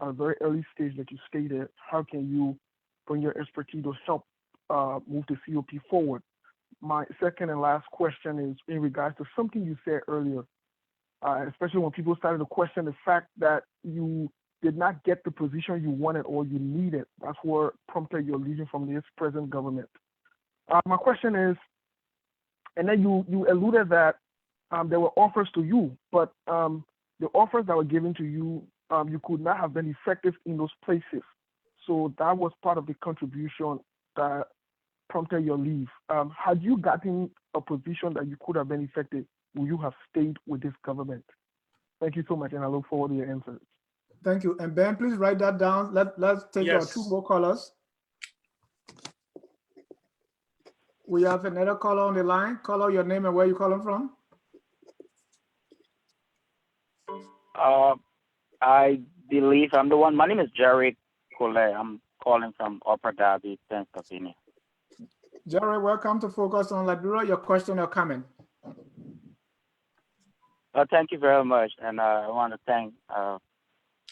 at a very early stage that you stated, how can you bring your expertise to help move the COP forward? My second and last question is in regards to something you said earlier, especially when people started to question the fact that you did not get the position you wanted or you needed. That's what prompted your leaving from this present government. My question is, and then you alluded that there were offers to you, but the offers that were given to you, you could not have been effective in those places. So that was part of the contribution that prompted your leave. Had you gotten a position that you could have been effective, would you have stayed with this government? Thank you so much, and I look forward to your answers. Thank you. And Ben, please write that down. Let's take our two more callers. We have another caller on the line. Caller, your name and where you calling from? I believe I'm the one. My name is Jerry Collet. I'm calling from Upper Darby, Pennsylvania. Jerry, welcome to Focus on Liberia. Your question or comment? Thank you very much. And I want to thank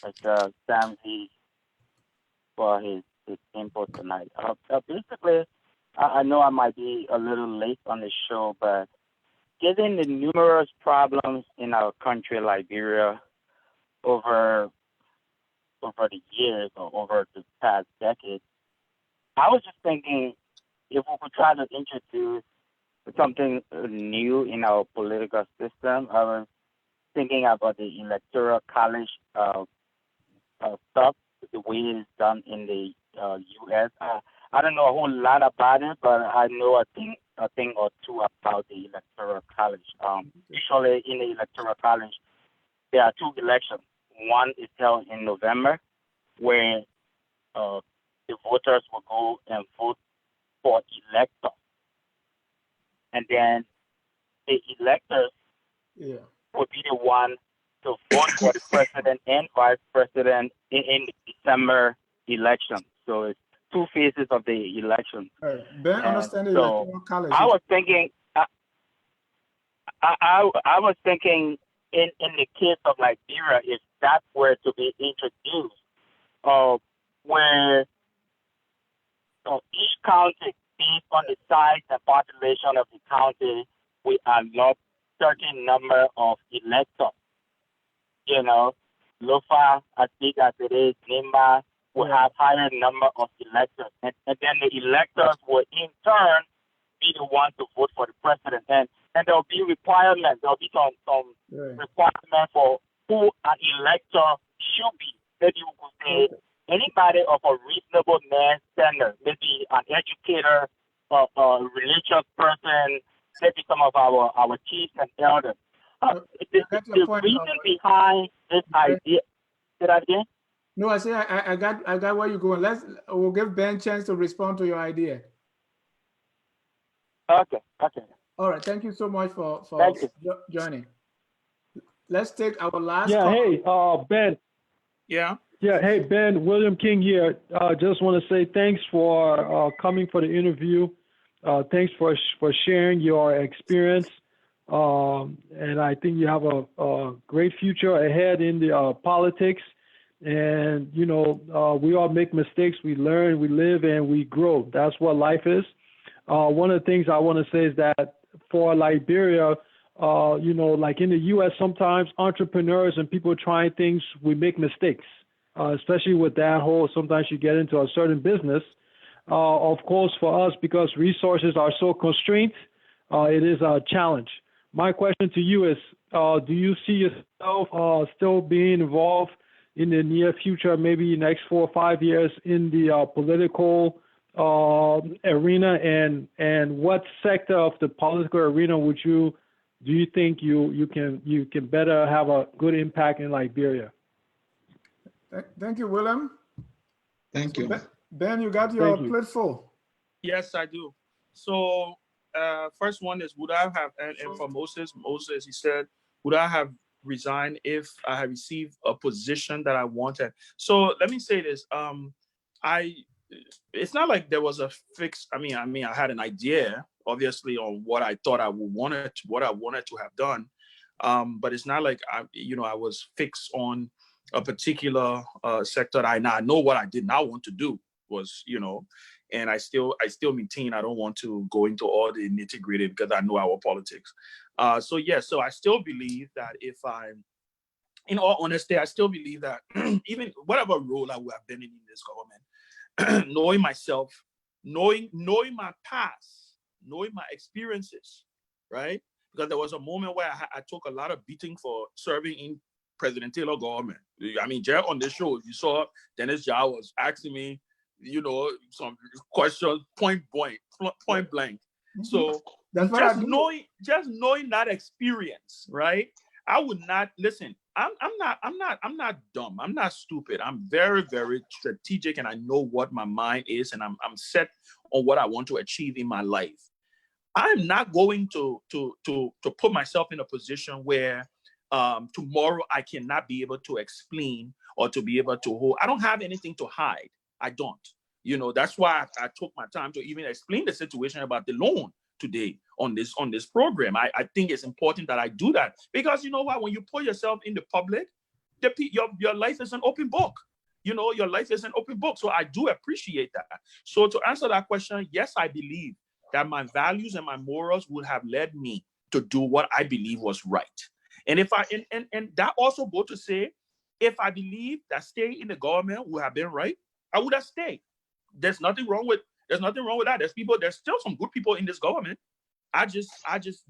Mr. Sanvee for his input tonight. Basically, I know I might be a little late on the show, but given the numerous problems in our country, Liberia, over the years or over the past decade, I was just thinking if we could try to introduce something new in our political system. I was thinking about the electoral college stuff, the way it's done in the U.S. I don't know a whole lot about it, but I know a thing or two about the electoral college. Usually in the electoral college, there are two elections. One is held in November, where the voters will go and vote for electors. And then the electors will be the one to vote for the president and vice president in the December election. So it's two phases of the election. Ben, understand the electoral college. I was thinking, I was thinking in the case of Liberia, if that were to be introduced, where each county, based on the size and population of the county, we allot certain number of electors. You know, Lofa, as big as it is, Nimba will have higher number of electors. And then the electors will in turn be the ones to vote for the president. And there will be requirements. There will be some requirements for who an elector should be. Maybe you could say anybody of a reasonable man standard, maybe an educator, a religious person, maybe some of our chiefs and elders. The reason behind this idea, say that again? No, I say I got where you're going. We'll give Ben a chance to respond to your idea. Okay. All right. Thank you so much for joining. Let's take our last call. Hey, Ben. Yeah. Hey, Ben, William King here. Just want to say thanks for coming for the interview. Thanks for sharing your experience. And I think you have a great future ahead in the politics. And, we all make mistakes. We learn, we live, and we grow. That's what life is. One of the things I want to say is that for Liberia, like in the U.S., sometimes entrepreneurs and people trying things, we make mistakes, especially with that whole, sometimes you get into a certain business. Of course, for us, because resources are so constrained, it is a challenge. My question to you is, do you see yourself still being involved in the near future, maybe next 4 or 5 years in the political arena, and what sector of the political arena do you think you can better have a good impact in Liberia? Thank you, William. Thank you. Ben, you got your plate full. Yes, I do. So first one is, would I have, and for Moses, he said, would I have resigned if I had received a position that I wanted? So let me say this. It's not like there was a fix. I mean, I had an idea, obviously, on what I thought what I wanted to have done. But it's not like I was fixed on a particular sector. I know what I did not want to do was, and I still maintain I don't want to go into all the nitty-gritty because I know our politics. So I still believe that in all honesty, I still believe that even whatever role I would have been in this government, knowing myself, knowing my past, knowing my experiences, right? Because there was a moment where I took a lot of beating for serving in President Taylor government. I mean, Jer, on the show, you saw Dennis Jar was asking me, some questions point blank. Mm-hmm. So that's what just knowing that experience, right? I would not listen. I'm not dumb. I'm not stupid. I'm very, very strategic, and I know what my mind is, and I'm set on what I want to achieve in my life. I'm not going to put myself in a position where tomorrow I cannot be able to explain or to be able to hold. I don't have anything to hide. I don't. That's why I took my time to even explain the situation about the loan today on this program. I think it's important that I do that because you know what? When you put yourself in the public, your life is an open book. Your life is an open book. So I do appreciate that. So to answer that question, yes, I believe that my values and my morals would have led me to do what I believe was right. And if and that also go to say, if I believe that staying in the government would have been right, I would have stayed. There's nothing wrong with that. There's still some good people in this government. I just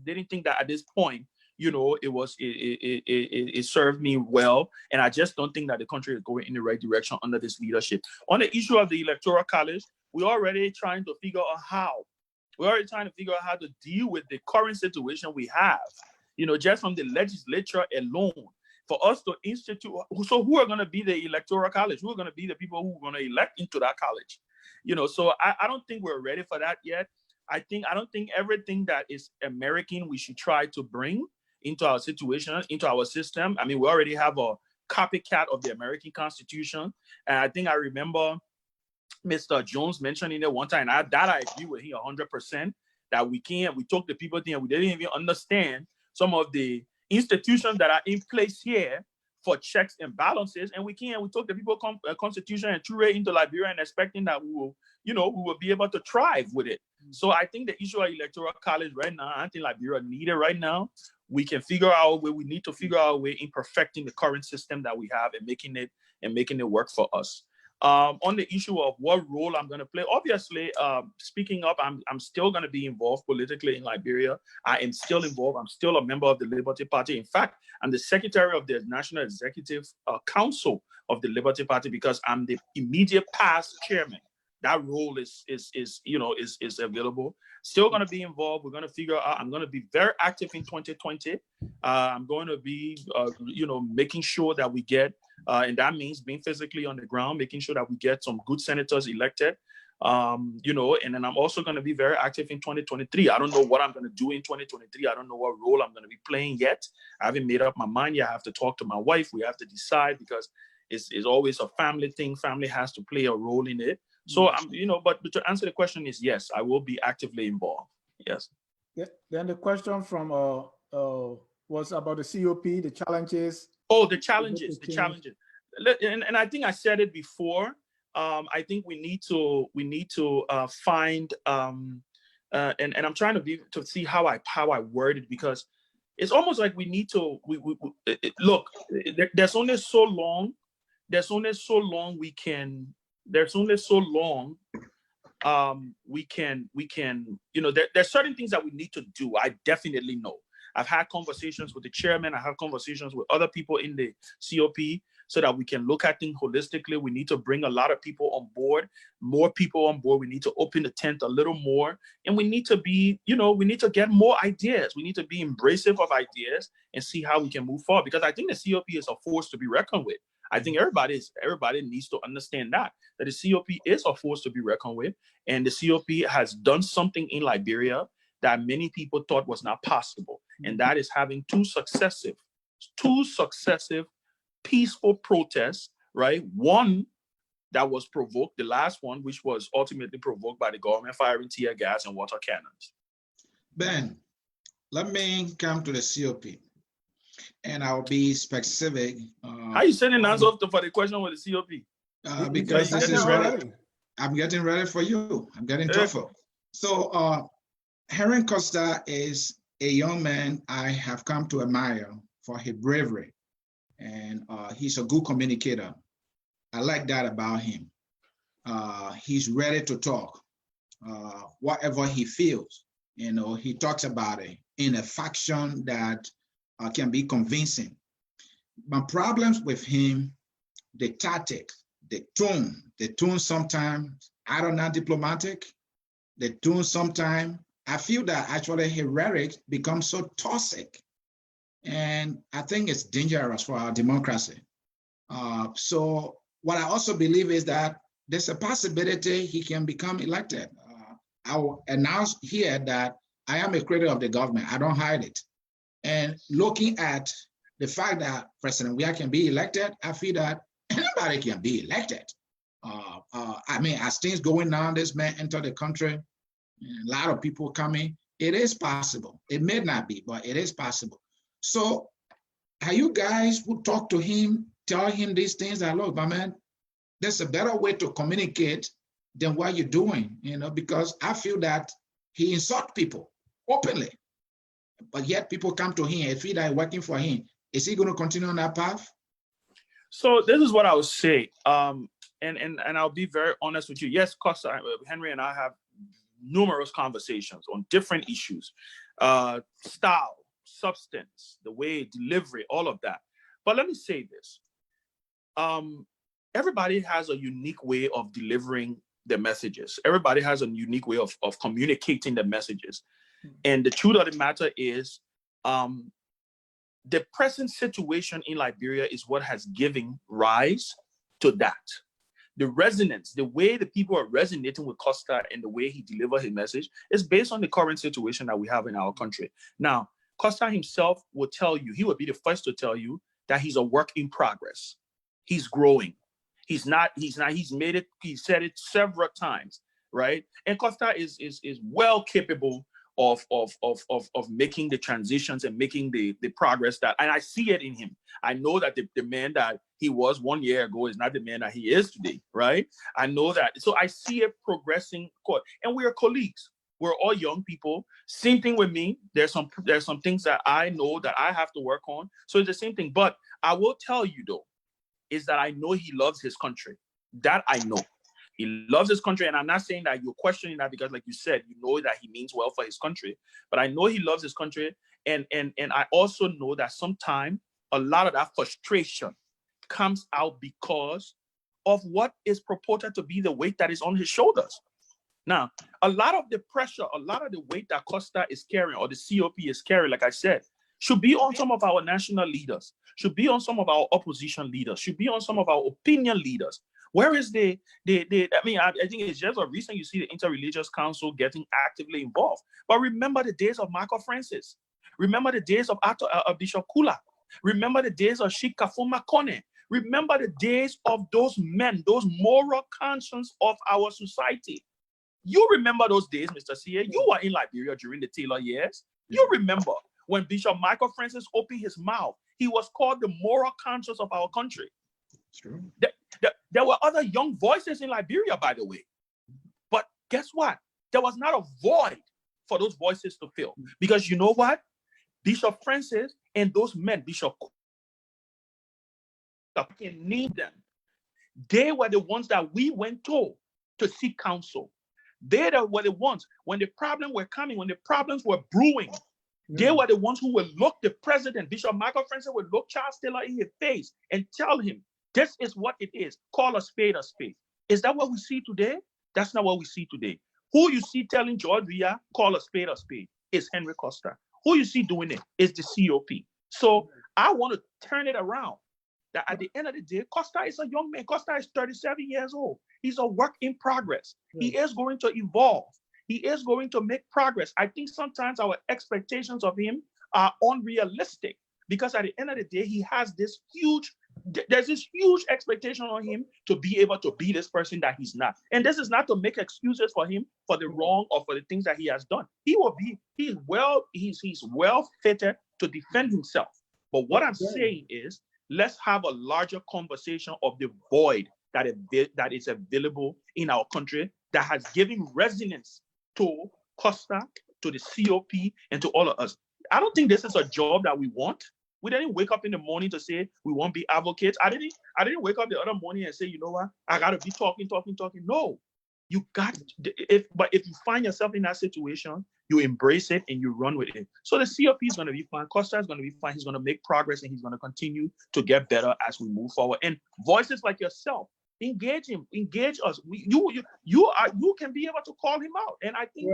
didn't think that at this point, it served me well. And I just don't think that the country is going in the right direction under this leadership. On the issue of the Electoral College, we're already trying to figure out how to deal with the current situation we have. Just from the legislature alone, for us to institute. So who are going to be the Electoral College? Who are going to be the people who are going to elect into that college? So I don't think we're ready for that yet. I don't think everything that is American we should try to bring into our situation, into our system. I mean, we already have a copycat of the American Constitution. And I think I remember Mr. Jones mentioning it one time. I agree with him 100%, that we took the people thing and we didn't even understand some of the institutions that are in place here for checks and balances, and we took the people constitution and threw it into Liberia and expecting that we will be able to thrive with it. So I think the issue of Electoral College right now, I think Liberia need it right now. We can figure out a way. We need to figure out a way in perfecting the current system that we have and making it work for us. On the issue of what role I'm going to play, obviously, speaking up, I'm still going to be involved politically in Liberia. I am still involved. I'm still a member of the Liberty Party. In fact, I'm the secretary of the National Executive Council of the Liberty Party because I'm the immediate past chairman. That role is available. Still going to be involved. We're going to figure out. I'm going to be very active in 2020. I'm going to be, making sure that we get, and that means being physically on the ground, making sure that we get some good senators elected. And then I'm also going to be very active in 2023. I don't know what I'm going to do in 2023. I don't know what role I'm going to be playing yet. I haven't made up my mind yet. I have to talk to my wife. We have to decide because it's always a family thing. Family has to play a role in it. So but to answer the question is yes, I will be actively involved. Yes. Yeah. Then the question from was about the COP, the challenges. Oh, the challenges. And I think I said it before. I think we need to find and I'm trying to see how I word it, because it's almost like we need to look. There's only so long we can. There's only so long we can there's certain things that we need to do. I definitely know. I've had conversations with the chairman. I have conversations with other people in the COP so that we can look at things holistically. We need to bring a lot of people on board, more people on board. We need to open the tent a little more, and we need to be, we need to get more ideas. We need to be embracive of ideas and see how we can move forward, because I think the COP is a force to be reckoned with. I think everybody needs to understand that the COP is a force to be reckoned with, and the COP has done something in Liberia that many people thought was not possible, and that is having two successive peaceful protests, right? One that was provoked, the last one, which was ultimately provoked by the government firing tear gas and water cannons. Ben, let me come to the COP, and I'll be specific. How you sending answer for the question with the COP? Because this is ready. I'm getting ready for you. I'm getting tougher. So Henry Costa is a young man I have come to admire for his bravery, and he's a good communicator. I like that about him. He's ready to talk. Whatever he feels, he talks about it in a fashion that can be convincing. My problems with him, the tactics, the tone sometimes, I don't know, diplomatic, the tone sometimes, I feel that actually his rhetoric becomes so toxic. And I think it's dangerous for our democracy. So what I also believe is that there's a possibility he can become elected. I will announce here that I am a critic of the government. I don't hide it. And looking at the fact that President Weah can be elected, I feel that anybody can be elected. I mean, as things going on, this man entered the country, a lot of people coming. It is possible. It may not be, but it is possible. So are you guys who talk to him, tell him these things that, look, my man, there's a better way to communicate than what you're doing, because I feel that he insults people openly, but yet people come to him and feel that working for him. Is he going to continue on that path? So this is what I would say, and I'll be very honest with you. Yes, Costa, Henry and I have numerous conversations on different issues, style, substance, the way, delivery, all of that. But let me say this. Everybody has a unique way of delivering their messages. Everybody has a unique way of communicating the messages. And the truth of the matter is, the present situation in Liberia is what has given rise to that. The resonance, the way the people are resonating with Costa and the way he delivered his message is based on the current situation that we have in our country. Now, Costa himself will tell you, he would be the first to tell you that he's a work in progress. He's growing. He's made it, he said it several times, right? And Costa is well capable of making the transitions and making the progress that, and I see it in him. I know that the man that he was 1 year ago is not the man that he is today, right? I know that. So I see it progressing, and we are colleagues. We're all young people. Same thing with me. There's some things that I know that I have to work on. So it's the same thing. But I will tell you though, is that I know he loves his country. That I know. He loves his country, and I'm not saying that you're questioning that because, like you said, you know that he means well for his country. But I know he loves his country, and I also know that sometimes a lot of that frustration comes out because of what is purported to be the weight that is on his shoulders. Now, a lot of the pressure, a lot of the weight that Costa is carrying, or the COP is carrying, like I said, should be on some of our national leaders, should be on some of our opposition leaders, should be on some of our opinion leaders. Where is I think it's just a recent you see the Interreligious Council getting actively involved. But remember the days of Michael Francis. Remember the days of Bishop Kula. Remember the days of Sheikh Kafuma Kone. Remember the days of those men, those moral conscience of our society. You remember those days, Mr. C.A. You were in Liberia during the Taylor years. You remember when Bishop Michael Francis opened his mouth, he was called the moral conscience of our country. True. There were other young voices in Liberia, by the way. But guess what? There was not a void for those voices to fill. Because you know what? Bishop Francis and those men, Bishop, I can name them. They were the ones that we went to seek counsel. They were the ones, when the problems were coming, when the problems were brewing, they were the ones who would look the president, Bishop Michael Francis, would look Charles Taylor in his face and tell him, this is what it is. Call a spade a spade. Is that what we see today? That's not what we see today. Who you see telling George Weah, call a spade is Henry Costa. Who you see doing it is the COP. So I want to turn it around. That at the end of the day, Costa is a young man. Costa is 37 years old. He's a work in progress. He is going to evolve. he is going to make progress. I think sometimes our expectations of him are unrealistic because at the end of the day, he has there's this huge expectation on him to be able to be this person that he's not. And this is not to make excuses for him for the wrong or for the things that he has done. He's well fitted to defend himself. But what I'm saying is, let's have a larger conversation of the void that is available in our country that has given resonance to Costa, to the COP, and to all of us. I don't think this is a job that we want. We didn't wake up in the morning to say we want to be advocates. I didn't wake up the other morning and say, you know what, I gotta be talking. No, you got but if you find yourself in that situation, you embrace it and you run with it. So the COP is going to be fine. Costa is going to be fine. He's going to make progress and he's going to continue to get better as we move forward. And voices like yourself, engage him, engage us. You can be able to call him out. And I think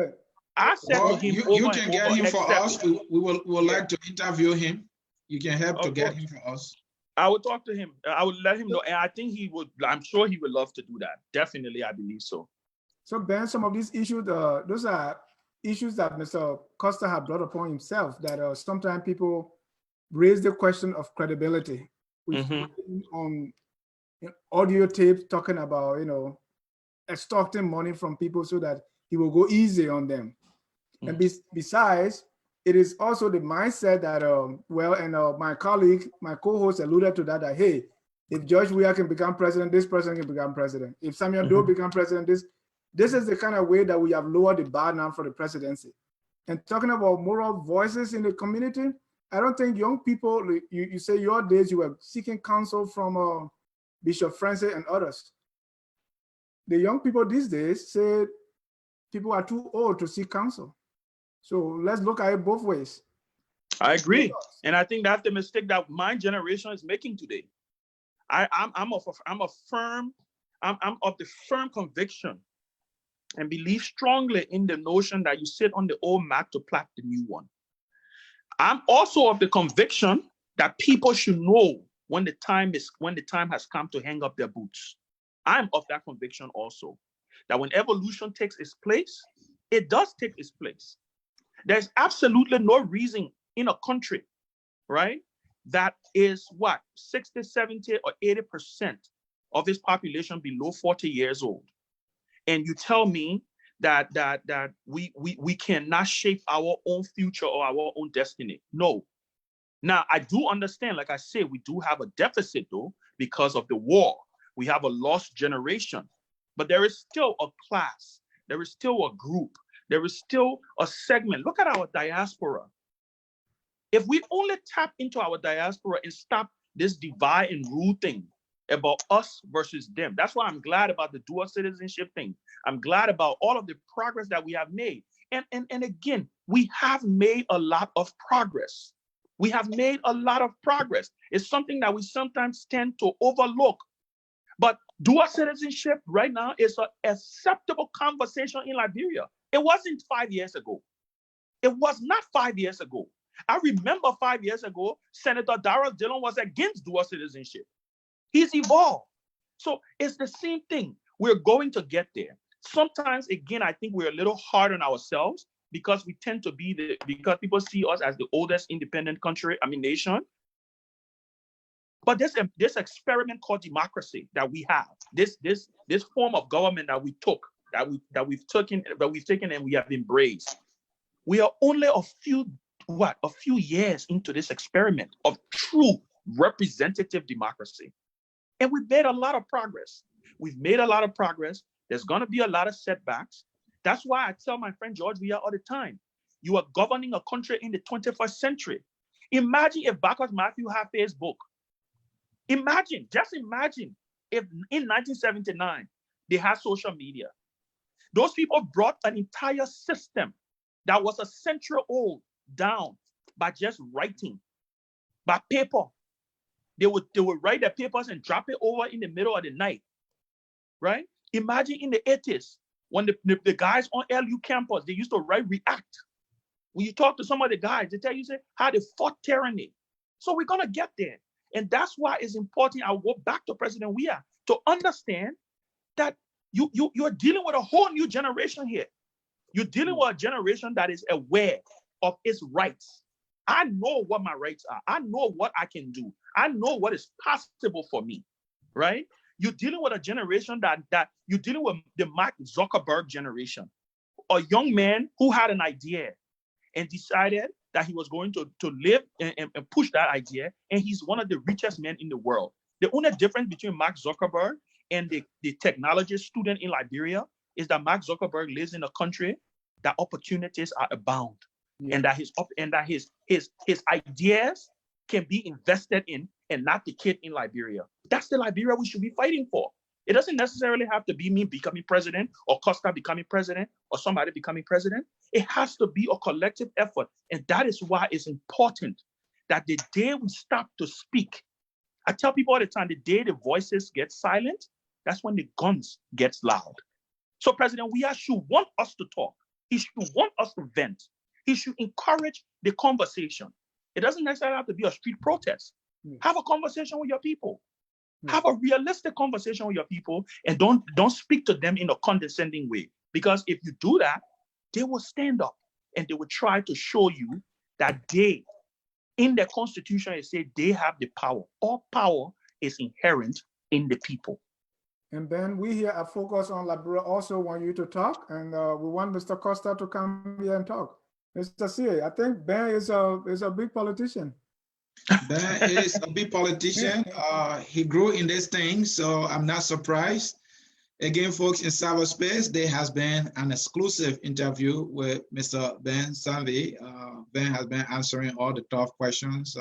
I said to him, you can get him for us. We will like to interview him. You can help to get him for us. I would talk to him. I would let him know. And I think he would, I'm sure he would love to do that. Definitely, I believe so. So Ben, some of these issues, those are issues that Mr. Costa had brought upon himself, that sometimes people raise the question of credibility. We've on audio tapes talking about, extorting money from people so that he will go easy on them. And besides, it is also the mindset that, my colleague, my co-host alluded to that, hey, if George Weah can become president, this person can become president. If Samuel Doe become president, this is the kind of way that we have lowered the bar now for the presidency. And talking about moral voices in the community, I don't think young people, you say your days you were seeking counsel from Bishop Francis and others. The young people these days say people are too old to seek counsel. So let's look at it both ways. I agree. And I think that's the mistake that my generation is making today. I'm of the firm conviction and believe strongly in the notion that you sit on the old map to plat the new one. I'm also of the conviction that people should know when the time has come to hang up their boots. I'm of that conviction also, that when evolution takes its place, it does take its place. There's absolutely no reason in a country, right, that is 60, 70, or 80% of its population below 40 years old. And you tell me that we cannot shape our own future or our own destiny. No. Now, I do understand, like I say, we do have a deficit, though, because of the war. We have a lost generation. But there is still a class. There is still a group. There is still a segment. Look at our diaspora. If we only tap into our diaspora and stop this divide and rule thing about us versus them, that's why I'm glad about the dual citizenship thing. I'm glad about all of the progress that we have made. And again, we have made a lot of progress. We have made a lot of progress. It's something that we sometimes tend to overlook. But dual citizenship right now is an acceptable conversation in Liberia. It wasn't 5 years ago. It was not 5 years ago. I remember 5 years ago, Senator Darrell Dillon was against dual citizenship. He's evolved. So it's the same thing. We're going to get there. Sometimes, again, I think we're a little hard on ourselves because we tend to be because people see us as the oldest independent nation. But this experiment called democracy that we have, this form of government that we took, that we've taken and we have embraced. We are only a few years into this experiment of true representative democracy. And we've made a lot of progress. There's going to be a lot of setbacks. That's why I tell my friend George Weah all the time, you are governing a country in the 21st century. Imagine if Bacchus Matthew had Facebook. Just imagine if in 1979, they had social media. Those people brought an entire system that was a century old down by just writing, by paper. They would write their papers and drop it over in the middle of the night, right? Imagine in the 80s, when the guys on LU campus, they used to write React. When you talk to some of the guys, they tell you how they fought tyranny. So we're going to get there. And that's why it's important. I'll go back to President Weah to understand that you're dealing with a whole new generation here. You're dealing with a generation that is aware of its rights. I know what my rights are. I know what I can do. I know what is possible for me, right? You're dealing with a generation that you're dealing with the Mark Zuckerberg generation, a young man who had an idea and decided that he was going to live and push that idea, and he's one of the richest men in the world. The only difference between Mark Zuckerberg and the technology student in Liberia is that Mark Zuckerberg lives in a country that opportunities are abound, and that his ideas can be invested in and not the kid in Liberia. That's the Liberia we should be fighting for. It doesn't necessarily have to be me becoming president or Costa becoming president or somebody becoming president. It has to be a collective effort. And that is why it's important that the day we stop to speak, I tell people all the time, the day the voices get silent, that's when the guns get loud. So President Weah should want us to talk. He should want us to vent. He should encourage the conversation. It doesn't necessarily have to be a street protest. Have a conversation with your people. Have a realistic conversation with your people, and don't speak to them in a condescending way. Because if you do that, they will stand up and they will try to show you that they, in their constitution, they say they have the power. All power is inherent in the people. And Ben, we here at Focus on Liberia also want you to talk, and we want Mr. Costa to come here and talk. Mr. C, I think Ben is a big politician. Ben is a big politician. He grew in this thing, so I'm not surprised. Again, folks, in cyberspace, there has been an exclusive interview with Mr. Ben Sanvee. Ben has been answering all the tough questions,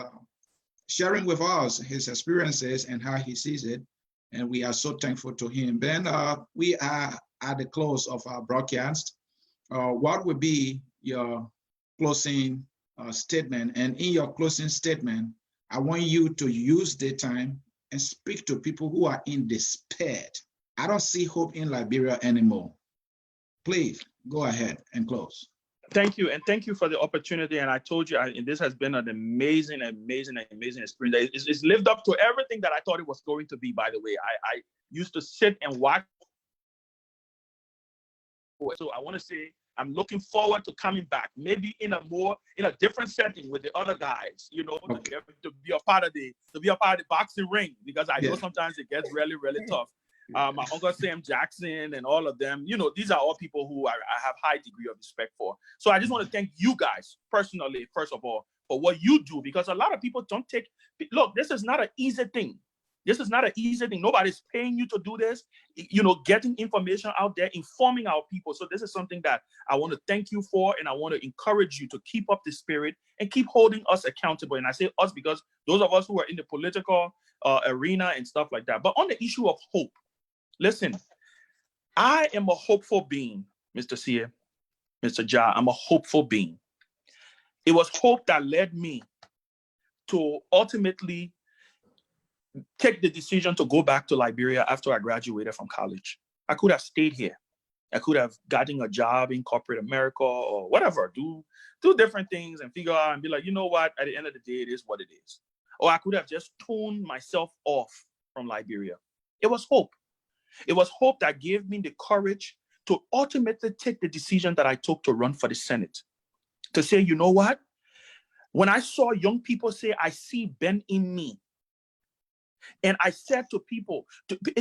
sharing with us his experiences and how he sees it. And we are so thankful to him. Ben, we are at the close of our broadcast. What would be your closing statement? And in your closing statement, I want you to use the time and speak to people who are in despair. I don't see hope in Liberia anymore. Please go ahead and close. Thank you, and thank you for the opportunity. And I told you, and this has been an amazing experience. It's lived up to everything that I thought it was going to be. By the way, I used to sit and watch. So I want to say I'm looking forward to coming back, maybe in a different setting with the other guys. You know, okay, to be a part of the boxing ring, because I know sometimes it gets really tough. My Uncle Sam Jackson and all of them, you know, these are all people who I have high degree of respect for. So I just want to thank you guys personally, first of all, for what you do, because a lot of people don't take, look, this is not an easy thing. This is not an easy thing. Nobody's paying you to do this, you know, getting information out there, informing our people. So this is something that I want to thank you for, and I want to encourage you to keep up the spirit and keep holding us accountable. And I say us because those of us who are in the political arena and stuff like that. But on the issue of hope, listen, I am a hopeful being, Mr. Sia, Mr. Ja. I'm a hopeful being. It was hope that led me to ultimately take the decision to go back to Liberia after I graduated from college. I could have stayed here. I could have gotten a job in corporate America or whatever, do different things and figure out and be like, you know what, at the end of the day, it is what it is. Or I could have just tuned myself off from Liberia. It was hope. It was hope that gave me the courage to ultimately take the decision that I took to run for the Senate. To say, you know what? When I saw young people say, I see Ben in me. And I said to people,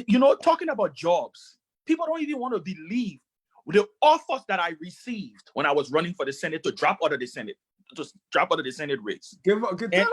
you know, talking about jobs, people don't even want to believe the offers that I received when I was running for the Senate to drop out of the Senate. Just drop out of the Senate race. Tell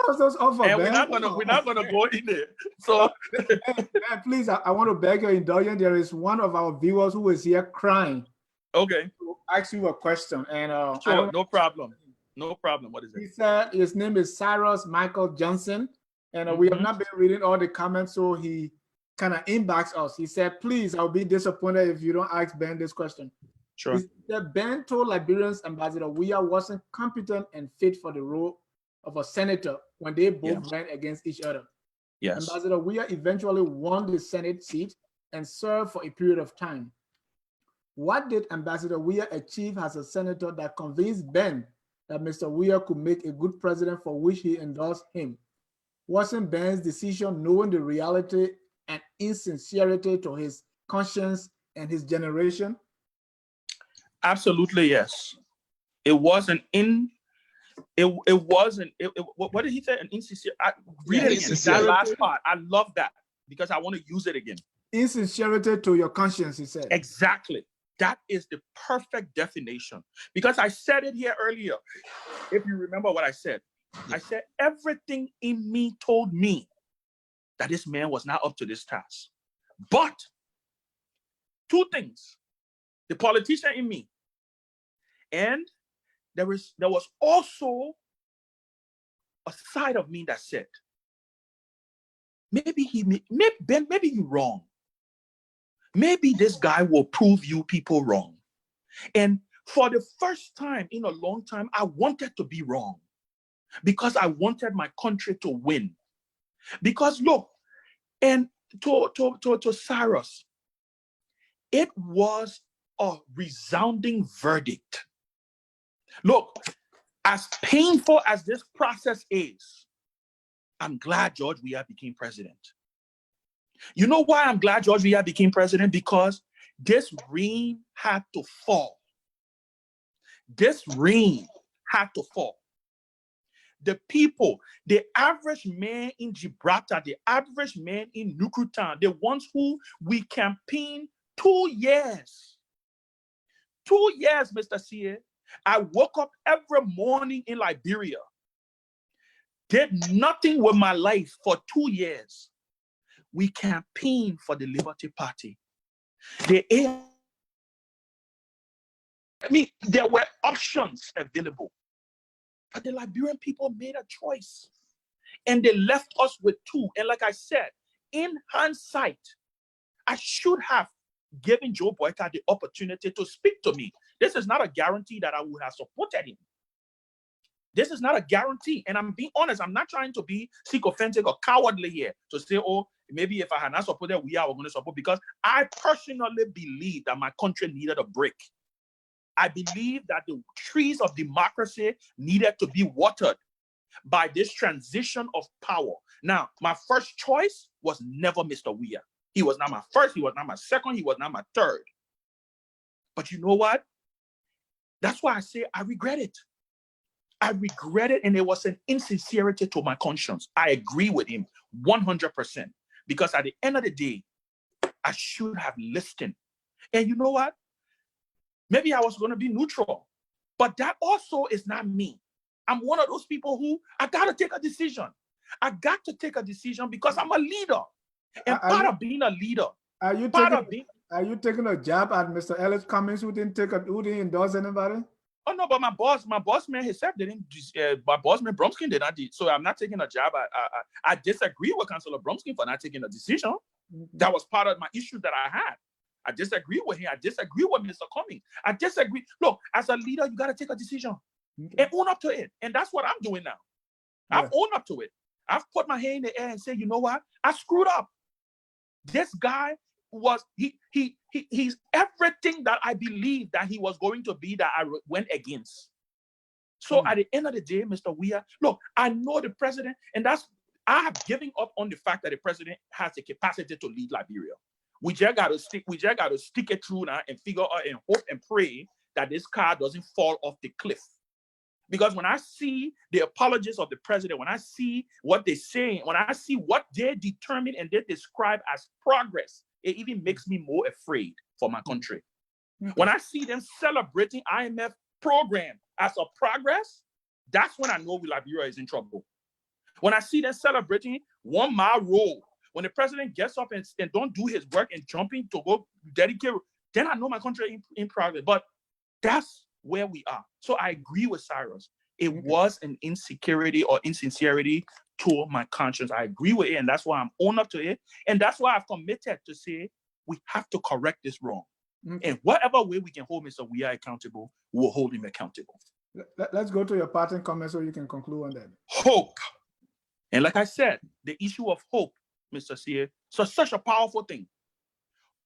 us those offers, and Ben. we're not gonna go in there. So Ben, please, I want to beg your indulgence. There is one of our viewers who is here crying. Okay. To ask you a question, and sure, no problem. No problem. What is it? He said his name is Cyrus Michael Johnson, and we have not been reading all the comments, so he kind of inboxed us. He said, "Please, I'll be disappointed if you don't ask Ben this question." Sure. He said Ben told Liberians Ambassador Weah wasn't competent and fit for the role of a senator when they both ran against each other. Yes. Ambassador Weah eventually won the Senate seat and served for a period of time. What did Ambassador Weah achieve as a senator that convinced Ben that Mr. Weah could make a good president for which he endorsed him? Wasn't Ben's decision knowing the reality and insincerity to his conscience and his generation? Absolutely, yes. It wasn't in. It wasn't. What did he say? An insincere. Read it again. That last part. I love that because I want to use it again. Insincerity to your conscience, he said. Exactly. That is the perfect definition. Because I said it here earlier. If you remember what I said, I said everything in me told me that this man was not up to this task. But two things: the politician in me, and there was also a side of me that said, maybe you're wrong. Maybe this guy will prove you people wrong. And for the first time in a long time, I wanted to be wrong because I wanted my country to win. Because look, and to Cyrus, it was a resounding verdict. Look, as painful as this process is, I'm glad George Weah became president. You know why I'm glad George Weah became president? Because this rain had to fall. This rain had to fall. The people, the average man in Gibraltar, the average man in Nukutan, the ones who we campaigned 2 years. 2 years, Mr. C.A. I woke up every morning in Liberia, did nothing with my life for 2 years. We campaigned for the Liberty Party. There were options available, but the Liberian people made a choice, and they left us with two. And like I said, in hindsight, I should have given Joe Boyka the opportunity to speak to me. This is not a guarantee that I would have supported him. This is not a guarantee. And I'm being honest, I'm not trying to be sycophantic or cowardly here to say, oh, maybe if I had not supported we are going to support, because I personally believe that my country needed a break. I believe that the trees of democracy needed to be watered by this transition of power. Now, my first choice was never Mr. Weah. He was not my first, he was not my second, he was not my third. But you know what? That's why I say I regret it. I regret it, and it was an insincerity to my conscience. I agree with him 100%. Because at the end of the day, I should have listened. And you know what? Maybe I was going to be neutral. But that also is not me. I'm one of those people who, I got to take a decision. I got to take a decision because I'm a leader. And part of being a leader, are you taking a jab at Mr. Ellis Cummings, who didn't endorse anybody? Oh no, but my boss man himself didn't. My boss man Bronstein did not. So I'm not taking a jab at. I disagree with Councillor Bronstein for not taking a decision. Mm-hmm. That was part of my issue that I had. I disagree with him. I disagree with Mr. Cummings. I disagree. Look, as a leader, you got to take a decision and own up to it. And that's what I'm doing now. Yeah. I've owned up to it. I've put my hand in the air and said, you know what? I screwed up. This guy was he's everything that I believed that he was going to be, that I went against. So at the end of the day, Mr. Weah, look, I know the president, and I have given up on the fact that the president has the capacity to lead Liberia. We just got to stick it through now and figure out and hope and pray that this car doesn't fall off the cliff. Because when I see the apologies of the president, when I see what they're saying, when I see what they determine and they describe as progress, it even makes me more afraid for my country. When I see them celebrating IMF program as a progress, that's when I know Liberia is in trouble. When I see them celebrating 1 mile road, when the president gets up and don't do his work and jumping to go dedicate, then I know my country in progress. But that's where we are. So I agree with Cyrus. It was an insecurity or insincerity to my conscience. I agree with it, and that's why I'm own up to it. And that's why I've committed to say we have to correct this wrong. And whatever way we can hold Mr. Weah accountable, we'll hold him accountable. Let's go to your parting comment so you can conclude on that. Hope. And like I said, the issue of hope, Mr. C.A., so such a powerful thing.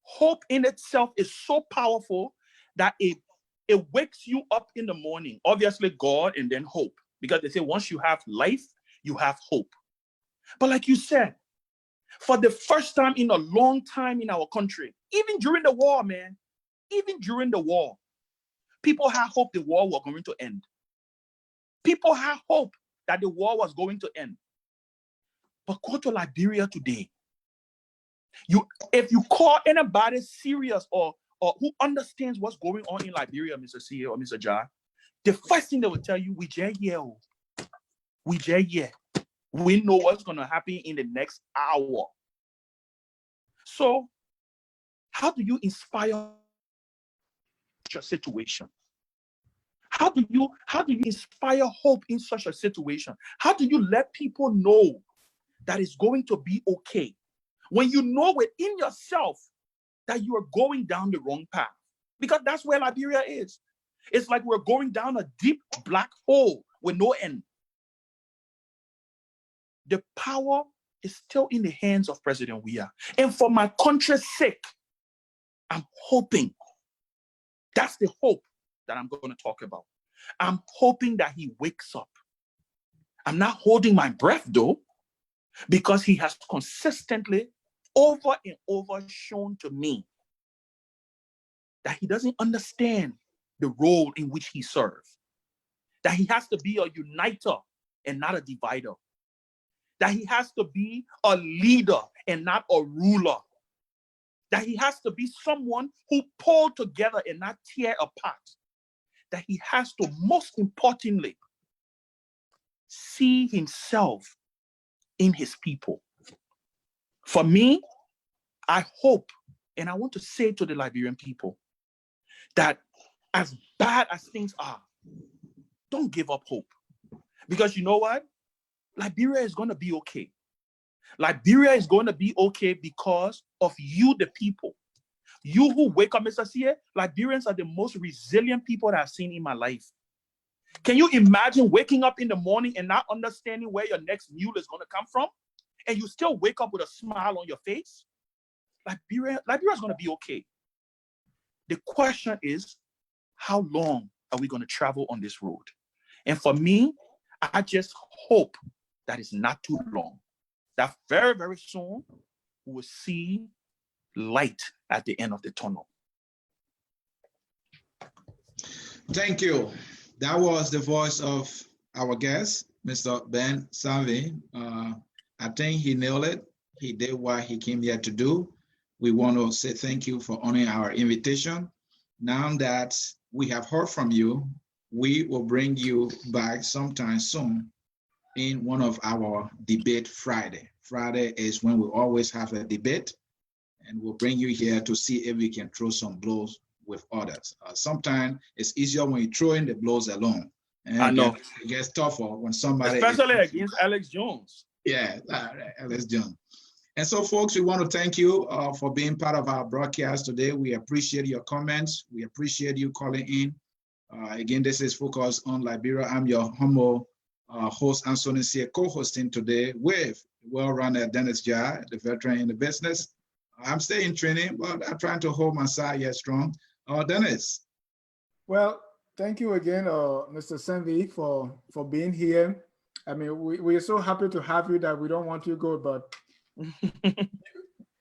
Hope in itself is so powerful that it wakes you up in the morning. Obviously, God, and then hope. Because they say once you have life, you have hope. But like you said, for the first time in a long time in our country, even during the war, man, even during the war, People had hope the war was going to end. People had hope that the war was going to end. But go to Liberia today. If you call anybody serious or who understands what's going on in Liberia, Mr. C or Mr. Jar, the first thing they will tell you, we just here. We just here. We know what's going to happen in the next hour. So, how do you inspire such a situation? How do you inspire hope in such a situation? How do you let people know that it's going to be okay when you know within yourself that you are going down the wrong path? Because that's where Liberia is. It's like we're going down a deep black hole with no end. The power is still in the hands of President Weah. And for my country's sake, I'm hoping, that's the hope that I'm going to talk about. I'm hoping that he wakes up. I'm not holding my breath though, because he has consistently over and over shown to me that he doesn't understand the role in which he serves, that he has to be a uniter and not a divider, that he has to be a leader and not a ruler, that he has to be someone who pulls together and not tear apart, that he has to, most importantly, see himself in his people. For me, I hope, and I want to say to the Liberian people, that as bad as things are, don't give up hope. Because you know what? Liberia is going to be okay. Liberia is going to be okay because of you, the people. You who wake up, Mr. Sie, Liberians are the most resilient people that I've seen in my life. Can you imagine waking up in the morning and not understanding where your next meal is going to come from? And you still wake up with a smile on your face? Liberia is going to be okay. The question is, how long are we going to travel on this road? And for me, I just hope that it's not too long. That very, very soon, we will see light at the end of the tunnel. Thank you. That was the voice of our guest, Mr. Ben Sanvee. I think he nailed it. He did what he came here to do. We want to say thank you for honoring our invitation. Now that we have heard from you, we will bring you back sometime soon in one of our debate Friday. Friday is when we always have a debate, and we'll bring you here to see if we can throw some blows with others. Sometimes it's easier when you throw in the blows alone. And I know. it gets tougher when somebody— especially against Alex Jones. Yeah, Alex Jones. And so, folks, we want to thank you for being part of our broadcast today. We appreciate your comments. We appreciate you calling in. Again, this is Focus on Liberia. I'm your humble host, Anthony Sie, co-hosting today with well-runner Dennis Jar, the veteran in the business. I'm still in training, but I'm trying to hold my side yet strong. Dennis. Well, thank you again, Mr. Sanvee, for being here. I mean, we're so happy to have you that we don't want you to go, but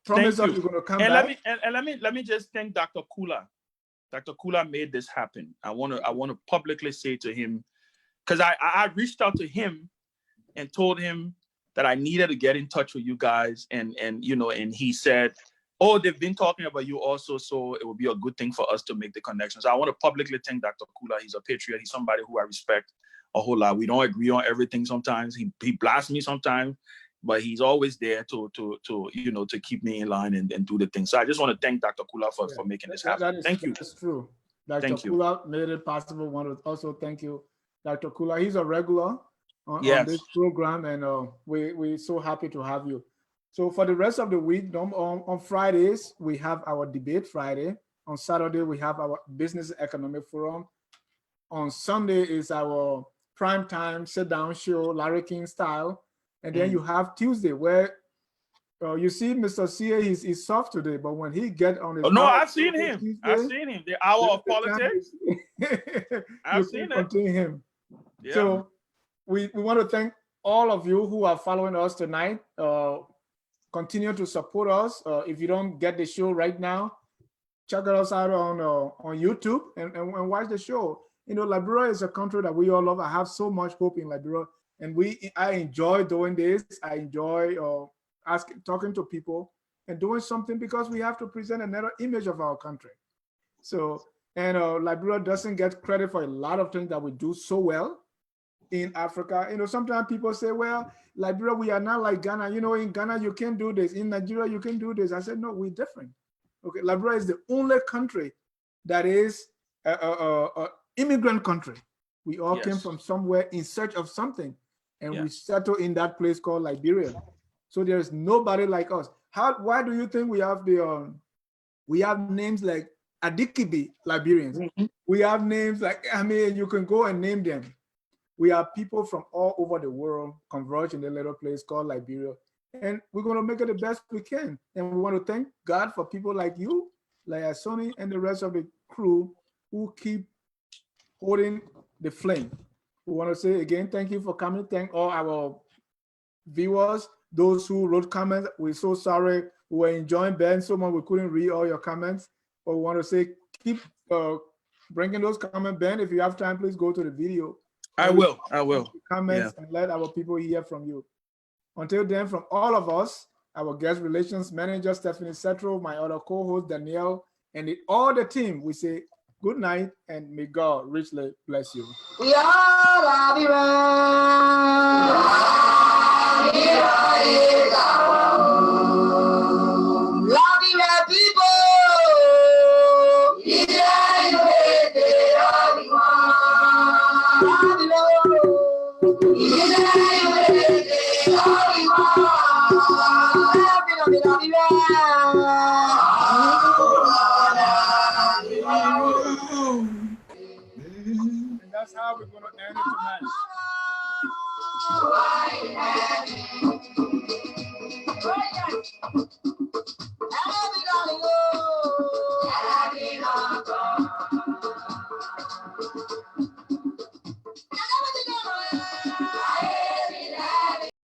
promise us you're going to come back. Let me just thank Dr. Kula. Dr. Kula made this happen. I want to publicly say to him, because I reached out to him and told him that I needed to get in touch with you guys, and he said, oh, they've been talking about you also, so it would be a good thing for us to make the connection. So I want to publicly thank Dr. Kula. He's a patriot. He's somebody who I respect a whole lot. We don't agree on everything sometimes. He blasts me sometimes, but he's always there to keep me in line and do the thing. So I just want to thank Dr. Kula for making this happen. Thank you. That's true. Dr. Kula made it possible. I want to also thank you, Dr. Kula. He's a regular on this program, and we're so happy to have you. So for the rest of the week, on Fridays, we have our debate Friday. On Saturday, we have our business economic forum. On Sunday is our prime time sit-down show, Larry King style. And then you have Tuesday, where you see Mr. Sie, he's soft today, but when he get on his— I've seen him. Tuesday, I've seen him. The hour of politics. I've seen him. Yeah. So we want to thank all of you who are following us tonight. Continue to support us. If you don't get the show right now, check us out on YouTube and watch the show. You know, Liberia is a country that we all love. I have so much hope in Liberia, and I enjoy doing this. I enjoy talking to people and doing something because we have to present another image of our country. So, and Liberia doesn't get credit for a lot of things that we do so well in Africa. You know, sometimes people say, well, Liberia, we are not like Ghana. You know, in Ghana, you can do this. In Nigeria, you can do this. I said, no, we're different. Okay, Liberia is the only country that is a immigrant country. We all came from somewhere in search of something, and we settled in that place called Liberia. So there is nobody like us. Why do you think we have we have names like Adikibi Liberians? We have names like, I mean, you can go and name them. We are people from all over the world converge in a little place called Liberia. And we're going to make it the best we can. And we want to thank God for people like you, like Asoni, and the rest of the crew who keep holding the flame. We want to say again, thank you for coming. Thank all our viewers, those who wrote comments. We're so sorry. We were enjoying Ben so much we couldn't read all your comments. But we want to say, keep bringing those comments. Ben, if you have time, please go to the video. I will. Comments and let our people hear from you. Until then, from all of us, our guest relations manager, Stephanie Setro, my other co-host, Danielle, and all the team, we say good night and may God richly bless you. We are people. And that's how we're going to end it tonight.